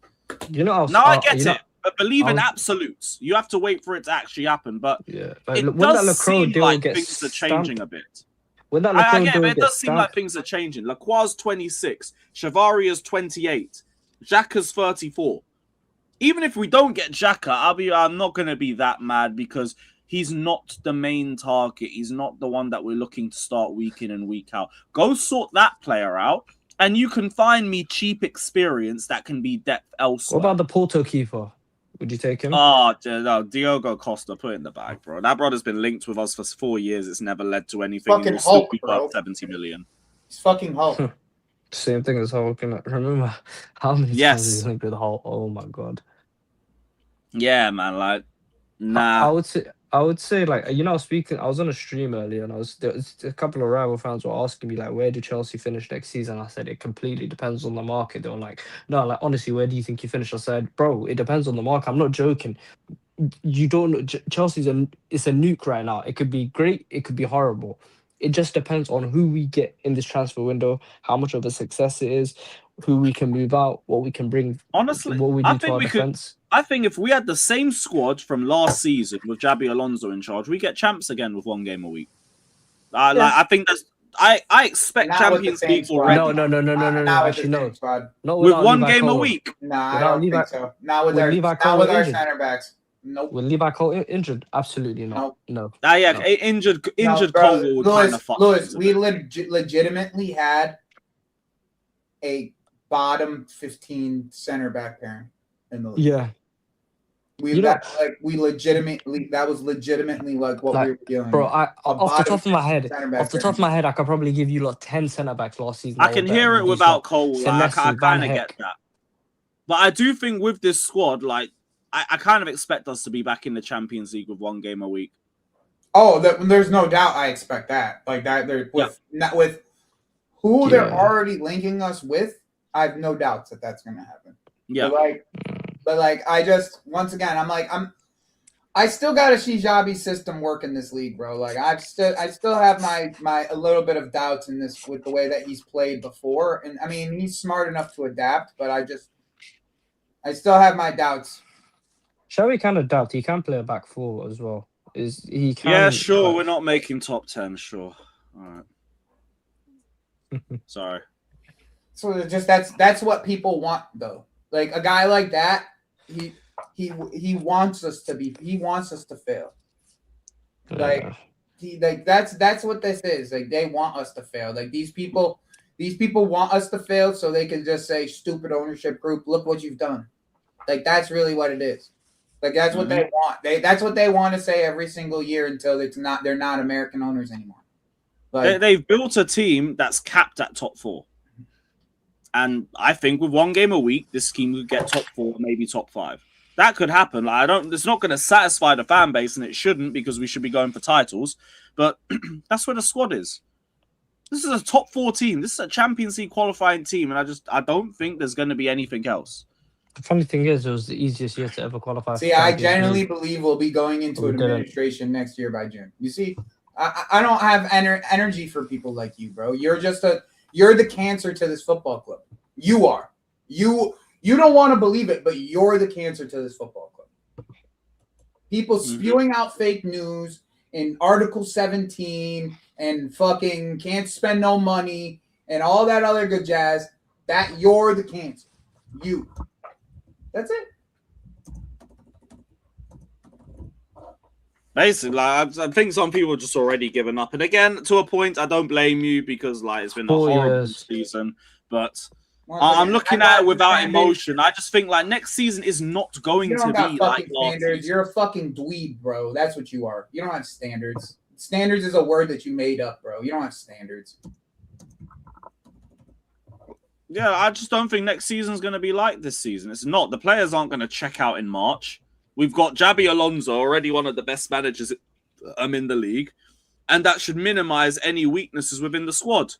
You know, I get it, but believe in absolutes. You have to wait for it to actually happen. But it does seem like things are changing a bit. I get it, but it does seem like things are changing. Lacroix's 26, Chavaria's 28, Xhaka's 34. Even if we don't get Xhaka, I'm not going to be that mad because he's not the main target. He's not the one that we're looking to start week in and week out. Go sort that player out, and you can find me cheap experience that can be depth elsewhere. What about the Porto keeper? Would you take him? Oh, no, Diogo Costa, put it in the bag, bro. That brother's been linked with us for 4 years. It's never led to anything. Fucking He'll still Hulk, be bro. worth 70 million. He's fucking Hulk. Same thing as Hulk. Remember how many times he's linked with Hulk? Oh my god. Yeah, man. Like, nah. I would say, like, you know, I was on a stream earlier, and there was a couple of rival fans were asking me, like, where do Chelsea finish next season? I said, it completely depends on the market. They were like, no, like, honestly, where do you think you finish? I said, bro, it depends on the market. I'm not joking. You don't know. Chelsea's it's a nuke right now. It could be great. It could be horrible. It just depends on who we get in this transfer window, how much of a success it is, who we can move out, what we can bring. Honestly, what we do to our defense. I think if we had the same squad from last season with Xabi Alonso in charge, we get champs again with 1 game a week. I think I expect Champions League already. No. Actually, no. Not With without one Levi game a Cole. week. Nah, I Without don't Levi- think so. Not with with our, Levi not Cole with our injured. center backs. Nope. With Levi Cole injured? Absolutely not. No. Injured No, Cole bro, would kind of fuck. Lewis, we legitimately had a bottom 15 center back pairing in the league. Yeah. That was legitimately like what we were dealing Bro, with. off the top of my head, I could probably give you like 10 centre backs last season. I can hear it without Cole. Like, I kind of get that. But I do think with this squad, like, I kind of expect us to be back in the Champions League with one game a week. Oh, there's no doubt. I expect that. Like that, with who they're already linking us with, I have no doubts that that's going to happen. Yeah. But I just once again, I still got to see Xavi's system work in this league, bro. Like I still have my a little bit of doubts in this with the way that he's played before, and I mean he's smart enough to adapt, but I still have my doubts. Xavi kind of doubt he can play a back four as well. He can? Yeah, sure. We're not making top 10. Sure. All right. Sorry. So just that's what people want, though. Like a guy like that, he wants us to be. He wants us to fail. Like that's what this is. Like they want us to fail. Like these people want us to fail so they can just say, "Stupid ownership group, look what you've done." Like that's really what it is. Like that's what they want. That's what they want to say every single year until they're not American owners anymore. Like, they've built a team that's capped at top 4. And I think with one game a week, this team could get top 4, maybe top 5. That could happen. Like it's not going to satisfy the fan base, and it shouldn't because we should be going for titles. But that's where the squad is. This is a top 4 team. This is a Champions League qualifying team, and I don't think there's going to be anything else. The funny thing is, it was the easiest year to ever qualify. See, I genuinely believe we'll be going into an administration next year by June. You see, I don't have energy for people like you, bro. You're the cancer to this football club. You are. You don't want to believe it, but you're the cancer to this football club. People spewing out fake news in Article 17 and fucking can't spend no money and all that other good jazz. That you're the cancer. You. That's it. Basically, I think some people are just already given up. And again, to a point, I don't blame you because it's been a horrible season. But I'm looking at it without emotion. I just think next season is not going to be like last season. You're a fucking dweeb, bro. That's what you are. You don't have standards. Standards is a word that you made up, bro. You don't have standards. Yeah, I just don't think next season's going to be like this season. It's not. The players aren't going to check out in March. We've got Xabi Alonso, already one of the best managers in the league, and that should minimize any weaknesses within the squad.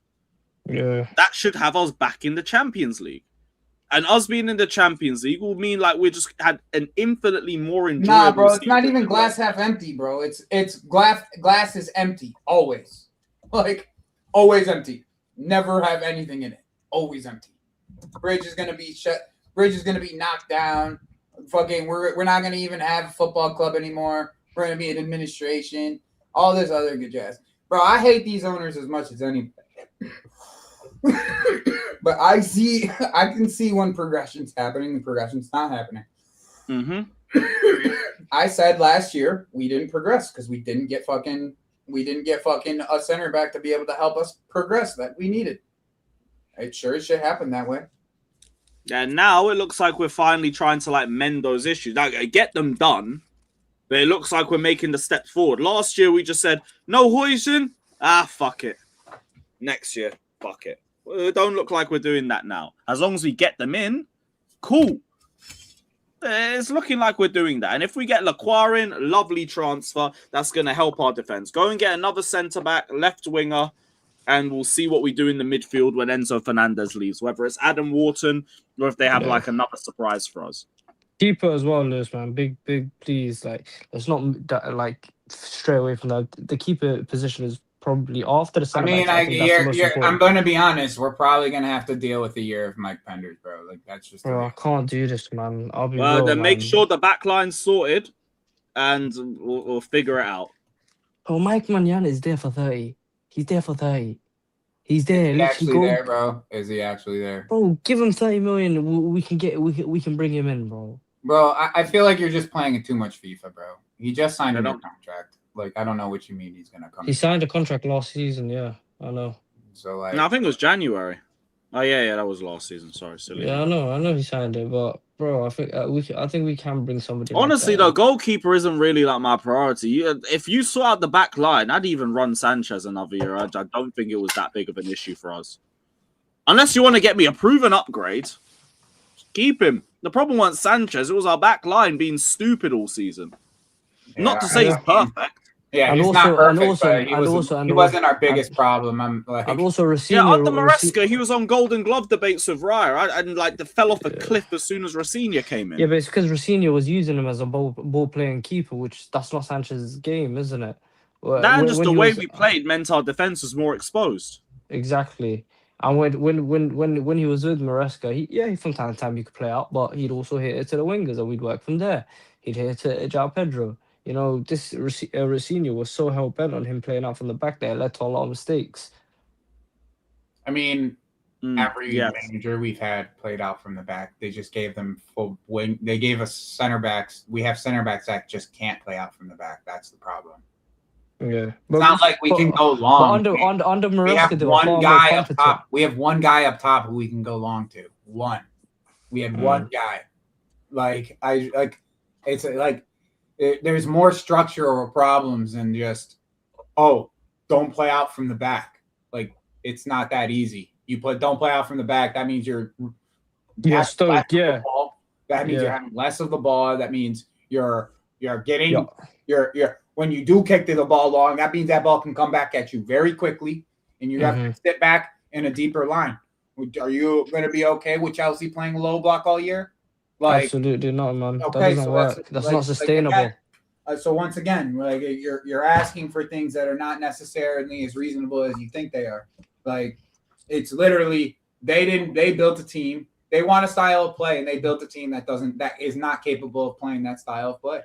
Yeah. That should have us back in the Champions League. And us being in the Champions League will mean we just had an infinitely more enjoyable Nah, bro, it's season. not even glass half empty, bro. It's glass is empty. Always. Always empty. Never have anything in it. Always empty. Bridge is gonna be shut. Bridge is gonna be knocked down. Fucking, we're not gonna even have a football club anymore. We're gonna be an administration. All this other good jazz, bro. I hate these owners as much as anybody. But I can see when progression's happening and progression's not happening. I said last year we didn't progress because we didn't get fucking a center back to be able to help us progress that we needed. It sure as shit happened that way. Yeah, now it looks like we're finally trying to mend those issues. Get them done, but it looks like we're making the step forward. Last year we just said no Huijsen. Fuck it. Next year, fuck it. It don't look like we're doing that now. As long as we get them in, cool. It's looking like we're doing that. And if we get Lacroix in, lovely transfer, that's going to help our defense. Go and get another centre back, left winger. And we'll see what we do in the midfield when Enzo Fernandez leaves, whether it's Adam Wharton or if they have another surprise for us. Keeper as well, Lewis, man. Big, please. Let's not stray away from that. The keeper position is probably after the I centre mean, back. I'm going to be honest. We're probably going to have to deal with the year of Mike Penders, bro. That's just. Bro, I can't do this, man. I'll be well, real, then man. make sure the backline's sorted, and we'll figure it out. Oh, Mike Manyan is there for 30. He's there for 30. He's there. Is he actually Go, there, bro? Is he actually there? bro, give him 30 million. We can bring him in, bro. Bro, I feel like you're just playing too much FIFA, bro. He just signed a new contract. Like, I don't know what you mean he's gonna come. He signed a contract last season. Yeah, I know. So like, No, I think it was January. Oh yeah, that was last season. Sorry, silly. Yeah, I know he signed it, but bro, I think we can bring somebody. Honestly, like that. though, goalkeeper isn't really like my priority. If you sort out the back line, I'd even run Sanchez another year. I don't think it was that big of an issue for us. Unless you want to get me a proven upgrade, just keep him. The problem wasn't Sanchez; it was our back line being stupid all season. Yeah, Not to say he's perfect. Yeah, he's not perfect, but he wasn't our biggest problem. I'm like, and also Racine. Yeah, under Maresca, he was on Golden Glove debates with Raya, and like fell off a cliff as soon as Racine came in. Yeah, but it's because Racine was using him as a ball playing keeper, which that's not Sanchez's game, isn't it? That and just the way we played meant our defense was more exposed. Exactly. And when he was with Maresca, he from time to time he could play out, but he'd also hit it to the wingers, and we'd work from there. He'd hit it to João Pedro. You know, this Racine was so hell bent on him playing out from the back there, it led to a lot of mistakes. I mean, every manager we've had played out from the back. They just gave them full wing. They gave us center backs. We have center backs that just can't play out from the back. That's the problem. Yeah, it's not like we can go long. Under Maresca, we have one guy up top. We have one guy up top who we can go long to. One. We have one guy. It's like. There's more structural problems than just, don't play out from the back. Like, it's not that easy. Don't play out from the back. That means you're stoked. Yeah. That means you're having less of the ball. That means you're getting when you do kick the ball long. That means that ball can come back at you very quickly, and you have to sit back in a deeper line. Are you going to be okay with Chelsea playing low block all year? Like, absolutely not, man. Okay, that doesn't work. That's not sustainable. So once again, like you're asking for things that are not necessarily as reasonable as you think they are. Like, it's literally they built a team. They want a style of play, and they built a team that is not capable of playing that style of play.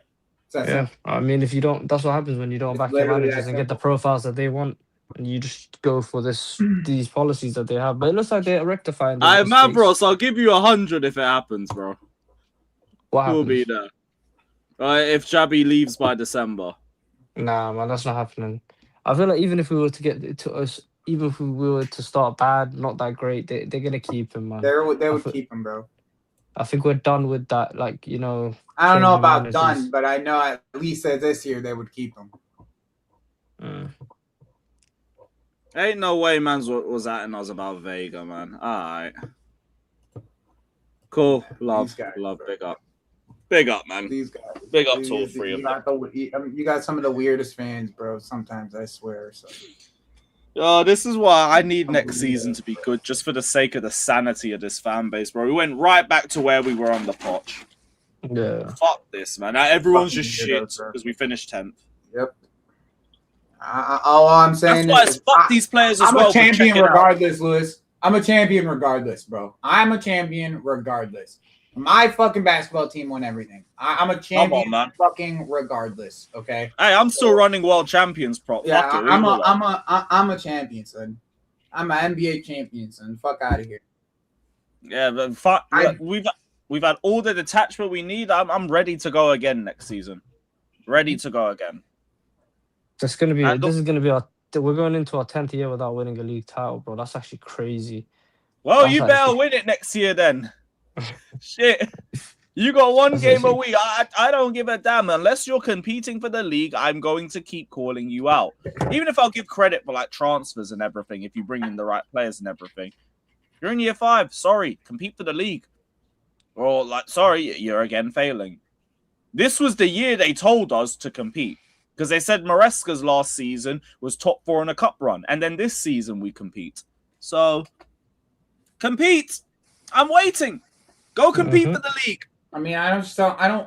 So I mean, if you don't, that's what happens when you don't back your managers and get the profiles that they want, and you just go for these policies that they have. But it looks like they're rectifying. Man, bro, so I'll give you 100 if it happens, bro. What will be there? If Xabi leaves by December. Nah, man, that's not happening. I feel like even if we were to get to us, even if we were to start bad, not that great, they're gonna keep him, man. They would keep him, bro. I think we're done with that. Like, you know, I don't know about done, but I know at least this year they would keep him. Ain't no way man's was at us about Vega, man. All right. Cool. Love, big up. Big up, man. These guys. Big up to all three of them. You got some of the weirdest fans, bro. Sometimes, I swear. So. This is why I need next season to be good, just for the sake of the sanity of this fan base, bro. We went right back to where we were on the potch. Yeah. Fuck this, man. Now, everyone's just shit because we finished 10th. Yep. All I'm saying is fuck these players as well. I'm a champion regardless, Lewis. I'm a champion regardless, bro. I'm a champion regardless. My fucking basketball team won everything. I'm a champion fucking regardless, okay? Hey, I'm still running world champions prop. Yeah, I'm a champion, son. I'm an NBA champion, son. Fuck out of here. Yeah, but fuck. We've had all the detachment we need. I'm ready to go again next season. Ready to go again. This is gonna be we're going into our 10th year without winning a league title, bro. That's actually crazy. Well, you better win it next year then. Shit. You got one game a week. I don't give a damn. Unless you're competing for the league, I'm going to keep calling you out. Even if I'll give credit for like transfers and everything, if you bring in the right players and everything. You're in year 5. Sorry, compete for the league. Or like, sorry, you're again failing. This was the year they told us to compete. Because they said Maresca's last season was top 4 in a cup run. And then this season we compete. So, compete. I'm waiting. Go compete for the league. I mean, I don't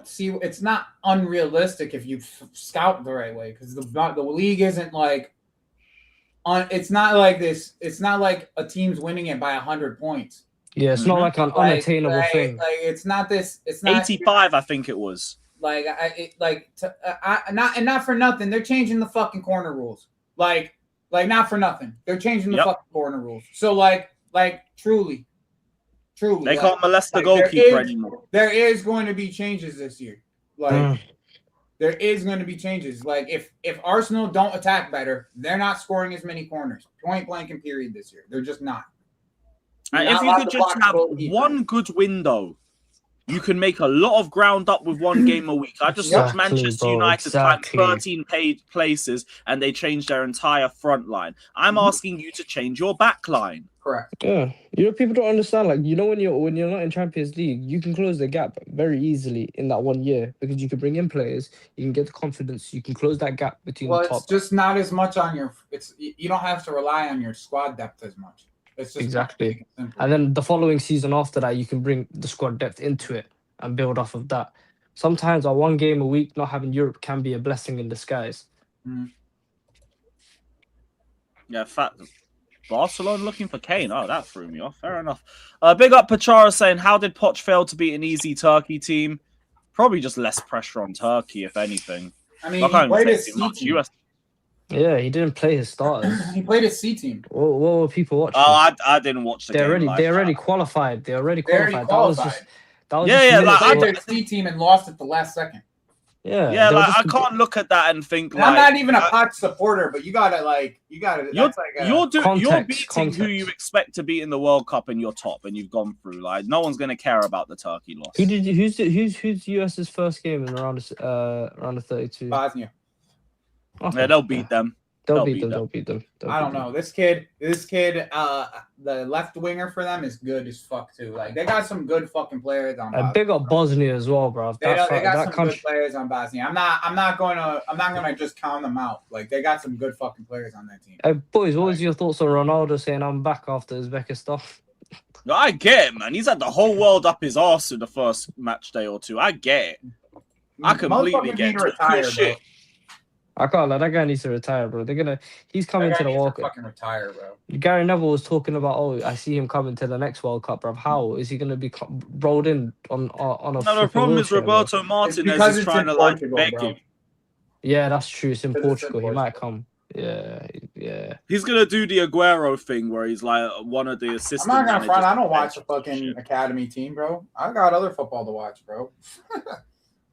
see. It's not unrealistic if you scout the right way, because the league isn't like. It's not like this. It's not like a team's winning it by 100 points. Yeah, it's not like an unattainable thing. Like it's not this. It's not 85. I think it was. Not for nothing. They're changing the fucking corner rules. Like Like, not for nothing. They're changing the fucking corner rules. So, like truly. They can't molest the goalkeeper anymore. There is going to be changes this year. Like, there is going to be changes. Like, if Arsenal don't attack better, they're not scoring as many corners. Point blank and period this year. They're just not. If you could just have one good window, you can make a lot of ground up with one game a week. I just watched Manchester United climb 13 places and they changed their entire front line. I'm asking you to change your back line. Correct. Yeah, people don't understand. Like, when you're not in Champions League, you can close the gap very easily in that 1 year because you can bring in players, you can get the confidence, you can close that gap between the top. It's just not as much on your. You don't have to rely on your squad depth as much. It's just exactly. And then the following season after that, you can bring the squad depth into it and build off of that. Sometimes a 1 game a week not having Europe can be a blessing in disguise. Yeah, fact. Barcelona looking for Kane. Oh, that threw me off. Fair enough. Big up Pachara saying, how did Poch fail to beat an easy Turkey team? Probably just less pressure on Turkey, if anything. I mean, he played his C team. Yeah, he didn't play his starters. He played his C team. What were people watching? Oh, I didn't watch the game. They already qualified. They already qualified. That was just I played their C team and lost at the last second. Yeah, like, I can't look at that and think I'm not even a Poch supporter, but you gotta. You're beating who you expect to beat in the World Cup, and you're top, and you've gone through. Like, no one's gonna care about the Turkey loss. Who's US's first game in around the 32? Bosnia. Okay. Yeah, they'll beat them. They'll beat them. I don't know. This kid, the left winger for them is good as fuck too. Like, they got some good fucking players on. And big up Bosnia as well, bro. They got some good players on Bosnia. I'm not gonna just count them out. Like, they got some good fucking players on that team. Boys, what was your thoughts on Ronaldo saying I'm back after Uzbekistan? No, I get it, man. He's had the whole world up his arse in the first match day or two. I get it. I completely get it. I can't lie, that guy needs to retire, bro. He's coming to the World Cup. Fucking retire, bro. Gary Neville was talking about, I see him coming to the next World Cup, bro. How is he going to be rolled in on a? No, the problem is Roberto Martinez is trying to like beg him. Yeah, that's true. It's in Portugal. He might come. Yeah. He's gonna do the Aguero thing where he's like one of the assistants. I'm not gonna front. I don't watch a fucking academy team, bro. I got other football to watch, bro.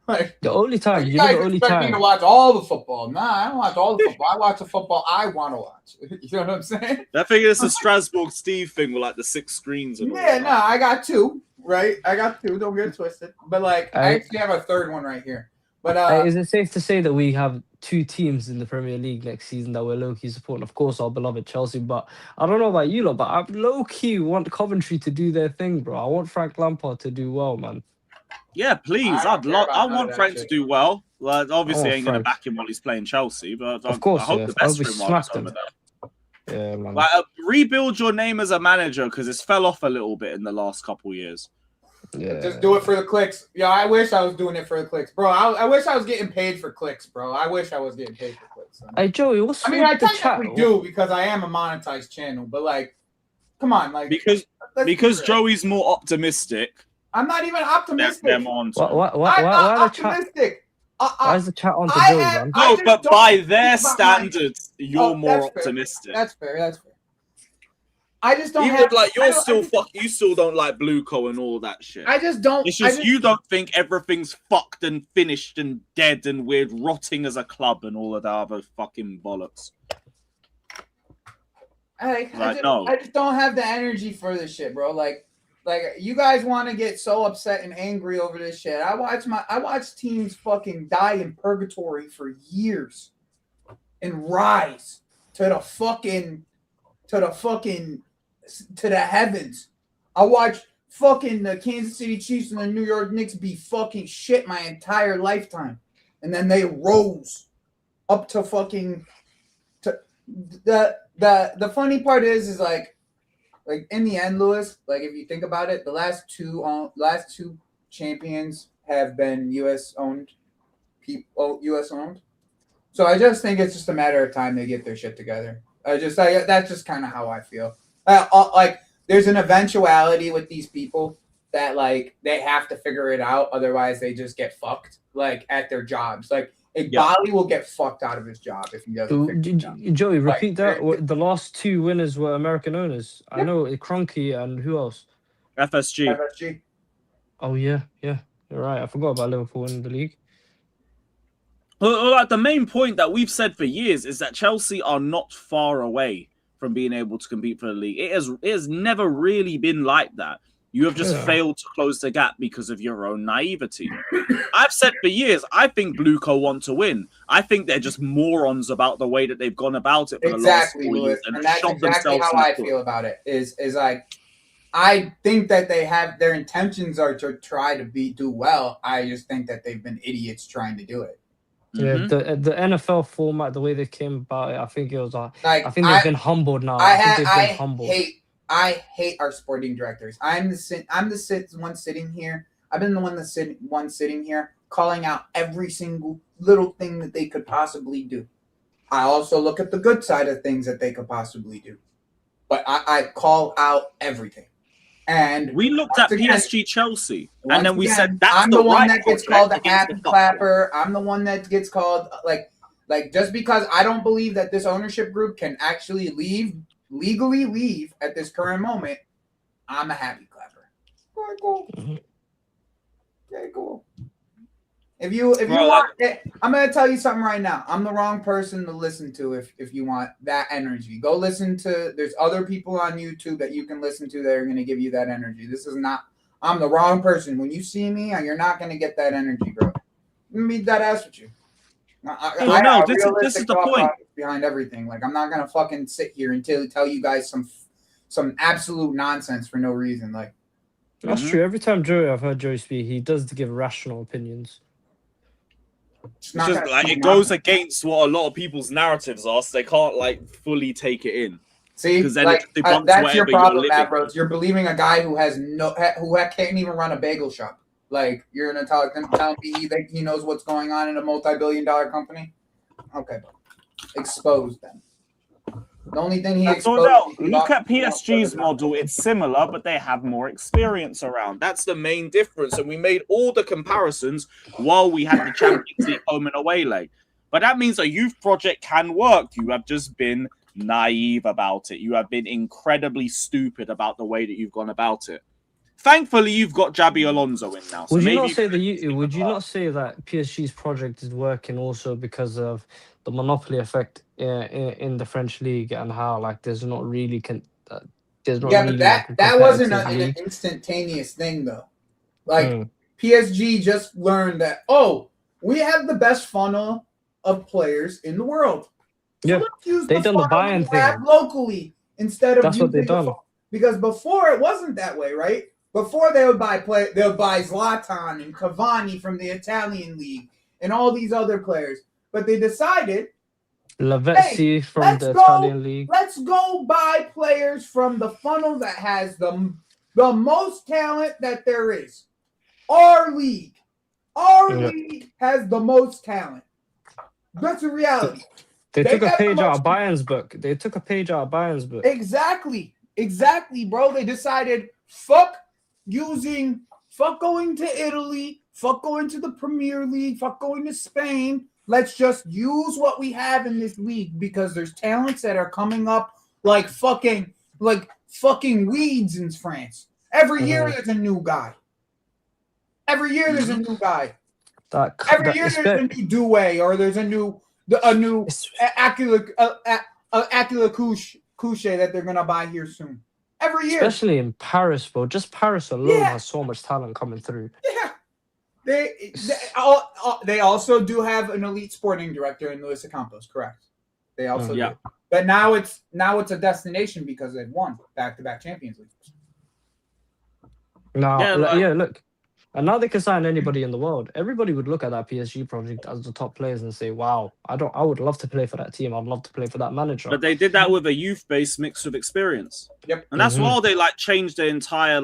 Like, the only time you guys expect me to watch all the football. Nah, I don't watch all the football. I watch the football I want to watch. You know what I'm saying? I think it's a Strasbourg Steve thing with like the 6 screens. And I got 2. Right, I got 2. Don't get it twisted. But like, I actually have a third one right here. But is it safe to say that we have 2 teams in the Premier League next season that we're low-key supporting? Of course, our beloved Chelsea, but I don't know about you lot, but I low-key want Coventry to do their thing, bro. I want Frank Lampard to do well, man. Yeah, please. I want Frank to do well. Like, obviously, I ain't going to back him while he's playing Chelsea, but of course, I hope the best for him while he's over there. Yeah, man. Like, rebuild your name as a manager because it's fell off a little bit in the last couple years. Yeah. Just do it for the clicks. Yeah, I wish I was doing it for the clicks, bro. I wish I was getting paid for clicks, bro. I wish I was getting paid for clicks. Hey, Joey, what's I technically do because I am a monetized channel, but like, come on, like because Joey's more optimistic. I'm not even optimistic. Them on. Why optimistic? Why is the chat on to Joey, man? No, but by their standards, you're more optimistic. That's fair. I just don't you still don't like Blueco and all that shit. I just don't. It's just you don't think everything's fucked and finished and dead and we're rotting as a club and all of that other fucking bollocks. I just don't have the energy for this shit, bro. Like you guys want to get so upset and angry over this shit. I watch teams fucking die in purgatory for years and rise to the heavens. I watch fucking the Kansas City Chiefs and the New York Knicks be fucking shit my entire lifetime. And then they rose up to fucking the funny part is like in the end, Lewis, like if you think about it, the last two champions have been US owned. So I just think it's just a matter of time they get their shit together. That's just kind of how I feel. Like there's an eventuality with these people that like they have to figure it out, otherwise they just get fucked like at their jobs. Like Igbali will get fucked out of his job if he doesn't fix it up. Joey, repeat that. The last 2 winners were American owners. I know Kroenke and who else? FSG. Oh yeah, you're right. I forgot about Liverpool in the league. Well, like the main point that we've said for years is that Chelsea are not far away from being able to compete for the league. It has never really been like that. You have just failed to close the gap because of your own naivety. I've said for years, I think Blueco want to win. I think they're just morons about the way that they've gone about it for the last 4 years. And that's exactly how I feel about it. Is like, I think that they have their intentions are to try to do well. I just think that they've been idiots trying to do it. Yeah, the NFL format, the way they came about it, I think it was I think they've been humbled now. I hate our sporting directors. I'm the one sitting here. I've been the one sitting here calling out every single little thing that they could possibly do. I also look at the good side of things that they could possibly do, but I call out everything. And we looked at PSG Chelsea, and then we said that's I'm the one that gets called a happy clapper. I'm the one that gets called like just because I don't believe that this ownership group can actually legally leave at this current moment. I'm a happy clapper. Okay, cool. Okay, cool. If you want, I'm gonna tell you something right now. I'm the wrong person to listen to if you want that energy. Go listen to. There's other people on YouTube that you can listen to that are gonna give you that energy. This is not. I'm the wrong person. When you see me, you're not gonna get that energy, bro. Let me beat that ass with you. This is the point behind everything. Like I'm not gonna fucking sit here and tell you guys some absolute nonsense for no reason. Like that's true. Every time I've heard Joey speak, he does give rational opinions. It's just like it goes against what a lot of people's narratives are, so they can't like fully take it in. See, then that's your problem, bros. You're believing a guy who can't even run a bagel shop. Like you're gonna tell me that he knows what's going on in a multi-billion-dollar company. Okay, bro. Expose them. The only thing he exposed. Look at PSG's model. It's similar, but they have more experience around. That's the main difference. And we made all the comparisons while we had the Champions League home and away leg. But that means a youth project can work. You have just been naive about it. You have been incredibly stupid about the way that you've gone about it. Thankfully, you've got Xabi Alonso in now. So would you not say that PSG's project is working also because of the monopoly effect in the French league and how like there's not really but that wasn't an instantaneous thing though. Like PSG just learned that we have the best funnel of players in the world. So let's use they done the Bayern thing locally instead of that's what they done. Because before it wasn't that way, right? Before they would buy Zlatan and Cavani from the Italian league and all these other players. But they decided Lavezzi from the Italian league. Let's go buy players from the funnel that has the most talent that there is. Our league. League has the most talent. That's a reality. They took a page out of Bayern's book. Exactly, bro. They decided, fuck going to Italy, fuck going to the Premier League, fuck going to Spain. Let's just use what we have in this league because there's talents that are coming up like fucking weeds in France. Every year there's a new guy. Every year there's a new guy. Every year there's a new Doué or there's a new Akila Couche that they're gonna buy here soon. Every year, especially in Paris, bro. Just Paris alone has so much talent coming through. Yeah, they also do have an elite sporting director in Luis Campos. Correct. They also do. But now it's a destination because they've won back-to-back Champions League. Look. And now they can sign anybody in the world. Everybody would look at that PSG project as the top players and say, "Wow, I would love to play for that team. I'd love to play for that manager." But they did that with a youth base mixed with experience. Yep. And that's why they changed the entire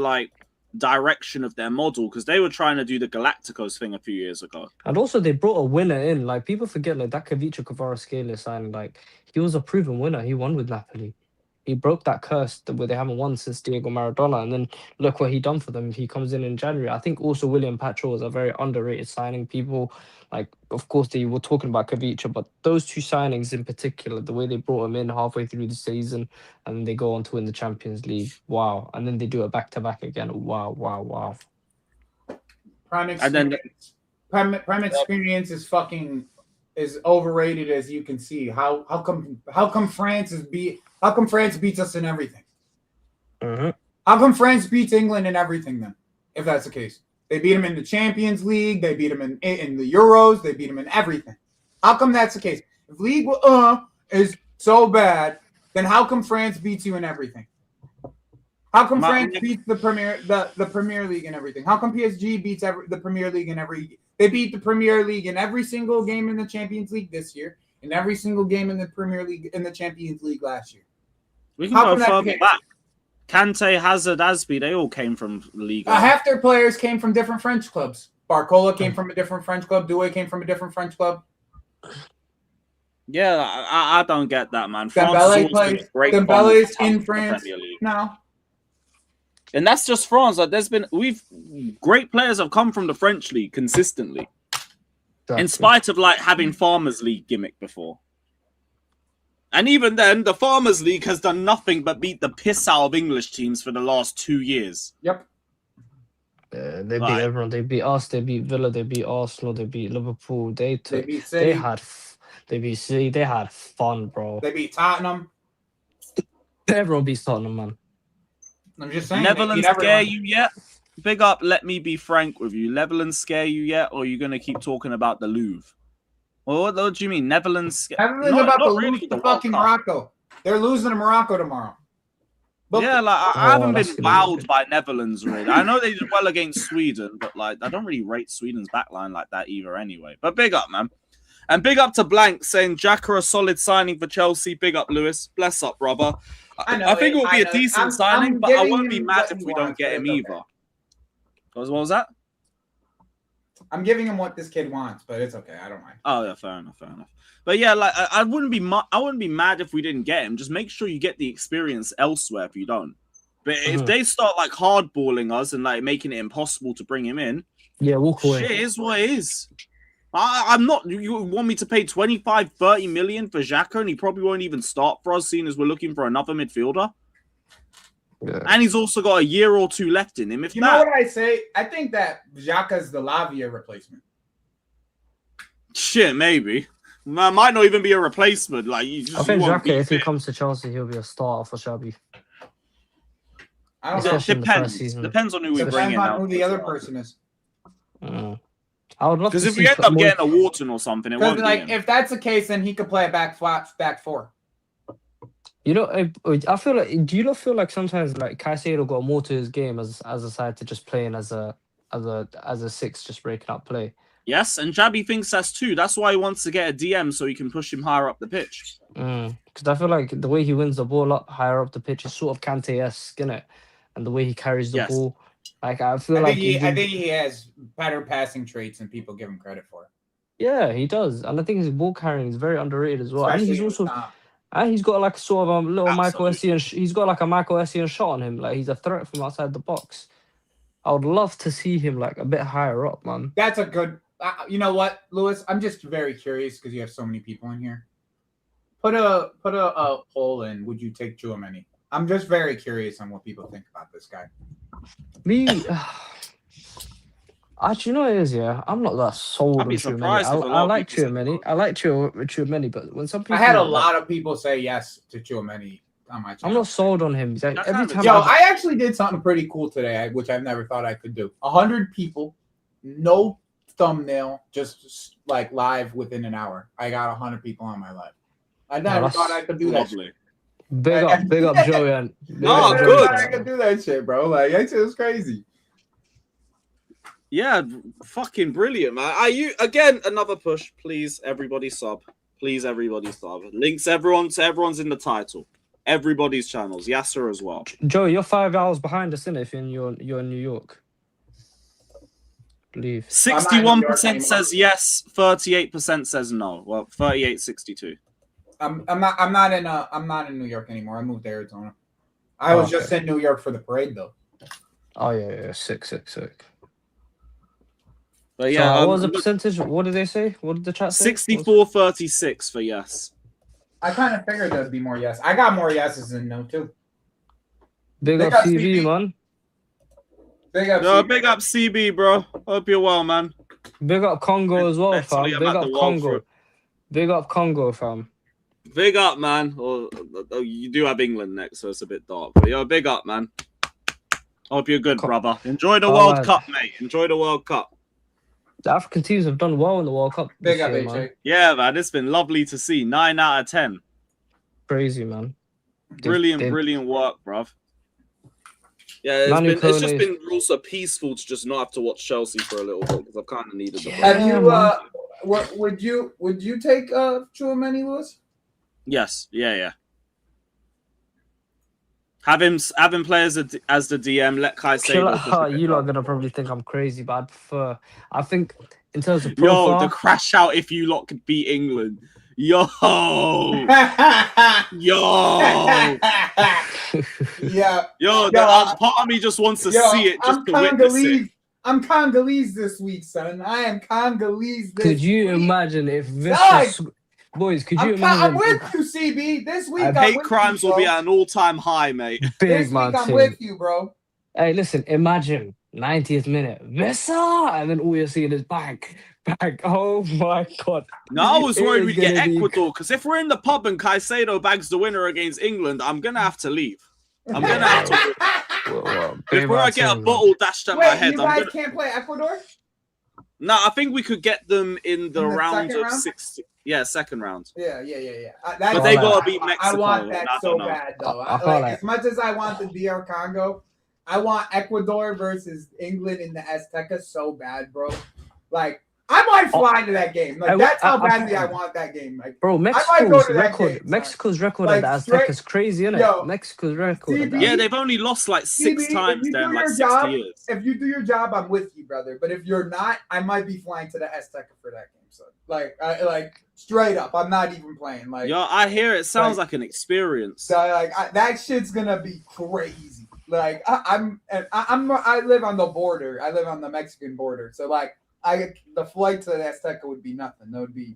direction of their model because they were trying to do the Galacticos thing a few years ago. And also they brought a winner in. People forget that Kavica Kvaratskhelia signing. He was a proven winner. He won with Napoli. He broke that curse where they haven't won since Diego Maradona, and then look what he done for them. He comes in January. I think also William Pacho is a very underrated signing. People like, of course, they were talking about Savić, but those two signings in particular, the way they brought him in halfway through the season, and then they go on to win the Champions League. Wow, and then they do it back to back again. Wow, wow, wow. Prime experience. Prime experience is overrated, as you can see. How come France beats us in everything? Mm-hmm. How come France beats England in everything then? If that's the case, they beat them in the Champions League, they beat them in the Euros, they beat them in everything. How come that's the case? If League is so bad, then how come France beats you in everything? How come France beats the Premier League and everything? How come PSG beats the Premier League in every? They beat the Premier League in every single game in the Champions League this year, in every single game in the Premier League in the Champions League last year. We can go further back. Kante, Hazard, Aspi, they all came from Liga. Half their players came from different French clubs. Barcola came from a different French club. Doué came from a different French club. Yeah, I don't get that, man. Dembele's in France now. And that's just France. Like, great players have come from the French league consistently, in spite of like having Farmers League gimmick before. And even then, the Farmers League has done nothing but beat the piss out of English teams for the last 2 years. Yep. They beat everyone. They beat us. They beat Villa. They beat Arsenal. They beat Liverpool. They beat City. They beat City. They had fun, bro. They beat Tottenham. Everyone beats Tottenham, man. I'm just saying. Netherlands scare you yet? Big up. Let me be frank with you. Netherlands scare you yet, or are you gonna keep talking about the Louvre? Well, what do you mean, Netherlands? Netherlands about to lose to fucking Morocco. They're losing to Morocco tomorrow. But yeah, like I haven't been wowed by Netherlands really. I know they did well against Sweden, but like I don't really rate Sweden's backline like that either. Anyway, but big up, man. And big up to Blank saying Xhaka a solid signing for Chelsea. Big up, Lewis. Bless up, brother. I think it will be a decent signing, but I won't be mad if we don't get him either. What was that? I'm giving him what this kid wants, but it's okay. I don't mind. Oh yeah, fair enough. But yeah, like I wouldn't be mad if we didn't get him. Just make sure you get the experience elsewhere if you don't. But if they start like hardballing us and like making it impossible to bring him in, yeah, walk away. Shit is what it is. I'm not. You want me to pay 25-30 million for Xhaka, and he probably won't even start for us, seeing as we're looking for another midfielder. Yeah. And he's also got a year or two left in him. If you know what I say, I think that Xhaka's the Lavia replacement. Shit, maybe. Might not even be a replacement. Like I think Xhaka, if he comes to Chelsea, he'll be a starter for Shabby. I don't know. Depends on who we bring in. Depends on who the other person is. I would love because if we end up getting a Wharton or something, it won't be like him. If that's the case, then he could play a back four. You know, I feel like. Do you not feel like sometimes like Caicedo got more to his game as a side to just playing as a six, just breaking up play? Yes, and Jabby thinks that's too. That's why he wants to get a DM so he can push him higher up the pitch. Because I feel like the way he wins the ball up higher up the pitch is sort of Kante-esque, innit? And the way he carries the ball, like I think he has better passing traits than people give him credit for. Yeah, he does, and I think his ball carrying is very underrated as well. Especially and he's also. And he's got like sort of a little Michael Essien. He's got like a Michael Essien shot on him. Like he's a threat from outside the box. I would love to see him like a bit higher up, man. That's a good. You know what, Lewis? I'm just very curious because you have so many people in here. Put a poll in. Would you take Tchouaméni? I'm just very curious on what people think about this guy. Me, actually, you know what it is, yeah? I'm not that sold on Tchouaméni. I like Tchouaméni. I like Tchouaméni, but when some people... I had a lot of people say yes to Tchouaméni on my channel. I'm not sold on him. Like, every time I actually did something pretty cool today, which I've never thought I could do. 100 people, no thumbnail, just like live within an hour. I got 100 people on my live. I never thought I could do that. Big up Joey. No, good. I could do that shit, bro. Like, that shit was crazy. Yeah, fucking brilliant, man. Are you again another push? Please, everybody sub. Please, everybody sub. Links everyone's in the title. Everybody's channels. Yasser as well. Joe, you're 5 hours behind us, innit? If you're in New York. Leave. 61% says yes. 38% says no. Well, 38-62. I'm not in New York anymore. I moved to Arizona. I was just in New York for the parade though. Oh yeah, sick. But yeah, what was the percentage? What did they say? What did the chat say? 64-36 for yes. I kind of figured there'd be more yes. I got more yeses than no too. Big up CB, man. Big up No, CB. big up CB, bro. Hope you're well, man. Big up Congo as well, fam. Mentally, I'm Big at up the wall Congo. for it. Big up Congo, fam. Big up, man. Or you do have England next, so it's a bit dark. But yo, big up, man. Hope you're good, brother. Enjoy the World Cup, mate. Enjoy the World Cup. The African teams have done well in the World Cup. Big up, year, HA. man. Yeah, man. It's been lovely to see. 9 out of 10. Crazy, man. Brilliant work, bruv. Yeah, it's just been also peaceful to just not have to watch Chelsea for a little bit because I've kind of needed the break. Have you would you take Chouameni, Lewis? Yes, yeah. Have him play as the DM. Let Caicedo. You lot are gonna probably think I'm crazy, but I'd prefer. I think in terms of profile, the crash out if you lot could beat England. Yo. Yeah. Part of me just wants to see it just to witness it. I'm Congolese this week, son. I am Congolese this week. Could you imagine if this was, boys? Could you imagine? I'm with you, CB. This week, hate crimes will be at an all-time high, mate. This week, I'm with you, bro. Hey, listen. Imagine 90th minute, Vesa, and then all you're seeing is bang. Oh my god! No, I was worried we'd get Ecuador because if we're in the pub and Caicedo bags the winner against England, I'm gonna have to leave. I'm gonna have to. Before I get a bottle dashed at my head, you guys can't play Ecuador. No, I think we could get them in the round of 60. Yeah, second round. Yeah. But they gotta beat Mexico. I want that so bad, though. As much as I want the DR Congo, I want Ecuador versus England in the Azteca so bad, bro. Like, I might fly to that game. Like, that's how badly I want that game. Like, bro, Mexico's record at the Azteca is crazy, isn't it? Mexico's record. Yeah, they've only lost like 6 times there in like 60 years. If you do your job, I'm with you, brother. But if you're not, I might be flying to the Azteca for that game. So, like straight up, I'm not even playing. Like, yo, I hear it sounds like an experience. So, that shit's gonna be crazy. Like, I live on the border. I live on the Mexican border. So, like, the flight to the Azteca would be nothing. That would be.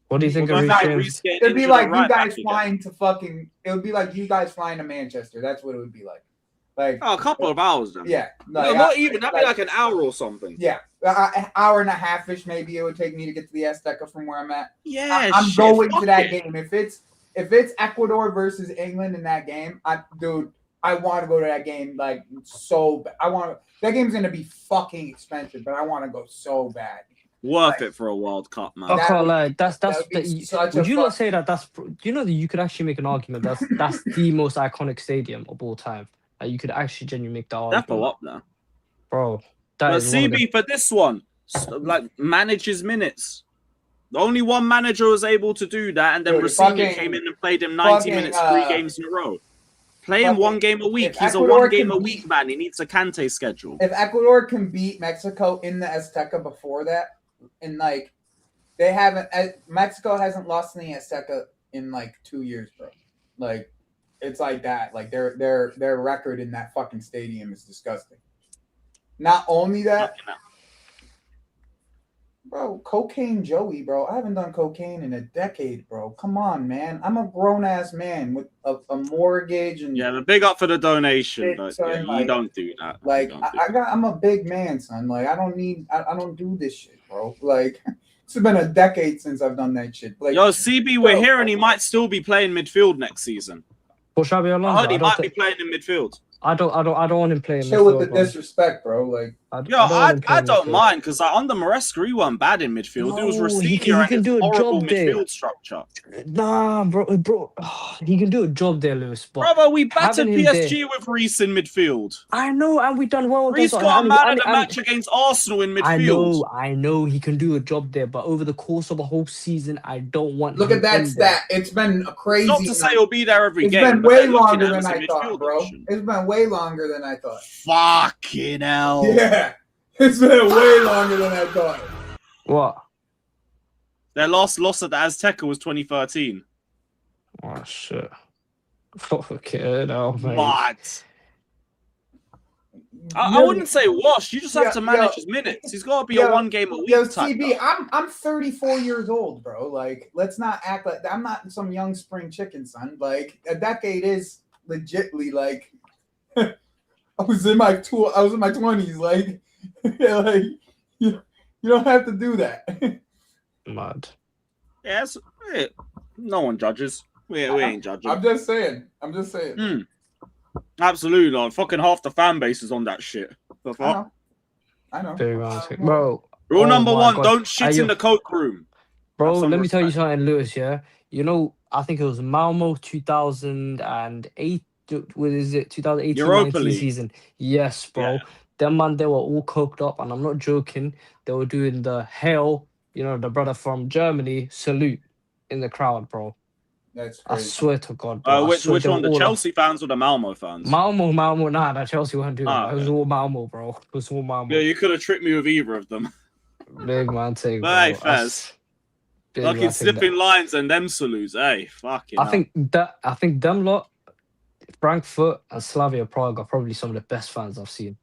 What do you think? It'd be like you guys flying to fucking. It would be like you guys flying to Manchester. That's what it would be like. Like a couple of hours. Then. Yeah. No, not even. That'd be like an hour or something. Yeah, an hour and a half-ish maybe it would take me to get to the Azteca from where I'm at. Yeah, I'm going to that game. If it's Ecuador versus England in that game, I want to go to that game like so bad. That game's gonna be fucking expensive, but I want to go so bad. Worth it for a World Cup, man. I can't lie. Would you not say that that's? Do you know that you could actually make an argument that's the most iconic stadium of all time? Like, you could actually genuinely make that argument. That's a lot now, bro. But CB for this one, like manage his minutes. The only one manager was able to do that, and then Rossini came in and played him 90 minutes, 3 games in a row. Play him 1 game a week. He's a 1 game a week man. He needs a Kante schedule. If Ecuador can beat Mexico in the Azteca before that, and like they haven't, Mexico hasn't lost in the Azteca in like 2 years, bro. Like it's like that. Like their record in that fucking stadium is disgusting. Not only that, bro, cocaine Joey, bro. I haven't done cocaine in a decade, bro. Come on, man. I'm a grown ass man with a mortgage and the big up for the donation, but you don't do that. Like I'm a big man, son. Like I don't do this shit, bro. Like it's been a decade since I've done that shit. Like, yo, CB, we're here and he might still be playing midfield next season. Or Xabi Alonso. I heard he might be playing in midfield. I don't want him playing. Chill with the disrespect, bro. Like, I don't mind because under Maresca he wasn't bad in midfield. No, it was Rossini he can do a horrible job there. midfield structure. Nah, bro, he can do a job there, Lewis. Brother, we battered PSG with Reece in midfield. I know, and we done well. Reece got a man of the match against Arsenal in midfield. I know, he can do a job there, but over the course of a whole season, I don't want. Look at that stat. It's been a crazy. Not to say he'll be there every game. It's been way longer than I thought, bro. It's been way longer than I thought. Fucking hell. Yeah. It's been way longer than I thought. What? Their last loss at the Azteca was 2013. Oh shit. Okay, no, mate. What? I wouldn't say washed. You just have to manage his minutes. He's got to be a one game a week type. CB, I'm 34 years old, bro. Like, let's not act like I'm not some young spring chicken, son. Like, a decade is legitly like I was in my 20s. Like, like you don't have to do that. Mad. Yes. No one judges. We ain't judging. I'm just saying. Absolutely not. Fucking half the fan base is on that shit. The fuck? I know. Very romantic. Bro. Rule number my 1, God. don't shit in the coke room. Bro, let me tell you something, Lewis, yeah? You know, I think it was Malmo 2008. What is it? 2018-19 season. Yes, bro. Yeah. Them man, they were all coked up, and I'm not joking. They were doing the hail, you know, the brother from Germany, salute in the crowd, bro. That's crazy. I swear to God, bro. Which one? The Chelsea fans or the Malmo fans? Malmo. Nah, that Chelsea weren't doing that. It was all Malmo, bro. It was all Malmo. Yeah, you could have tricked me with either of them. Big man thing, bro. Hey, Fez. Fucking slipping lines and them salutes, hey, fucking. I think them lot, Frankfurt and Slavia Prague are probably some of the best fans I've seen.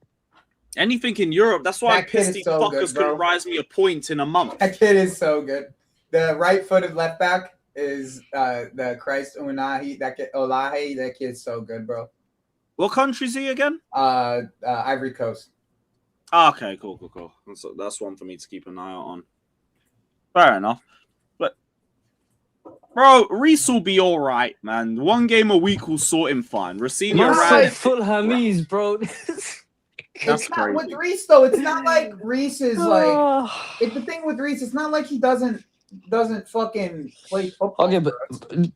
Anything in Europe, that's why I'm pissed these fuckers couldn't rise me a point in a month. That kid is so good. The right-footed left back is the Christ Unahi. That kid Olahi. That kid's so good, bro. What country is he again? Ivory Coast. Okay, cool. That's one for me to keep an eye out on. Fair enough. But bro, Reese will be all right, man. One game a week will sort him fine. Rafinha ran full Hermes, bro. It's not with Reese though. It's not like Reese is like. It's the thing with Reese. It's not like he doesn't fucking play football. Okay, but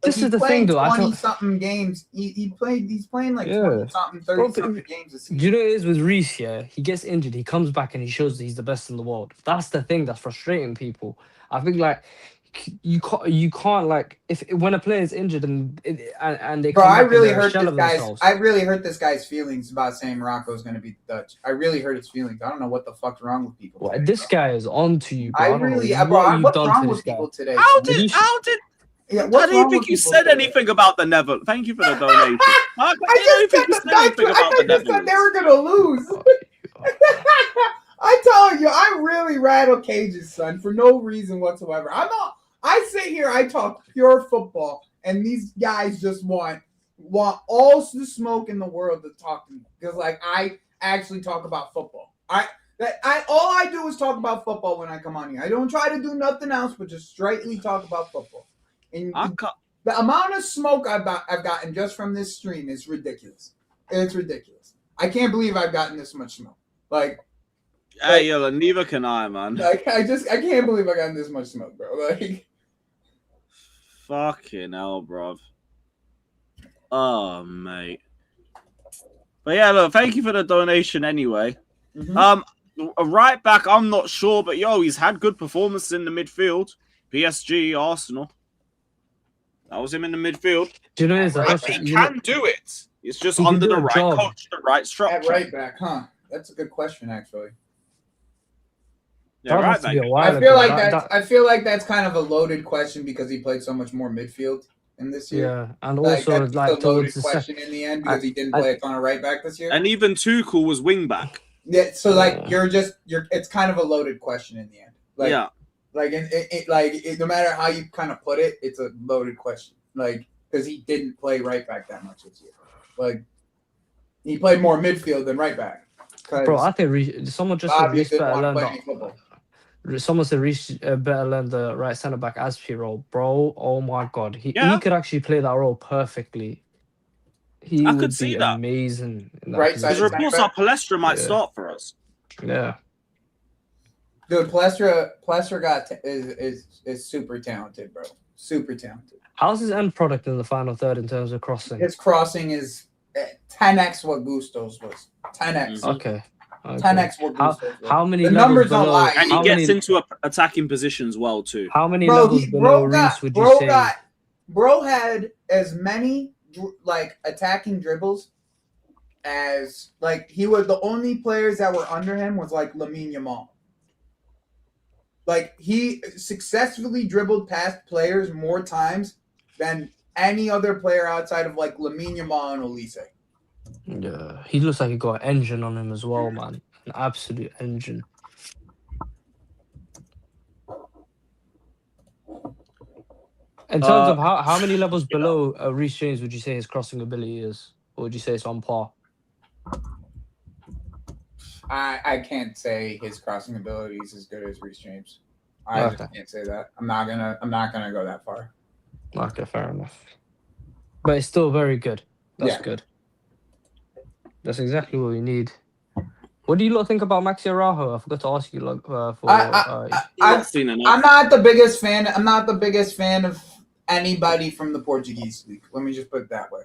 this is the thing, though. 20-something games. He's playing like 20-something, 30-something games a season. Do you know what it is with Reese? Yeah, he gets injured, he comes back, and he shows that he's the best in the world. That's the thing that's frustrating people. I think like you can't like when a player is injured and they. Bro, I really hurt this guy's. I really hurt this guy's feelings about saying Morocco's going to be Dutch. I really hurt his feelings. I don't know what the fuck's wrong with people. Well, this guy is on to you. Bro. I really, bro. What's wrong with people today? How do you think you said anything about the Netherlands? Thank you for the donation. I just said they were gonna lose. I tell you, I really rattle cages, son, for no reason whatsoever. I sit here, I talk pure football, and these guys just want all the smoke in the world to talk to me because, like, I actually talk about football. All I do is talk about football when I come on here. I don't try to do nothing else, but just straightly talk about football. And the amount of smoke I've gotten just from this stream is ridiculous. It's ridiculous. I can't believe I've gotten this much smoke. Hey, yo, neither can I, man. Like, I can't believe I got this much smoke, bro. Like, fucking hell, bro. Oh, mate. But yeah, look, thank you for the donation anyway. Right back, I'm not sure, but yo, he's had good performances in the midfield. PSG, Arsenal. That was him in the midfield. Do you know he can do it. It's just under the right coach, the right structure. At right back, huh? That's a good question, actually. Yeah, right back. I feel like that's kind of a loaded question because he played so much more midfield in this year. Yeah, and also that's a loaded question in the end because he didn't play a ton of right back this year. And even Tuchel was wing back. Yeah, so it's kind of a loaded question in the end. Like, yeah. No matter how you kind of put it, it's a loaded question. Like, because he didn't play right back that much this year. Like, he played more midfield than right back. Bro, I think someone just said Reece better learn someone said Reece better learn the right centre back as P-role. Bro, oh my God, he could actually play that role perfectly. I could see that. Amazing. Right side. There's reports that Palestra might start for us. Yeah. Dude, Palestra is super talented, bro. Super talented. How's his end product in the final third in terms of crossing? His crossing is 10x what Gusto's was. 10x. Okay. 10x what Gusto's was. How many the numbers don't lie. And he gets into attacking positions well too. How many levels below Reece would you say? Bro had as many attacking dribbles as he was the only players that were under him was Lamine Yamal. Like he successfully dribbled past players more times than any other player outside of like Lamine Yamal and Olise. Yeah, he looks like he got an engine on him as well, man. An absolute engine. In terms of how many levels below Reece James would you say his crossing ability is? Or would you say it's on par? I can't say his crossing ability is as good as Reece James. I just can't say that. I'm not gonna go that far. Okay, fair enough. But it's still very good. That's good. That's exactly what we need. What do you lot think about Maxi Araujo? I forgot to ask you. I'm not the biggest fan. I'm not the biggest fan of anybody from the Portuguese league. Let me just put it that way.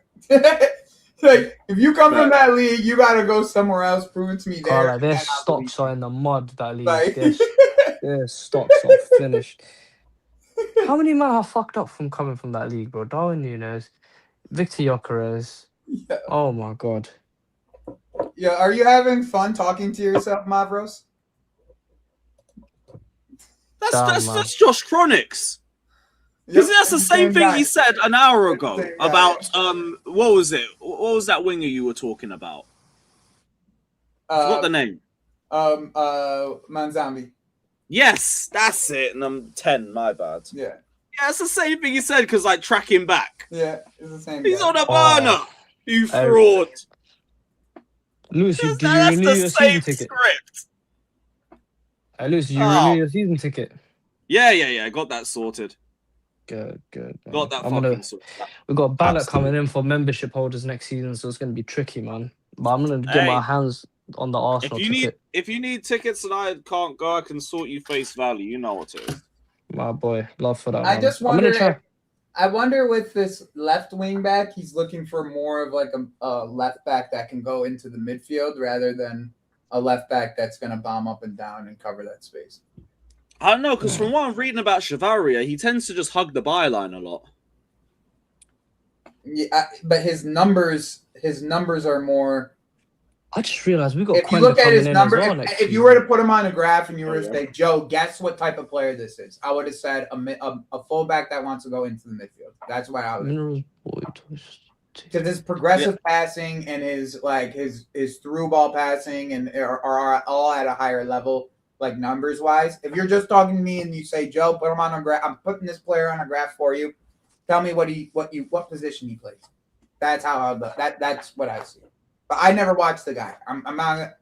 Like, if you come from that league, you gotta go somewhere else. Prove it to me there. Like, their stocks are in the mud. That league. Like, their stocks are finished. How many men have fucked up from coming from that league, bro? Darwin Núñez, Victor Gyökeres. Yeah. Oh my god. Yeah, are you having fun talking to yourself, Mavros? That's Josh Chronics. Because that's the same thing he said an hour ago about what was it? What was that winger you were talking about? Forgot the name. Manzambi. Yes, that's it. And I'm 10. My bad. Yeah. Yeah, it's the same thing he said because I track him back. Yeah, it's the same. He's on a burner. You fraud. Lewis, did you That's renew the your same season ticket? script. Lewis, did you renew your season ticket? Yeah. I got that sorted. Good. Man. Got that fucking sorted. We've got a ballot coming in for membership holders next season, so it's going to be tricky, man. But I'm going to get my hands on the Arsenal ticket. If you need tickets and I can't go, I can sort you face value. You know what it is. My boy, love for that. I man. just wonder. I wonder with this left wing back, he's looking for more of like a left back that can go into the midfield rather than a left back that's going to bomb up and down and cover that space. I don't know, because from what I'm reading about Chavaria, he tends to just hug the byline a lot. Yeah, but his numbers are more. I just realized we got. If you look at his number, if you were to put him on a graph and you were to say, Joe, guess what type of player this is? I would have said a fullback that wants to go into the midfield. That's what I would. Because his progressive passing and his through ball passing and are all at a higher level, like numbers wise. If you're just talking to me and you say, Joe, put him on a graph. I'm putting this player on a graph for you. Tell me what position he plays. That's how that's what I see. But I never watched the guy. I'm not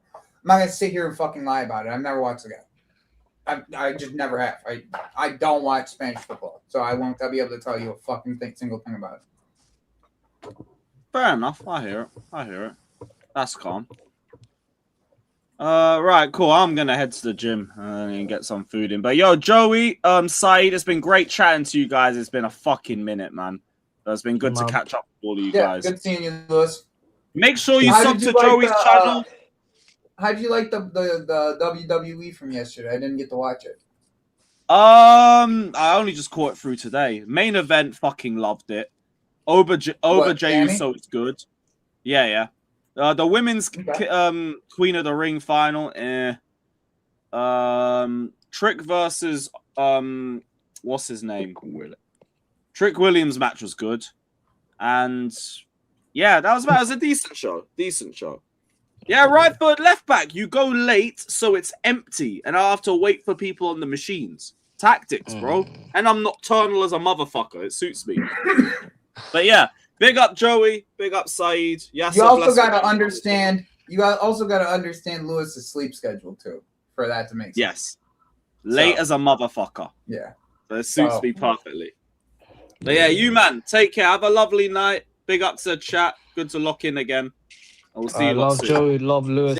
gonna sit here and fucking lie about it. I've never watched the guy. I just never have. I don't watch Spanish football, so I won't be able to tell you a fucking single thing about it. Fair enough. I hear it. That's calm. Right, cool. I'm gonna head to the gym and get some food in. But yo, Joey, Saeed, it's been great chatting to you guys. It's been a fucking minute, man. It's been good to catch up with all of you guys. Good seeing you, Lewis. Make sure you sub to Joey's channel. How did you like the WWE from yesterday? I didn't get to watch it. I only just caught it through today. Main event, fucking loved it. Over Jey Uso, it's good. Yeah. The women's Queen of the Ring final. Trick versus what's his name? Trick Williams match was good, and yeah, that was a decent show. Yeah, right foot, left back. You go late, so it's empty, and I have to wait for people on the machines. Tactics, bro. And I'm nocturnal as a motherfucker. It suits me. But yeah, big up Joey, big up Saeed. Yes, you also got to understand. You also got to understand Lewis's sleep schedule too, for that to make sense. Yes, late as a motherfucker. Yeah, so it suits me perfectly. But yeah, you man, take care. Have a lovely night. Big up to the chat. Good to lock in again. I will see you. Love soon. Joey. Love Lewis.